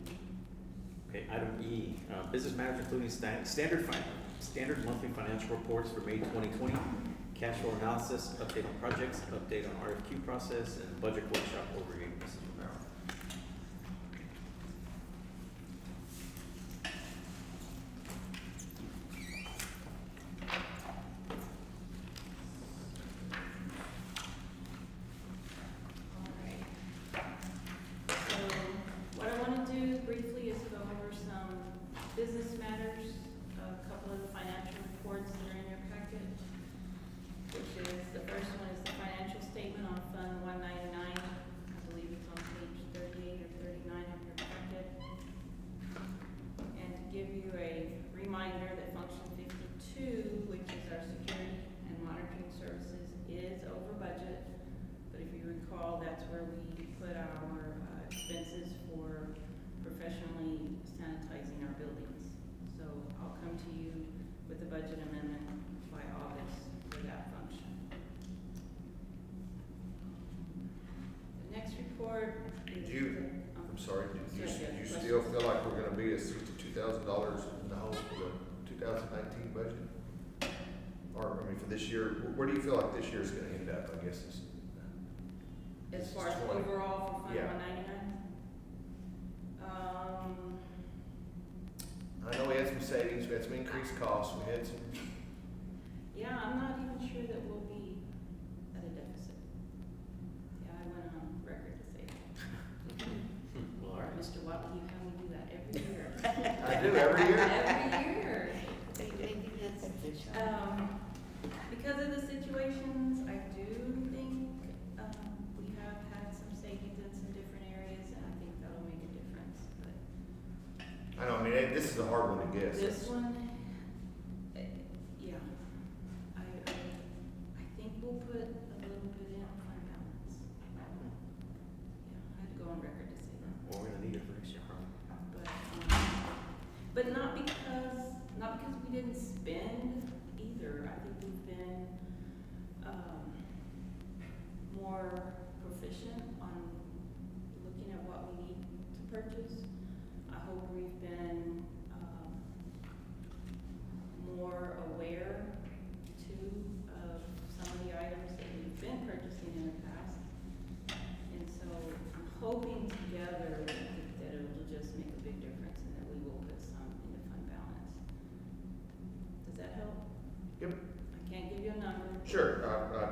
Okay, item E, business matters including standard monthly financial reports for May 2020, cash flow analysis, update on projects, update on RFQ process, and budget workshop overview. Mrs. Romero. Alright. So, what I wanna do briefly is go over some business matters, a couple of the financial reports that are in your packet, which is, the first one is the financial statement on Fund 199. I believe it's on page 38 or 39 of your packet. And to give you a reminder that Function 52, which is our security and monitoring services, is over budget. But if you recall, that's where we put our expenses for professionally sanitizing our buildings. So I'll come to you with a budget amendment by August for that function. The next report is. I'm sorry, do you Yes, still feel like we're gonna be at $62,000 in the hole for the 2019 budget? Or, I mean, for this year, where do you feel like this year's gonna end up, I guess is? As far as 20. overall for Fund Yeah. 199? I know we had some savings, we had some increased costs, we had some, Yeah, I'm not even sure that we'll be at a deficit. Yeah, I went on record to say that. Well, all right. Mr. Watley, you have me do that every year. I do every year. Every year. Maybe that's, Because of the situations, I do think, we have had some savings in some different areas, and I think that'll make a difference, but I know, I mean, this is a hard one to guess. this one, because we didn't spend either. I think we've been, more proficient on looking at what we need to purchase. I hope we've been, more aware too of some of the items that we've been purchasing in the past. And so I'm hoping together that it'll just make a big difference and that we will put some into fund balance. Does that help? Yep. I can't give you a number. Sure, Okay.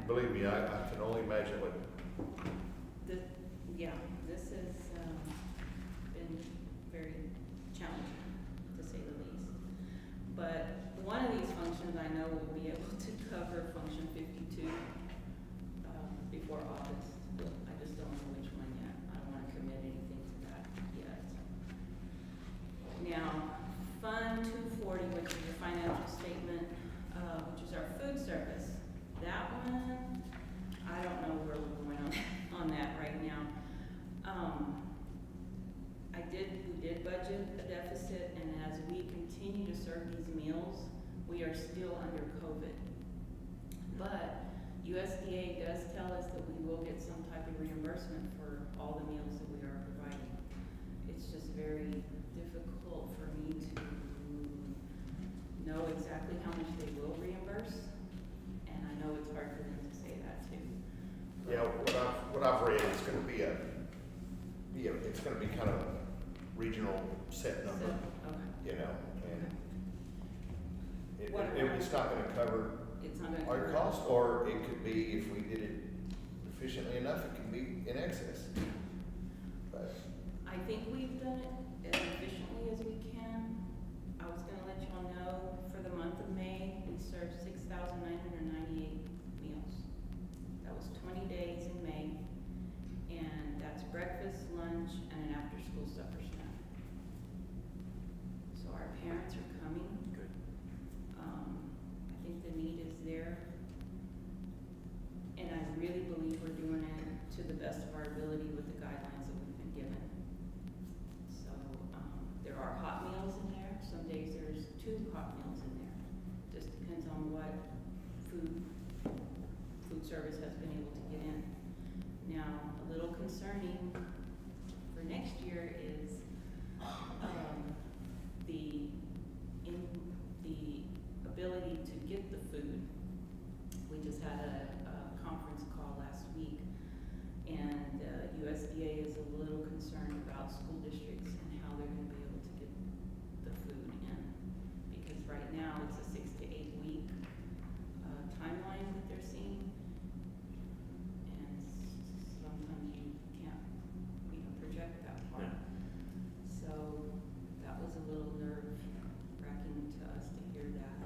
believe me, I can only imagine what, This has, been very challenging, to say the least. But one of these functions I know will be able to cover function 52, before August. I just don't know which one yet. I don't wanna commit anything to that yet. Now, Fund 240, which is the financial statement, which is our food service. That one, I don't know where we're going on that right now. We did budget a deficit, and as we continue to serve these meals, we are still under COVID. But USDA does tell us that we will get some type of reimbursement for all the meals that we are providing. It's just very difficult for me to know exactly how much they will reimburse, and I know it's hard for them to say that too. yeah, what I've read is gonna be it's gonna be kind of a regional set number, Okay. you know, and What- it's not gonna cover It's not gonna our cover- cost, or it could be, if we did it efficiently enough, it could be in excess. But, I think we've done it as efficiently as we can. I was gonna let y'all know, for the month of May, we served 6,998 meals. That was 20 days in May, and that's breakfast, lunch, and an after-school supper snack. So our parents are coming. Good. I think the need is there. And I really believe we're doing it to the best of our ability with the guidelines that we've been given. So, there are hot meals in there. Some days there's 2 hot meals in there. Just depends on what food service has been able to get in. Now, a little concerning for next year is, the ability to get the food. We just had a conference call last week, and USDA is a little concerned about school districts and how they're gonna be able to get the food in. Because right now, it's a 6 to 8 week timeline that they're seeing. And sometimes you can't, project that far. Yeah. So that was a little nerve-wracking to us to hear that.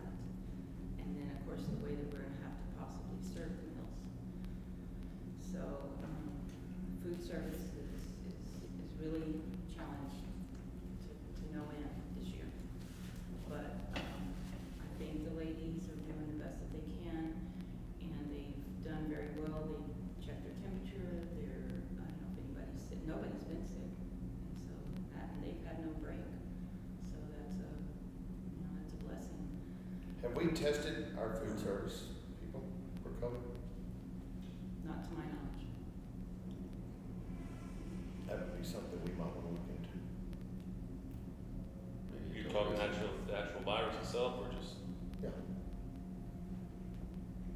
And then, of course, the way that we're gonna have to possibly serve the meals. So, food service is really challenged to no end this year. But, I think the ladies are doing the best that they can, and they've done very well. They checked their temperature, I don't know if anybody's sick, nobody's been sick. And so, and they've had no break. So that's a blessing. have we tested our food service people for COVID? Not to my knowledge. That would be something we might wanna look into. You're talking the actual virus itself, or just? Yeah.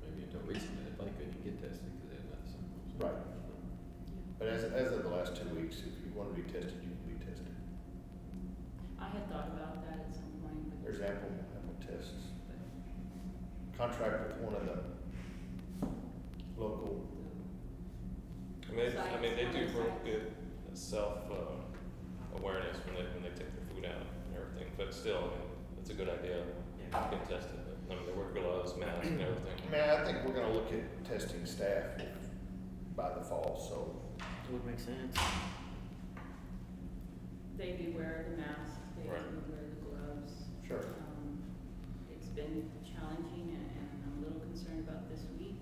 Maybe until recently, they probably couldn't get tested because they had that symptoms. Right. But as of the last 2 weeks, if you wanna be tested, you can be tested. I had thought about that at some point, but. There's ample tests. but Contract with one of the local, I mean, they do real good self-awareness when they take their food out and everything, but still, I mean, it's a good idea. Yeah. You can test it, but, I mean, they wear gloves, masks, and everything. man, I think we're gonna look at testing staff by the fall, so. Would make sense. They do wear the mask, they do Right. wear the gloves. Sure. It's been challenging, and I'm a little concerned about this week.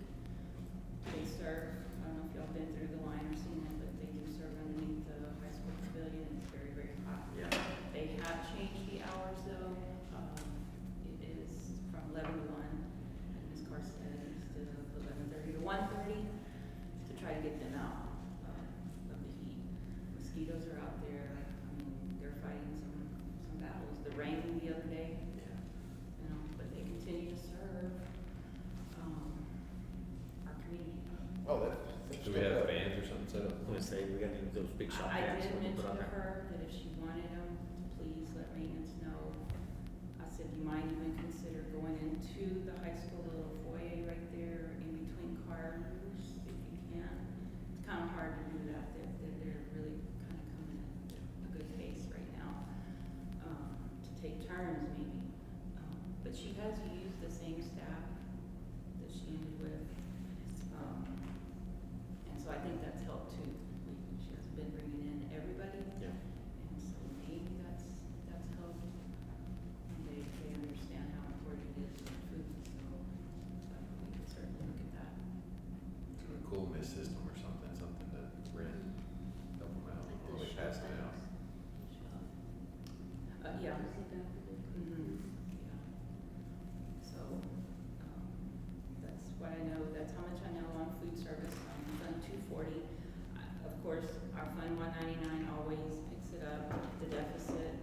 They serve, I don't know if y'all been through the line or seen it, but they do serve underneath the high school pavilion, and it's very, very hot. Yeah. They have changed the hours though, those big shop I hats did we mention put on to there. her that if she wanted them, please let maintenance know. I said, you might even consider going into the high school, the little foyer right there in between cars, if you can. It's kind of hard to do that, they're really kind of coming at a good pace right now, to take turns maybe. But she has used the same staff that she ended with. And so I think that's helped too. She hasn't been bringing in everybody. Yeah. And so maybe that's helped. And they understand how important it is for food, so we can certainly look at that. A cool miss system or something to rent, help them out, or we pass it out. Yeah. Mhm. Yeah. So, that's what I know, that's how much I know on food service, Fund 240. Of course, our Fund 199 always picks it up, the deficit,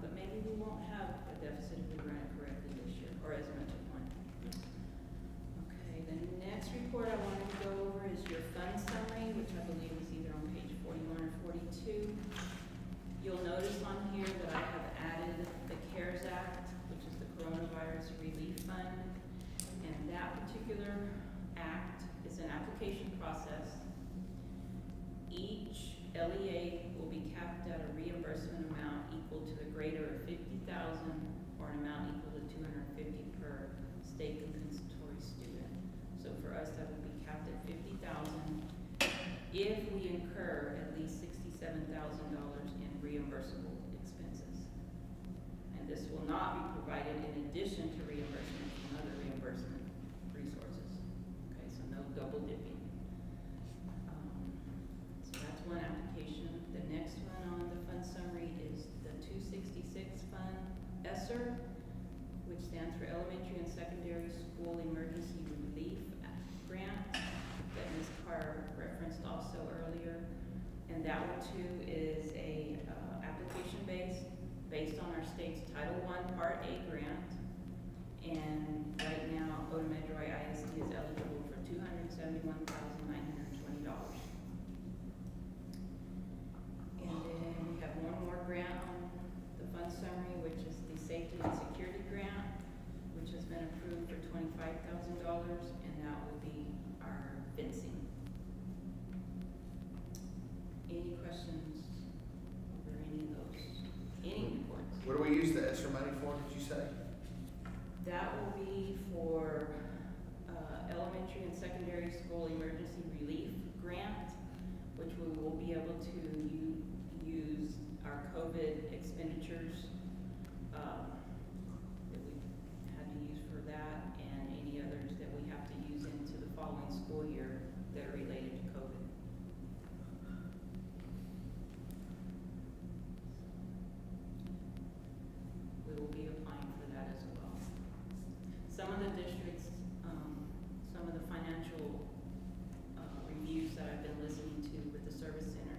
but maybe we won't have a deficit if we run it correctly this year, or as much as one. Okay, the next report I wanted to go over is your fund summary, which I believe is either on page 41 or 42. You'll notice on here that I have added the CARES Act, which is the Coronavirus Relief Fund. And that particular act is an application process. Each LEA will be capped at a reimbursement amount equal to the greater of $50,000 or an amount equal to $250 per state compensatory student. So for us, that would be capped at $50,000 if we incur at least $67,000 in reimbursable expenses. And this will not be provided in addition to reimbursement from other reimbursement resources. Okay, so no double dipping. So that's one application. The next one on the fund summary is the 266 fund ESSER, which stands for Elementary and Secondary School Emergency Relief Grant that Ms. Carr referenced also earlier. And that one too is a application based on our state's Title I Part A grant. And right now, Odem-Edroy ISD is eligible for $271,920. And then we have one more grant on the fund summary, which is the Safety and Security Grant, which has been approved for $25,000, and that will be our fencing. Any questions over any of those? Any reports? What do we use the extra money for, did you say? That will be for elementary and secondary school emergency relief grant, which we will be able to use our COVID expenditures that we had to use for that, and any others that we have to use into the following school year that are related to COVID. We will be applying for that as well. Some of the districts, some of the financial reviews that I've been listening to with the service center,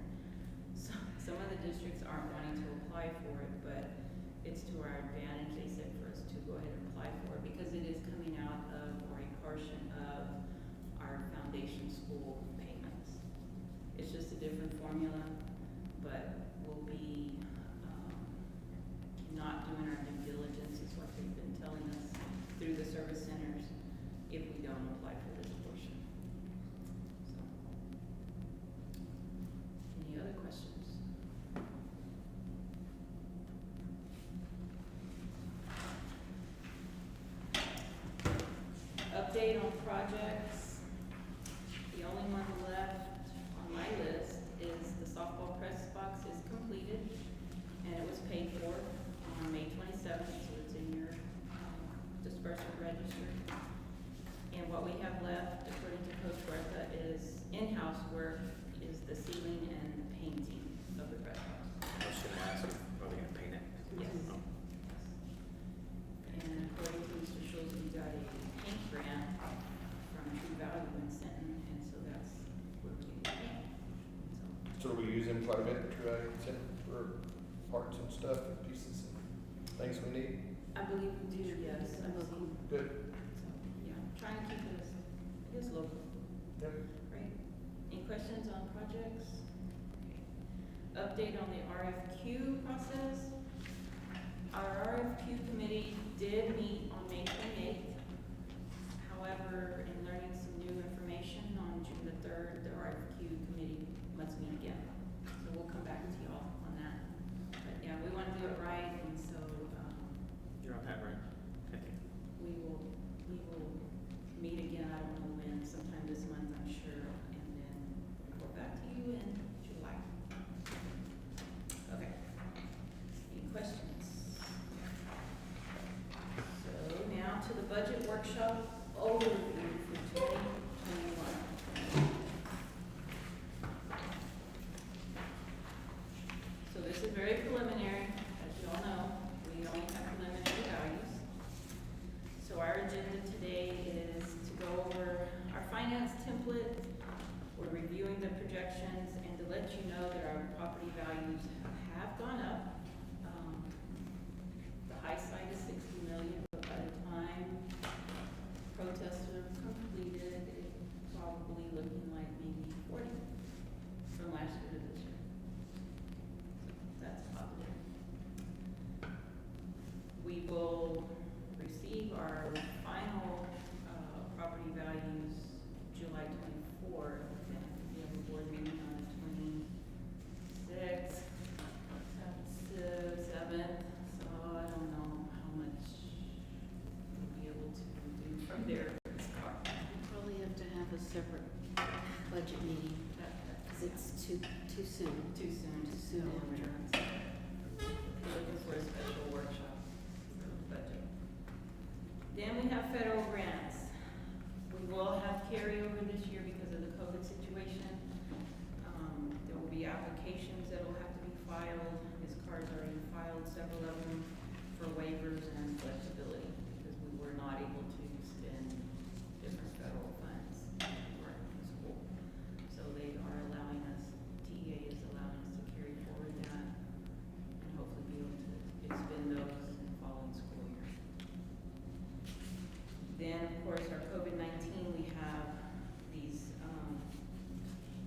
some of the districts aren't wanting to apply for it, but it's to our advantage, they said, for us to go ahead and apply for it, because it is coming out of, or a portion of, our foundation school payments. It's just a different formula, but we'll be not doing our due diligence, is what they've been telling us through the service centers, if we don't apply for this portion. So, any other questions? Update on projects. The only one left on my list is the softball press box is completed, and it was paid for on May 27th, so it's in your disbursement register. And what we have left, according to Coach Bertha, is in-house work, is the ceiling and painting of the press box. I was gonna ask, are they gonna paint it? Yes. Oh. And according to Mr. Schultz, we got a paint grant from True Value in Sinton, and so that's where we're getting paint. So are we using quite a bit of True Value for parts and stuff and pieces and things we need? I believe we do, yes, I've seen. Good. So, yeah, trying to keep it as local, Yep. right? Any questions on projects? update on the RFQ process. Our RFQ committee did meet on May 28th. However, in learning some new information on June the 3rd, the RFQ committee must meet again. So we'll come back to y'all on that. But yeah, we want to do it right, and so, You're on that, right? Okay. we will meet again, I don't know when, sometime this month, I'm sure, and then report back to you in July. Okay. Any questions? So now to the budget workshop overview for 2021. So this is very preliminary, as you all know, we only have preliminary values. So our agenda today is to go over our finance template, we're reviewing the projections, and to let you know that our property values have gone up. The high side is 60 million, but by the time protests are completed, it's probably looking like maybe 40 from last year to this year. That's positive. We will receive our final property values July 24th, and we have a board meeting on the 26th, that's the 7th, so I don't know how much we'll be able to do from there. We probably have to have a separate budget meeting, because it's too soon. Too soon. Too soon after. We're looking for a special workshop for the budget. Then we have federal grants. We will have carryover this year because of the COVID situation. There will be applications that will have to be filed. Ms. Carr's already filed several of them for waivers and flexibility because we were not able to spend different federal funds for the school. So they are allowing us, TEA is allowing us to carry forward that and hopefully be able to expend those in the following school year. Then, of course, our COVID-19, we have these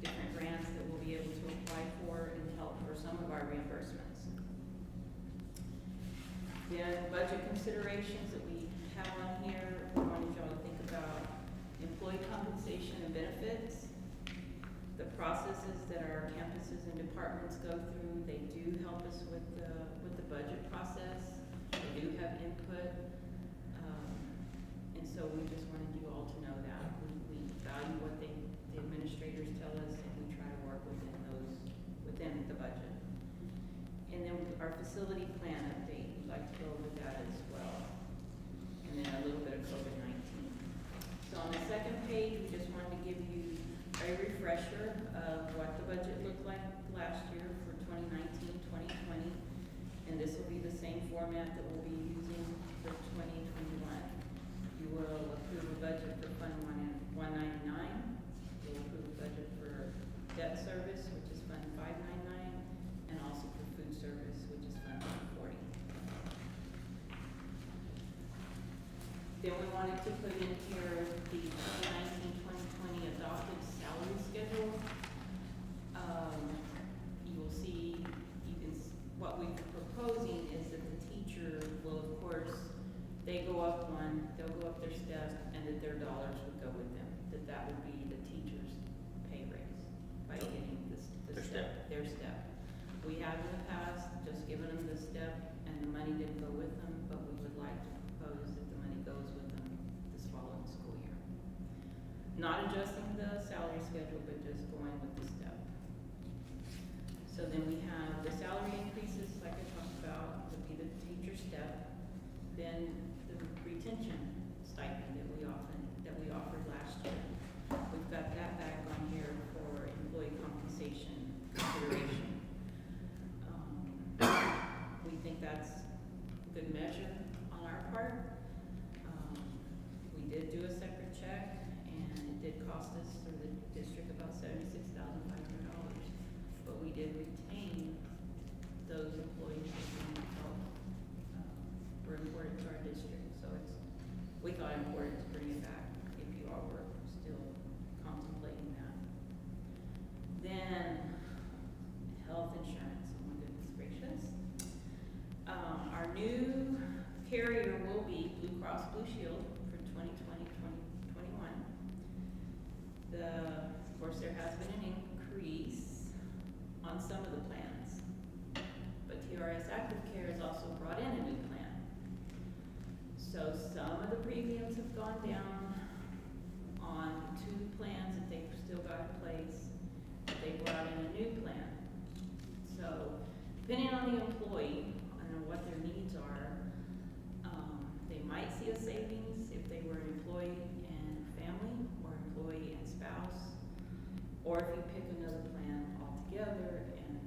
different grants that we'll be able to apply for and help for some of our reimbursements. Then budget considerations that we have on here, we wanted y'all to think about employee compensation and benefits. The processes that our campuses and departments go through, they do help us with the budget process. They do have input. And so we just wanted you all to know that. We value what the administrators tell us, and we try to work within the budget. And then our facility plan update, we'd like to go over that as well. And then a little bit of COVID-19. So on the second page, we just wanted to give you a refresher of what the budget looked like last year for 2019, 2020. And this will be the same format that we'll be using for 2021. You will approve a budget for Fund 199. You'll approve a budget for debt service, which is Fund 599, and also for food service, which is Fund 140. Then we wanted to put in here the 2019-2020 adopted salary schedule. You will see, what we're proposing is that the teacher will, of course, they'll go up their step, and that their dollars would go with them. That would be the teacher's pay raise by getting their step. We have in the past just given them the step, and the money didn't go with them, but we would like to propose that the money goes with them this following school year. Not adjusting the salary schedule, but just going with the step. So then we have the salary increases, like I talked about, would be the teacher step. Then the retention stipend that we offered last year. We've got that back on here for employee compensation consideration. We think that's a good measure on our part. We did do a separate check, and it did cost us for the district about $76,500, but we did retain those employees that we felt were important to our district. So we thought it important to bring it back if you all were still contemplating that. Then health insurance. new carrier will be Blue Cross Blue Shield for 2020-2021. Of course, there has been an increase on some of the plans, but TRS Active Care has also brought in a new plan. So some of the premiums have gone down on 2 plans that they've still got in place, but they brought in a new plan. So depending on the employee and what their needs are, they might see a savings if they were an employee and family, or employee and spouse, or if you pick another plan altogether and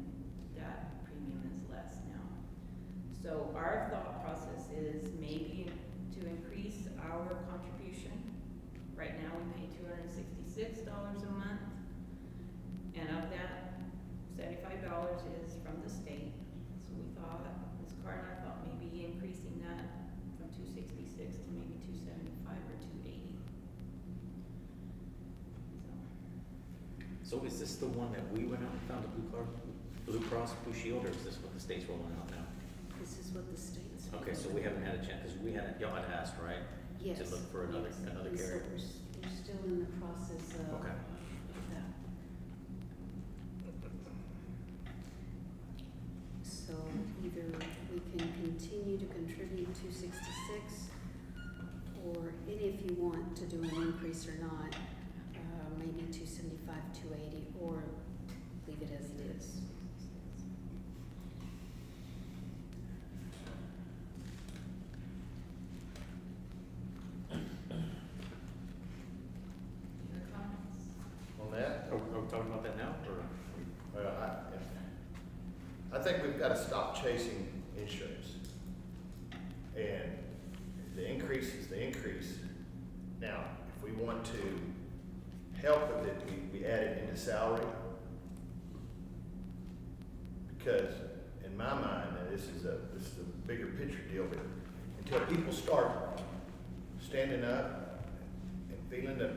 that premium is less now. So our thought process is maybe to increase our contribution. Right now we pay $266 a month, and of that, $75 is from the state. So we thought, Ms. Carter and I thought maybe increasing that from 266 to maybe 275 or 280. So is this the one that we went out and found the Blue Cross Blue Shield, or is this what the state's rolling out now? This is what the state's. Okay, so we haven't had a chance, because y'all had asked, right? Yes. To look for another yes. carrier. And so we're still in the process of Okay. that. So either we can continue to contribute 266, or and if you want to do an increase or not, maybe 275, 280, or leave it as it is. Any other comments? On that, Are we talking about that now, or? well, I think we've got to stop chasing insurance. And the increase is the increase. Now, if we want to help with it, we add it into salary. Because in my mind, and this is a bigger picture deal, but until people start standing up and feeling the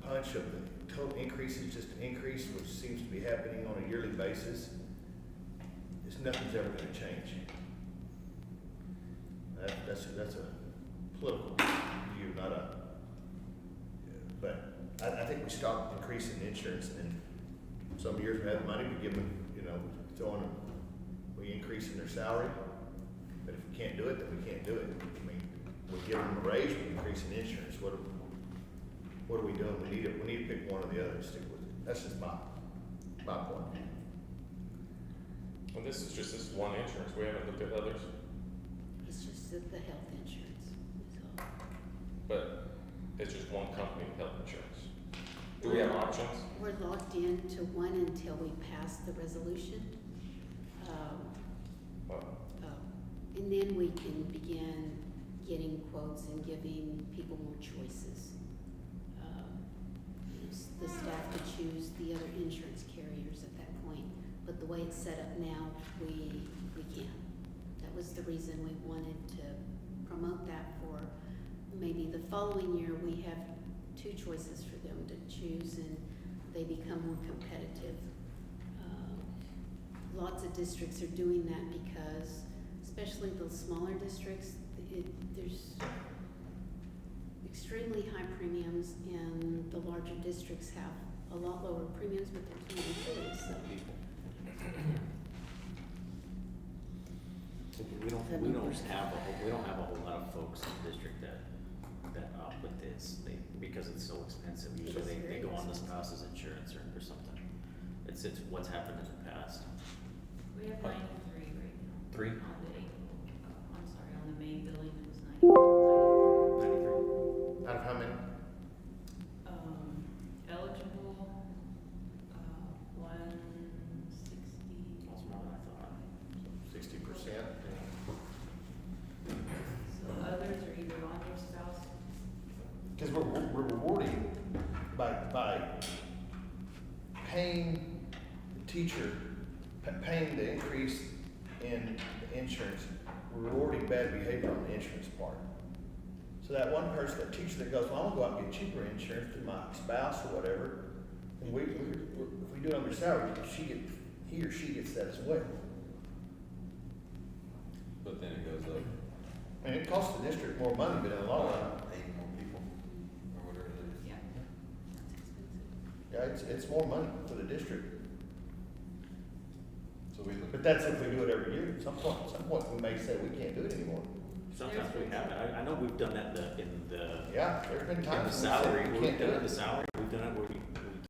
punch of the total increase is just an increase, which seems to be happening on a yearly basis, nothing's ever gonna change. That's a political view, not a, but I think we stop increasing the insurance, and then some years we have money, we give them, throwing them, we increase in their salary, but if we can't do it, then we can't do it. I mean, we give them a raise, we increase in insurance, what are we doing? We need to pick one or the other and stick with it. That's just my point. Well, this is just this one insurance, we haven't looked at others, It's just the health insurance, so. but it's just one company of health insurance. Do we have options? We're locked into one until we pass the resolution. And then we can begin getting quotes and giving people more choices. The staff could choose the other insurance carriers at that point, but the way it's set up now, we can't. That was the reason we wanted to promote that for maybe the following year. We have 2 choices for them to choose, and they become more competitive. Lots of districts are doing that because, especially those smaller districts, there's extremely high premiums, and the larger districts have a lot lower premiums, but there's no employees, so. We don't have a whole lot of folks in the district that opt with this, because it's so expensive. Usually they go on the spouse's insurance or something. It's what's happened in the past. We have 93 right now. 3? On the main billing, it was 93. 93. Out of how many? Eligible, 160. That's more than I thought. 60%. So others are either on your spouse. Because we're rewarding by paying the teacher, paying the increase in the insurance, we're rewarding bad behavior on the insurance part. So that one person, that teacher that goes, well, I'm gonna go out and get cheaper insurance to my spouse or whatever, and if we do it on their salary, he or she gets that as well. But then it goes And it costs the district more money, but in the long run, 80 more people, or whatever it is. Yeah. yeah, it's more money for the district. So we look But that's if we do it every year. At some point, we may say we can't do it anymore. Sometimes we have, I know we've done that in the Yeah, there's been in the times when we salary, said we we've can't do done it in the it. salary, we've done it where we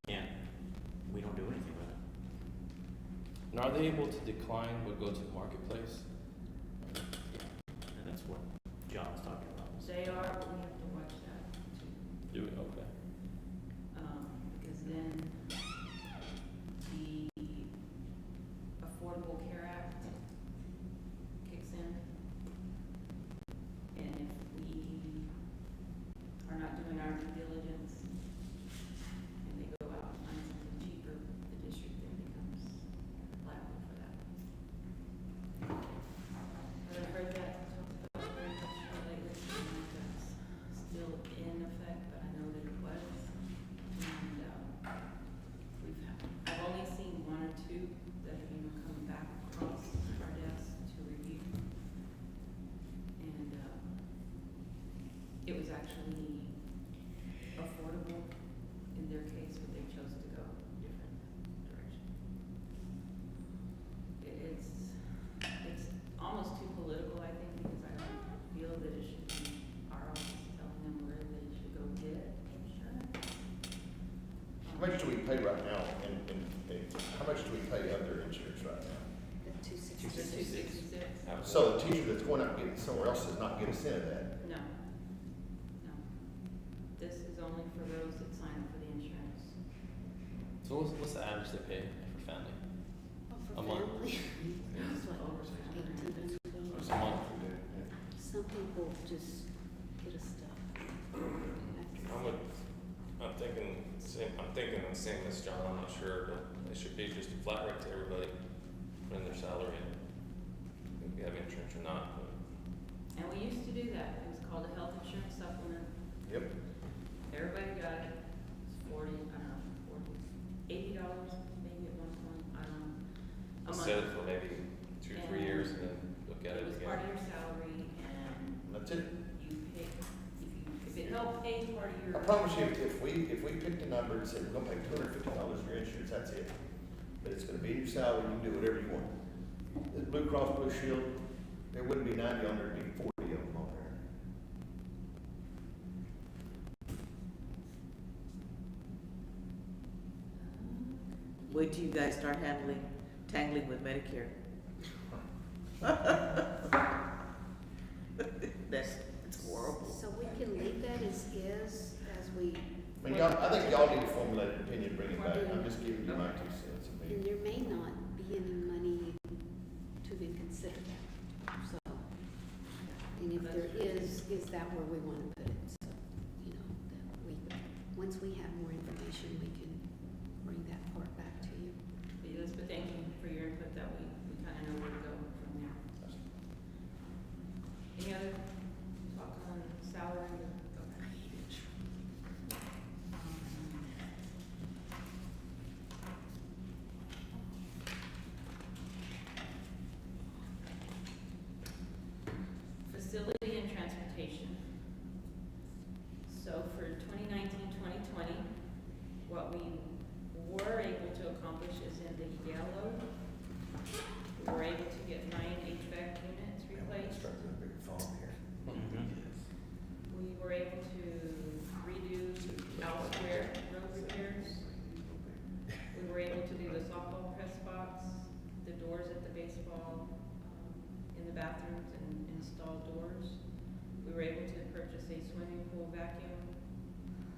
can't, we don't do anything with it. And are they able to decline what go to the marketplace? And that's what John was talking about. They are, but we have to watch that too. Do it, okay. Because then the Affordable Care Act kicks in. And if we are not doing our due diligence and they go out and find something cheaper, the district then becomes liable for that. But I've heard that talked about very much lately, and that's still in effect, but I know that it was. And, I've only seen one or two that have even come back across our desk to review. And, it was actually affordable in their case, but they chose to go a different direction. It's almost too political, I think, because I don't feel that it should be our office telling them where they should go get insurance. How much do we pay right now? How much do we pay under insurance right now? The 266. 266? So the teacher that's going out and getting somewhere else does not get a cent of that. No. No. This is only for those that sign up for the insurance. So what's the average they pay for family? Oh, A for month. family. It's like $1,800. It's a month. Some people just get a stuff. I'm thinking the same as John, I'm not sure, but it should be just a flat rate to everybody, in their salary, if you have insurance or not, but. And we used to do that. It was called a health insurance supplement. Yep. Everybody got it. It's $80 maybe at one point, I don't know. A month. Set it for maybe 2-3 years and then look at it It was again. part of your salary and That's it. you pay, if it helped pay part of your. I promise you, if we picked a number and said, we're gonna pay $250 for your insurance, that's it. But it's gonna be in your salary, you can do whatever you want. This Blue Cross Blue Shield, there wouldn't be 90 on there, it'd be 40 of them on there. Wait till you guys start tangling with Medicare. It's horrible. So we can leave that as is, as we. I mean, I think y'all need to formulate an opinion, bring it back. I'm just giving you my 2 cents. I And mean, there may not be any money to be considered that, so. And if there is that where we wanna put it? So, you know, that once we have more information, we can bring that part back to you. Elizabeth, thank you for your input, that we kind of know where to go from there. Any other talk on salary? Okay. Facility and transportation. So for 2019-2020, what we were able to accomplish is in the yellow. We were able to get 9 HVAC units replaced. We were able to redo elsewhere road repairs. We were able to do the softball press spots, the doors at the baseball, in the bathrooms and install doors. We were able to purchase a swimming pool vacuum.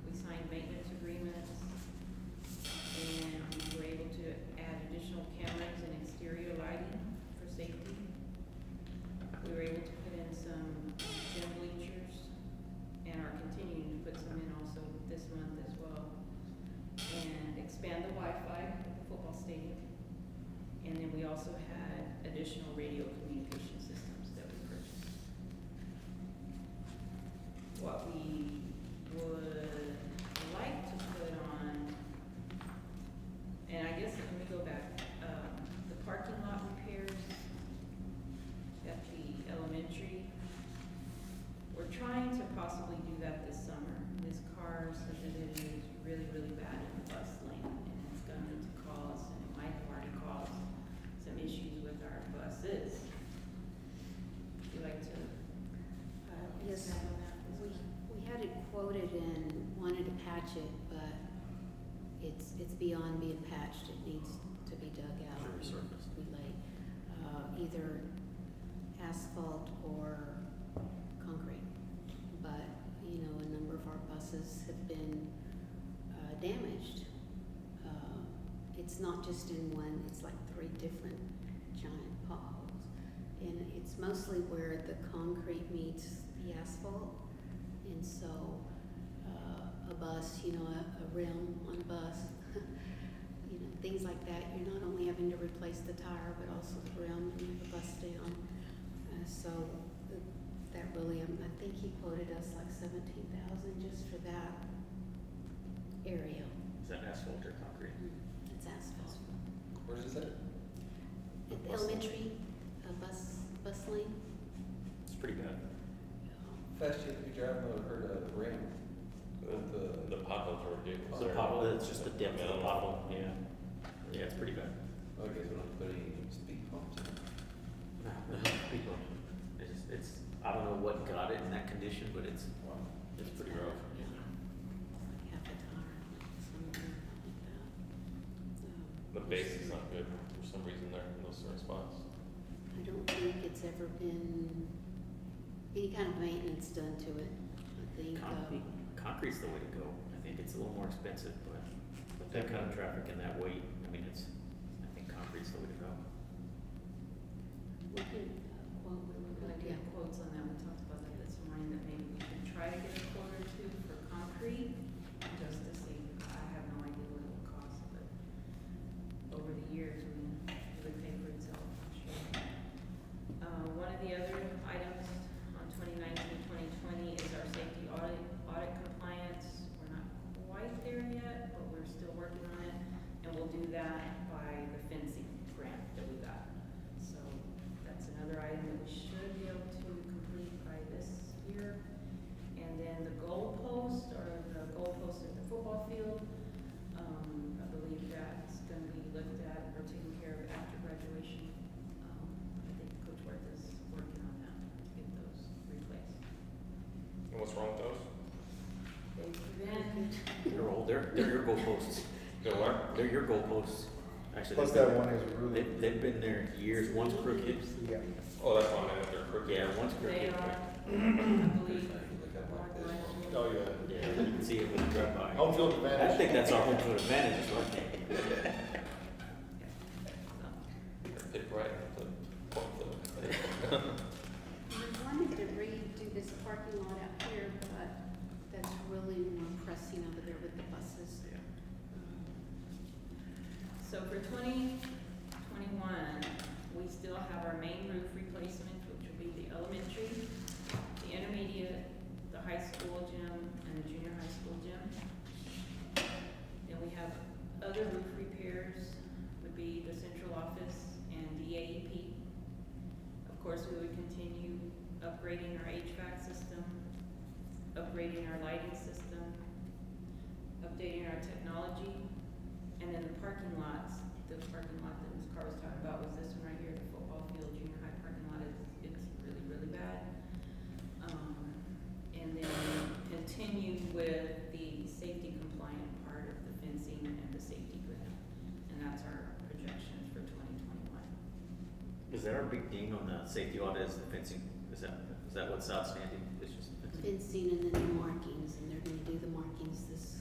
We signed maintenance agreements. And we were able to add additional cameras and exterior lighting for safety. We were able to put in some gym bleachers and are continuing to put some in also this month as well. And expand the Wi-Fi at the football stadium. And then we also had additional radio communication systems that we purchased. What we would like to put on, and I guess let me go back, the parking lot repairs at the elementary, patch it, but it's beyond being patched. It needs to be dug out. Resurfaced. Be laid, either asphalt or concrete. But, you know, a number of our buses have been damaged. It's not just in one, it's like 3 different giant potholes. And it's mostly where the concrete meets the asphalt. And so, a bus, you know, a rim on a bus, you know, things like that. You're not only having to replace the tire, but also the rim when the bus down. So that really, I think he quoted us like 17,000 just for that area. Is that asphalt or concrete? It's asphalt. Where's this at? At the elementary, bus lane. It's pretty bad. Fast you have to be driving over her to the rim. The potholes are ridiculous. The pothole, it's just the depth of the pothole, yeah. Yeah, it's pretty bad. Okay, so we don't put any speed bumps in. People, it's, I don't know what got it in that condition, but it's pretty rough. Like half a tire, somewhere like that. The base is not good for some reason there in those certain spots. I don't think it's ever been any kind of maintenance done to it. I think, Concrete's the way to go. I think it's a little more expensive, but with that kind of traffic and that weight, I mean, I think concrete's the way to go. we can quote, we We're were gonna going get quotes on that, we talked about that this morning, that maybe we should try to get a quote or 2 for concrete, just to see. I have no idea what it will cost, but over the years, I mean, it would pay for itself, I'm sure. One of the other items on 2019-2020 is our safety audit compliance. We're not quite there yet, but we're still working on it, and we'll do that by the fencing grant that we got. So that's another item that we should be able to complete by this year. And then the goalpost, or the goalpost at the football field, I believe that's gonna be looked at or taken care of after graduation. I think Coach Worth is working on that to get those replaced. And what's wrong with those? They've been, They're old, they're your goalposts. The what? They're your goalposts. Actually, Plus they've that been- one is really. They've been there years, one's crooked. Yeah. Oh, that's why I meant they're crooked. Yeah, one's they crooked. are, I believe, Look up more like than this. likely. Oh, yeah. Yeah, you can see it when you drive by. Home field advantage. I think that's our home field advantage, is right there. Pick right, point the. We wanted to redo this parking lot out here, but that's really more pressing over there with the buses. Yeah. So for 2021, we still have our main roof replacement, which will be the elementary, the intermediate, the high school gym, and the junior high school gym. Then we have other roof repairs, would be the central office and the AEP. Of course, we would continue upgrading our HVAC system, upgrading our lighting system, updating our technology, and then the parking lots. The parking lot that Ms. Carr was talking about was this one right here, the football field, junior high parking lot. It's really, really bad. And then continue with the safety compliant part of the fencing and the safety grant. And that's our projections for 2021. Is that our big ding on the safety audit, is the fencing? Is that what's outstanding? It's just fencing? Fencing and then the markings, and they're gonna do the markings this,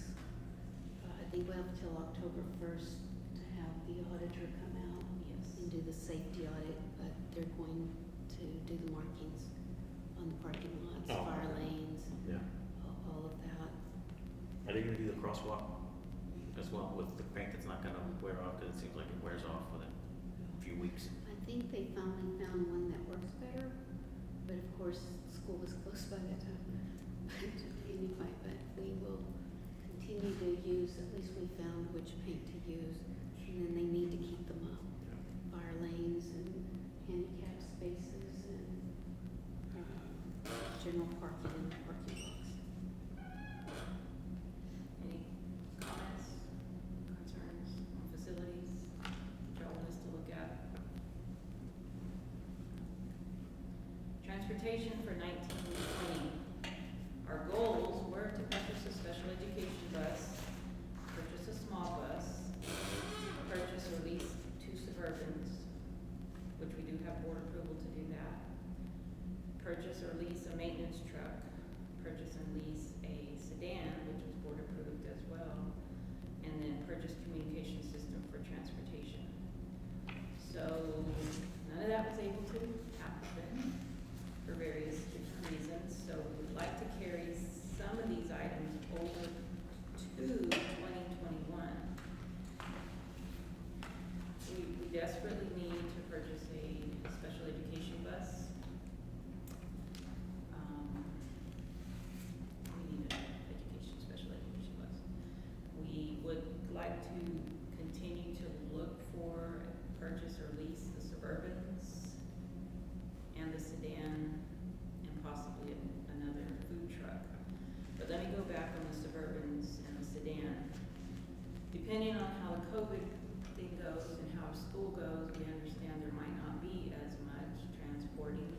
I think we have till October 1st to have the auditor come out. Yes. And do the safety audit, but they're going to do the markings on the parking lots, Oh. fire lanes, Yeah. all of that. Are they gonna do the crosswalk as well with the paint that's not gonna wear off, cause it seems like it wears off within a few weeks? I think they finally found one that works better, but of course, school was close by that time. Anyway, but we will continue to use, at least we found which paint to use, and then they need to keep them up. Fire lanes and handicap spaces and, general parking in the parking lots. Any comments, concerns on facilities y'all want us to look at? Transportation for 1920. Our goals were to purchase a a special education bus, purchase a small bus, purchase or lease 2 Suburbans, which we do have board approval to do that. Purchase or lease a maintenance truck, purchase and lease a sedan, which was board approved as well, and then purchase communication system for transportation. So none of that was able to happen for various different reasons, so we'd like to carry some of these items over to 2021. We desperately need to purchase a special education bus. We need an special education bus. We would like to continue to look for, purchase or lease the Suburbans and the sedan and possibly another food truck. But let me go back on the Suburbans and the sedan. Depending on how the COVID thing goes and how school goes, we understand there might not be as much transporting,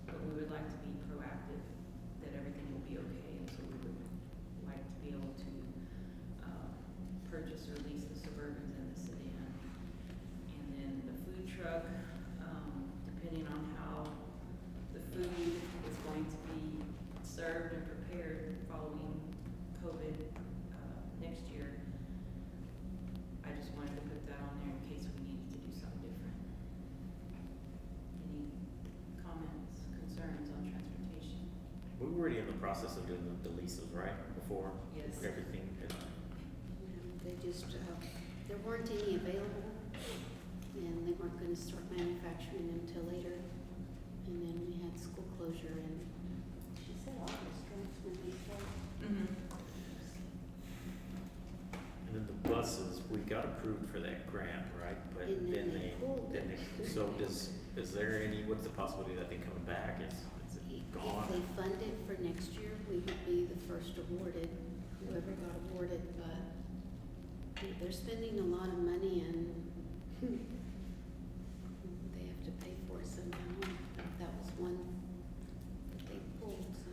but we would like to be proactive that everything will be okay, and so we would like to be able to purchase or lease the Suburbans and the sedan. And then the food truck, depending on how the food is going to be served and prepared following COVID next year, I just wanted to put that on there in case we needed to do something different. Any comments, concerns on transportation? We were already in the process of doing the leases, right, before? Yes. Everything had. They just, there weren't any available, and they weren't gonna start manufacturing until later. And then we had school closure, and she said August, right, when they started. Mm-hmm. And then the buses, we got approved for that grant, right? But And then they pulled then it. they, so is there any, what's the possibility that they come back? Is it gone? If they fund it for next year, we would be the first awarded, whoever got awarded, but they're spending a lot of money and they have to pay for it somehow. That was one that they pulled, so.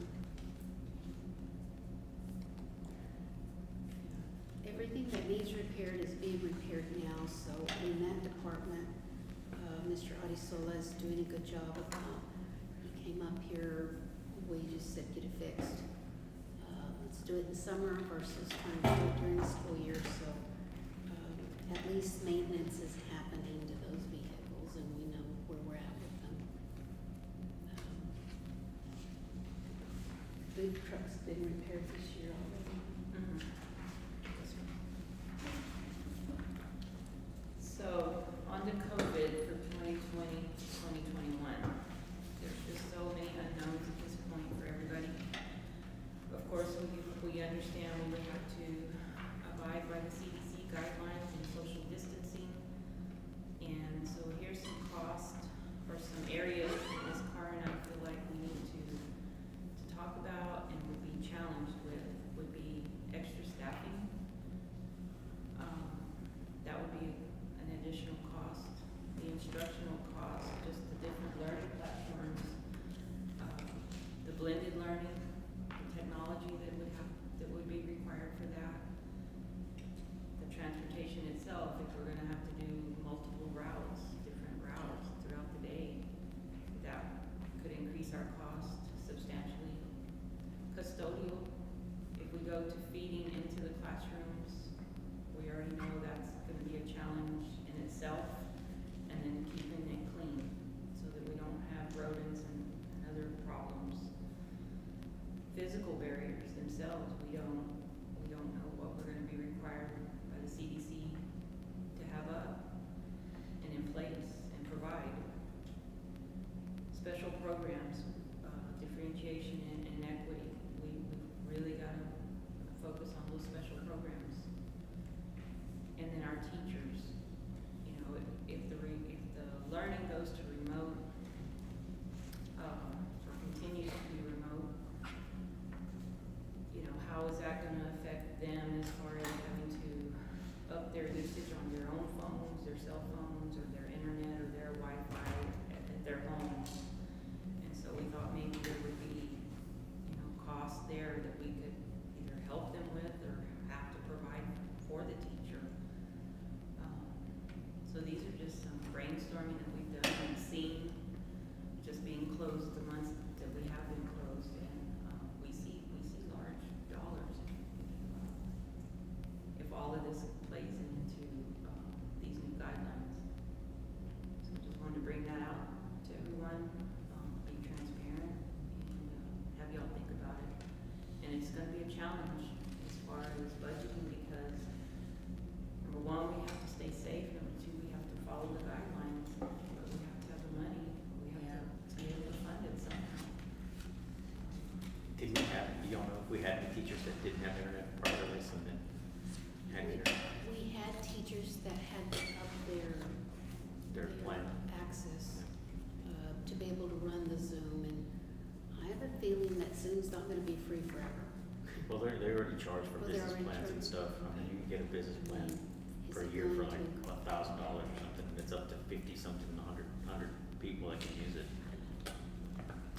Everything that needs repaired is being repaired now, so in that department, Mr. Adisola is doing a good job of, he came up here, we just said get it fixed. Let's do it in summer versus trying to do it during the school year, so, at least maintenance is happening to those vehicles and we know where we're at with them. Food truck's been repaired this year already. Mm-hmm. So, on to COVID for 2020, 2021. There's just so many unknowns at this point for everybody. Of course, we understand we would have to abide by the CDC guidelines and social distancing. And so here's some cost or some areas that Ms. Carr and I feel like we need to talk about and would be challenged with, would be extra staffing. That would be an additional cost. The instructional cost, just the different learning platforms, the blended learning, the technology that would be required for that. The transportation itself, if we're gonna have to do multiple routes, different routes throughout the day, that could increase our cost substantially. Custodial, if we go to feeding into the classrooms, we already know that's gonna be a challenge in itself, and then keeping it clean so that we don't have rodents and other problems. Physical barriers themselves, we don't know what we're gonna be required by the CDC to have up and in place and provide. Special programs, differentiation and equity, we really gotta focus on those special programs. And then our teachers, you know, if the learning goes to remote, or continues to be remote, you know, how is that gonna affect them as far as having to up their usage on their own phones, their cell phones, or their internet? closed the months that we have been closed, and, we see large dollars. If all of this plays into, these new guidelines. So just wanted to bring that out to everyone, be transparent, and, have y'all think about it. And it's gonna be a challenge as far as budgeting, because number one, we have to stay safe, number two, we have to follow the guidelines, but we have to have the money, we have to be able to fund it somehow. Did we have, you don't know if we had any teachers that didn't have internet prior to this and then had internet? We had teachers that had to up Their plan. access, to be able to run the Zoom, and I have a feeling that Zoom's not gonna be free forever. Well, they already charge for Well, they're business already plans and charging. stuff. I mean, you can get a business plan Is for a it year for going like to- $1,000 or something. It's up to 50-something, 100 people that can use it.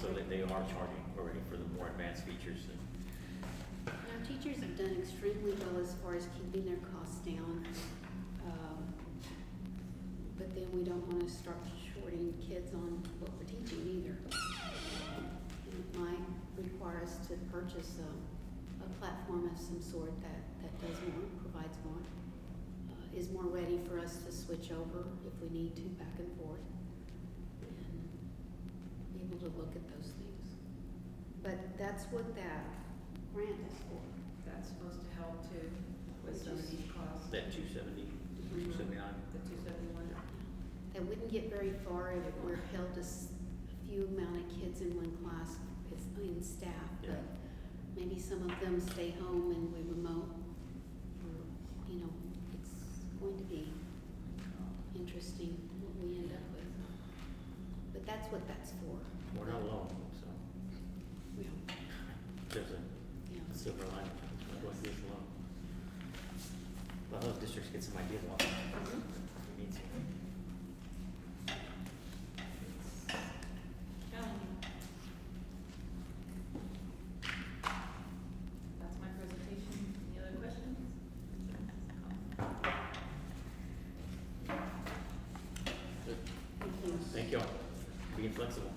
So they are charging already for the more advanced features. Our teachers have done extremely well as far as keeping their costs down. But then we don't wanna start shorting kids on what we're teaching either. It might require us to purchase a platform of some sort that does more, provides more, is more ready for us to switch over if we need to, back and forth, and be able to look at those things. But that's what that grant is for. That's supposed to help too, with some of these costs. That 270, 279. The 271. That wouldn't get very far if we're held to a few amount of kids in one class, it's in staff, Yeah. but maybe some of them stay home and we remote. Or, you know, it's going to be interesting what we end up with. But that's what that's for. We're not alone, so Yeah. there's a Yeah. silver lining. We're going through this alone. Well, those districts get some ideas off. We need to. That's my presentation. Any other questions? Thank you. Thank you all. Being flexible.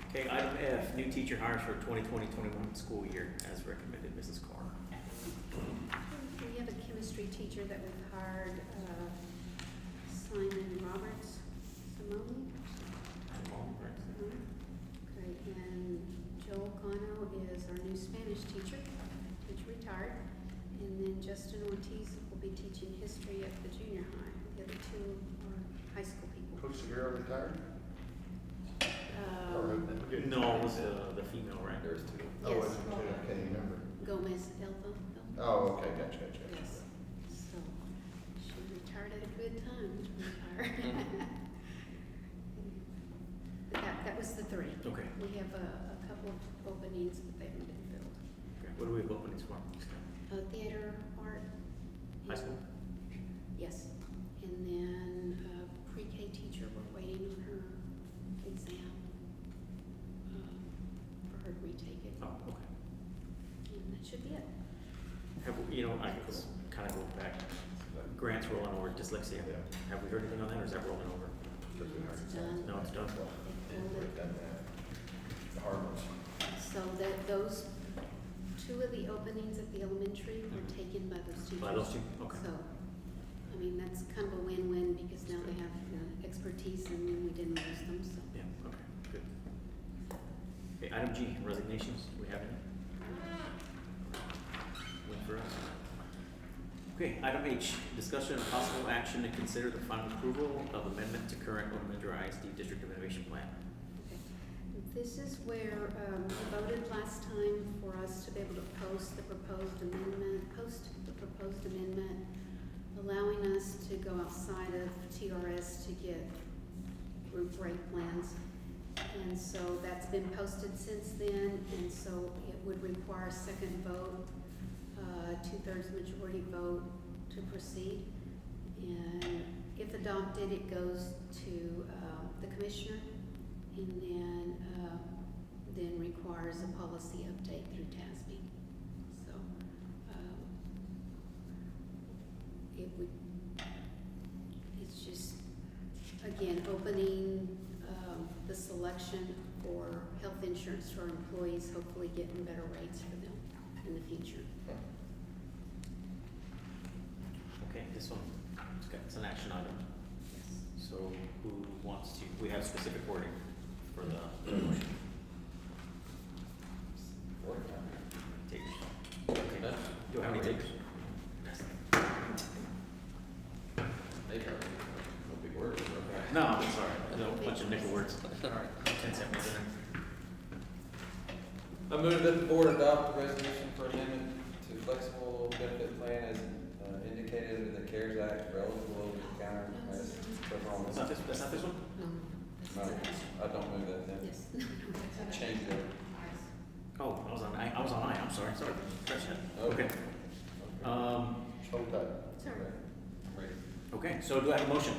Okay, item F, new teacher hires for 2020-21 school year, as recommended, Mrs. Carr. We have a chemistry teacher that we've hired, Simon Roberts, Simone. Okay, and Joel Cano is our new Spanish teacher, retired. And then Justin Ortiz will be teaching history at the junior high. The other two are high school people. Coach Segura retired? No, it was the female, right? There's two. Oh, Yes. was it? I can't remember. Gomez Elba. Oh, okay, gotcha. Yes, so she retired at a good time to retire. But that was the three. Okay. We have a couple of openings, but they haven't been filled. Okay. What do we have openings for? Theater, art. High school? Yes, and then pre-K teacher, we're waiting on her exam, for her to retake it. Oh, okay. And that should be it. Have, you know, I was kind of going back, grants rolling over, dyslexia. Have we heard anything on that, or is that rolling over? It's done. No, it's done. They pulled it. The hard ones. So that those, two of the openings at the elementary were taken by those teachers. By those two? Okay. So, I mean, that's kind of a win-win because now they have expertise and then we didn't lose them, so. Yeah, okay, good. Okay, item G, resignations, do we have any? Wait for us. Okay, item H, discussion and possible action to consider the final approval of amendment to current Odem-Edroy ISD District of Innovation Plan. Okay. This is where, we voted last time for us to be able to post the proposed amendment, allowing us to go outside of TRS to get group break plans. And so that's been posted since then, and so it would require a second vote, 2/3 majority vote to proceed. And if adopted, it goes to, the commissioner, and then requires a policy update through TASB. So, it would, it's just, again, opening insurance to our employees, hopefully getting better rates for them in the future. Okay, this one, it's an action item. Yes. So who wants to, we have specific wording for the motion. Takers. Okay. Do you have any takers? They are, no big words, okay. No, I'm sorry, no, a bunch of nickel words. All right, 10 seconds in. I move that the board adopt the resolution for amendment to flexible benefit plan as indicated in the CARES Act for eligible over-the-counter as performed. That's not this, that's not this one? No, I don't move that then. Yes. Change it. Oh, I was on I, I'm sorry, fresh head. Okay. Hold tight. Sorry. I'm ready. Okay, so do I have a motion?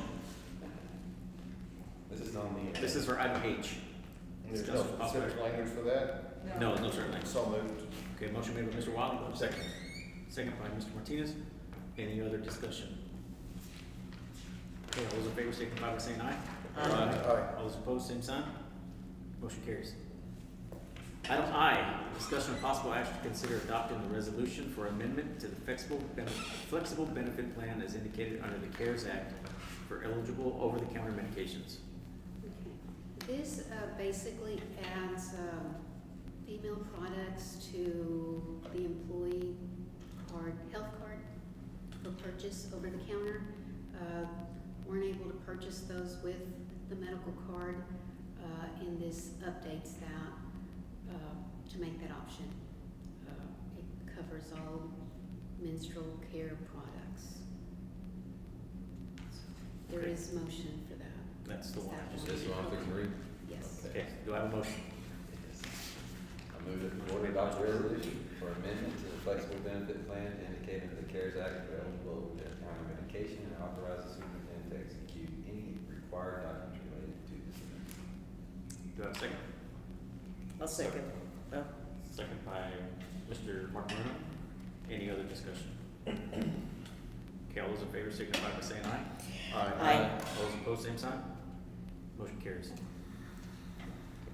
This is on the. This is for item H. There's no specific language for that? No, no, certainly. So moved. Okay, motion made by Mr. Wiley, do I have a second? Second by Mr. Martinez. Any other discussion? Okay, all those in favor signify by saying aye. Aye. All those opposed, same sign. Motion carries. Item I, discussion of possible action to consider adopting the resolution for amendment to the flexible benefit plan as indicated under the CARES Act for eligible over-the-counter medications. Okay. This basically adds female products to the employee card, health card for purchase over the counter. Weren't able to purchase those with the medical card, and this updates that to make that option. It covers all menstrual care products. There Okay. is motion for that. That's the Is one that I just This one, fix and read. Yes. Okay, do I have a motion? I move that the board adopt the resolution for amendment to the flexible benefit plan indicated in the CARES Act for eligible over-the-counter medication and authorize the superintendent to execute any required documents related to this amendment. Do I have a second? I'll second. Second by Mr. Mark Bruno. Any other discussion? Okay, all those in favor signify by saying aye. Aye. All those opposed, same sign. Motion carries.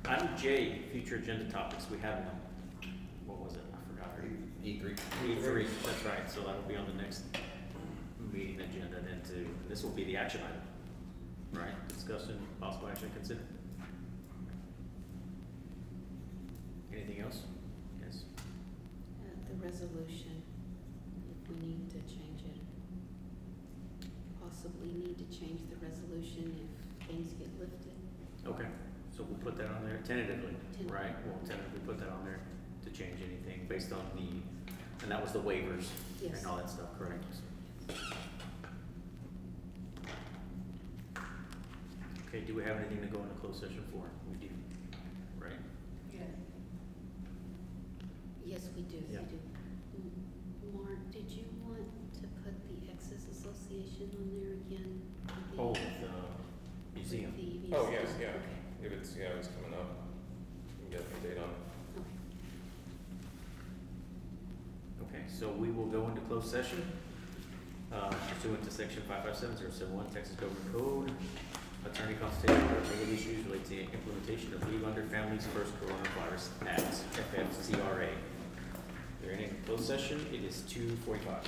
Item J, future agenda topics. We have one. What was it? I forgot. E3. E3, that's right. So that'll be on the next meeting agenda then too. This will be the action item, right? Discussion, possible action, consider. Anything else? Yes. The resolution, if we need to change it. Possibly need to change the resolution if things get lifted. Okay, so we'll put that on there tentatively, Tentatively. right? We'll tentatively put that on there to change anything based on and that was the waivers Yes. and all that stuff, correct? Okay, do we have anything to go into closed session for? We do, right? Yeah. Yes, we do, we Yeah. do. Mark, did you want to put the Exes Association on there again? Oh, the museum. With the Oh, yes, museum? yeah. If it's, it's coming up, we can get a date on it. Okay. Okay, so we will go into closed session pursuant to section 557071 Texas Government Code. Attorney consultation or legal issues related to the implementation of Leave Under Families First Coronavirus Act, FFCRA. We're in a closed session. It is 2:45.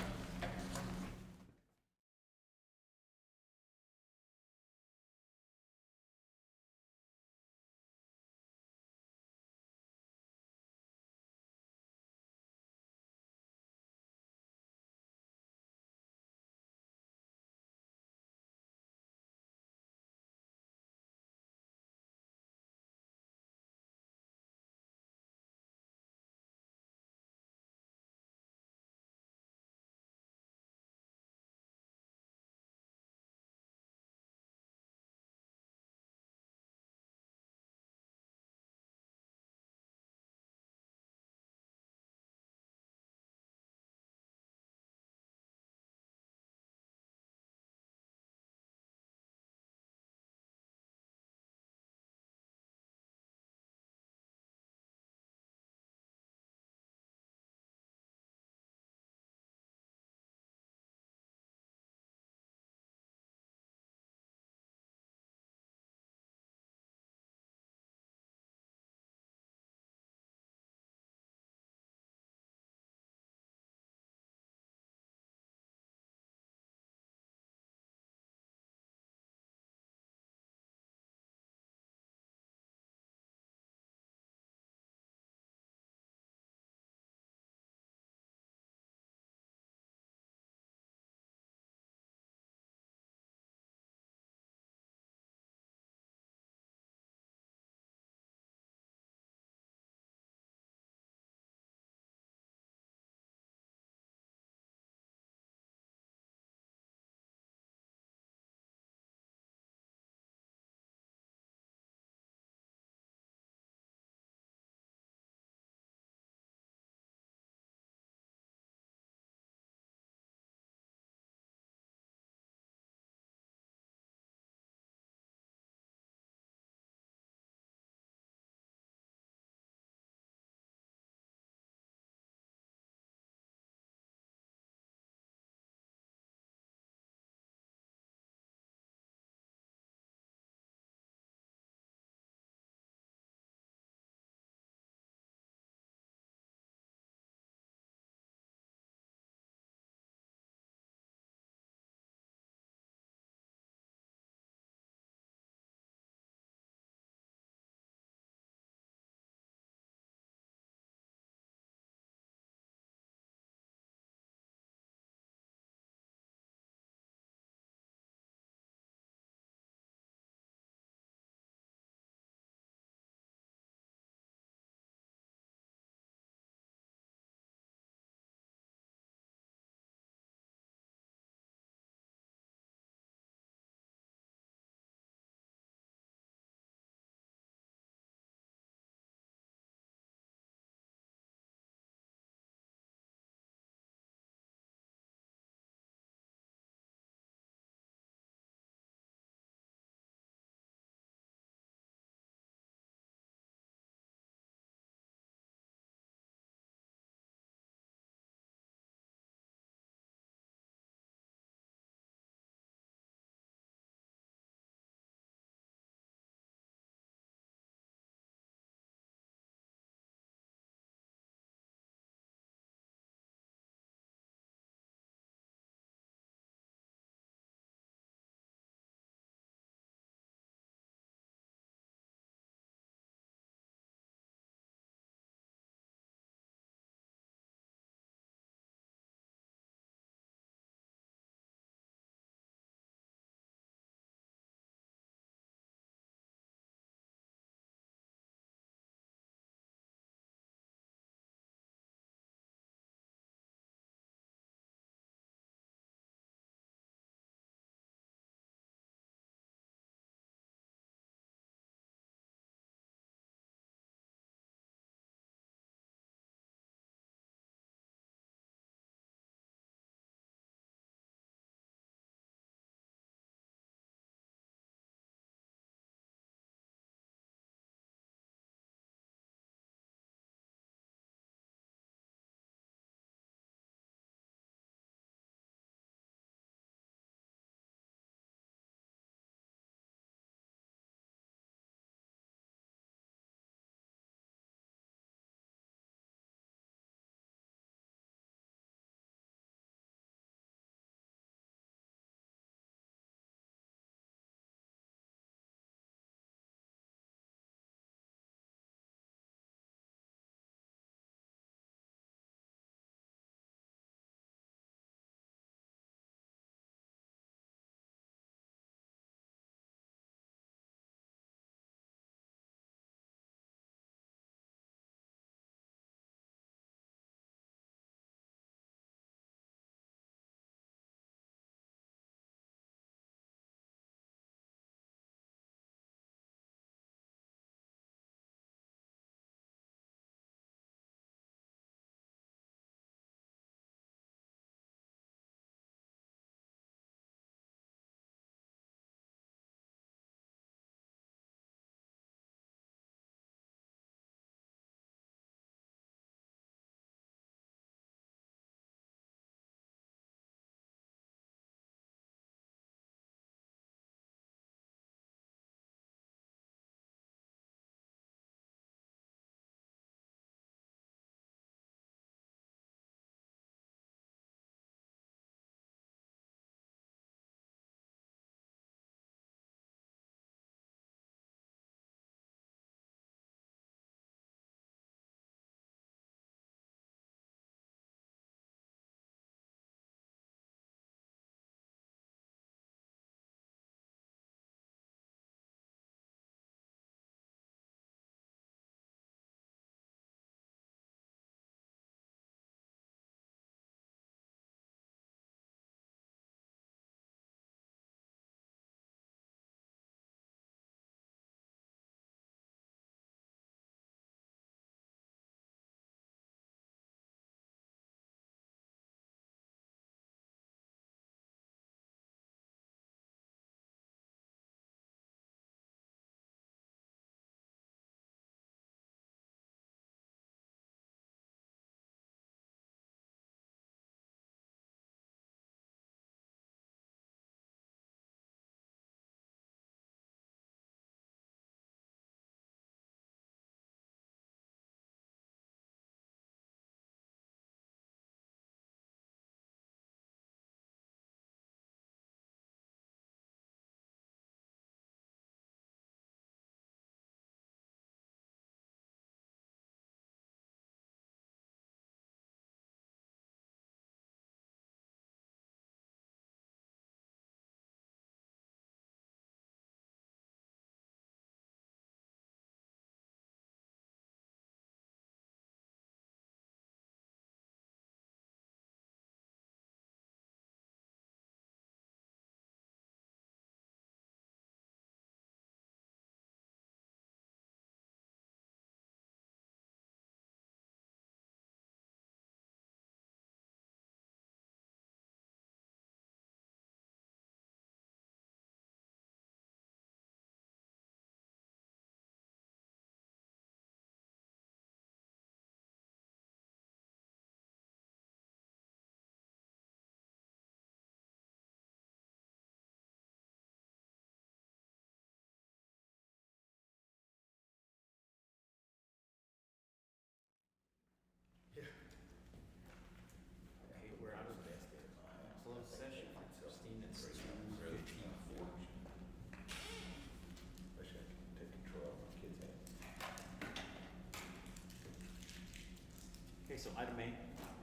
so item A,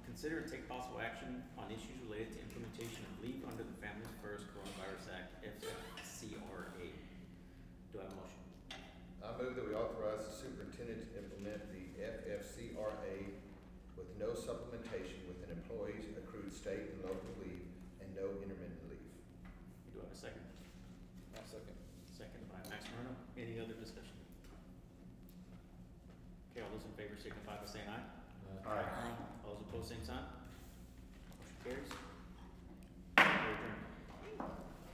consider and take possible action on issues related to implementation of Leave Under the Families First Coronavirus Act, FCRA. Do I have a motion? I move that we authorize the superintendent to implement the FFCRA with no supplementation with an employee's accrued state and local leave and no intermittent leave. Do I have a second? I'll second. Second by Max Moreno. Any other discussion? Okay, all those in favor signify by saying aye. Aye. All those opposed, same sign. Motion carries.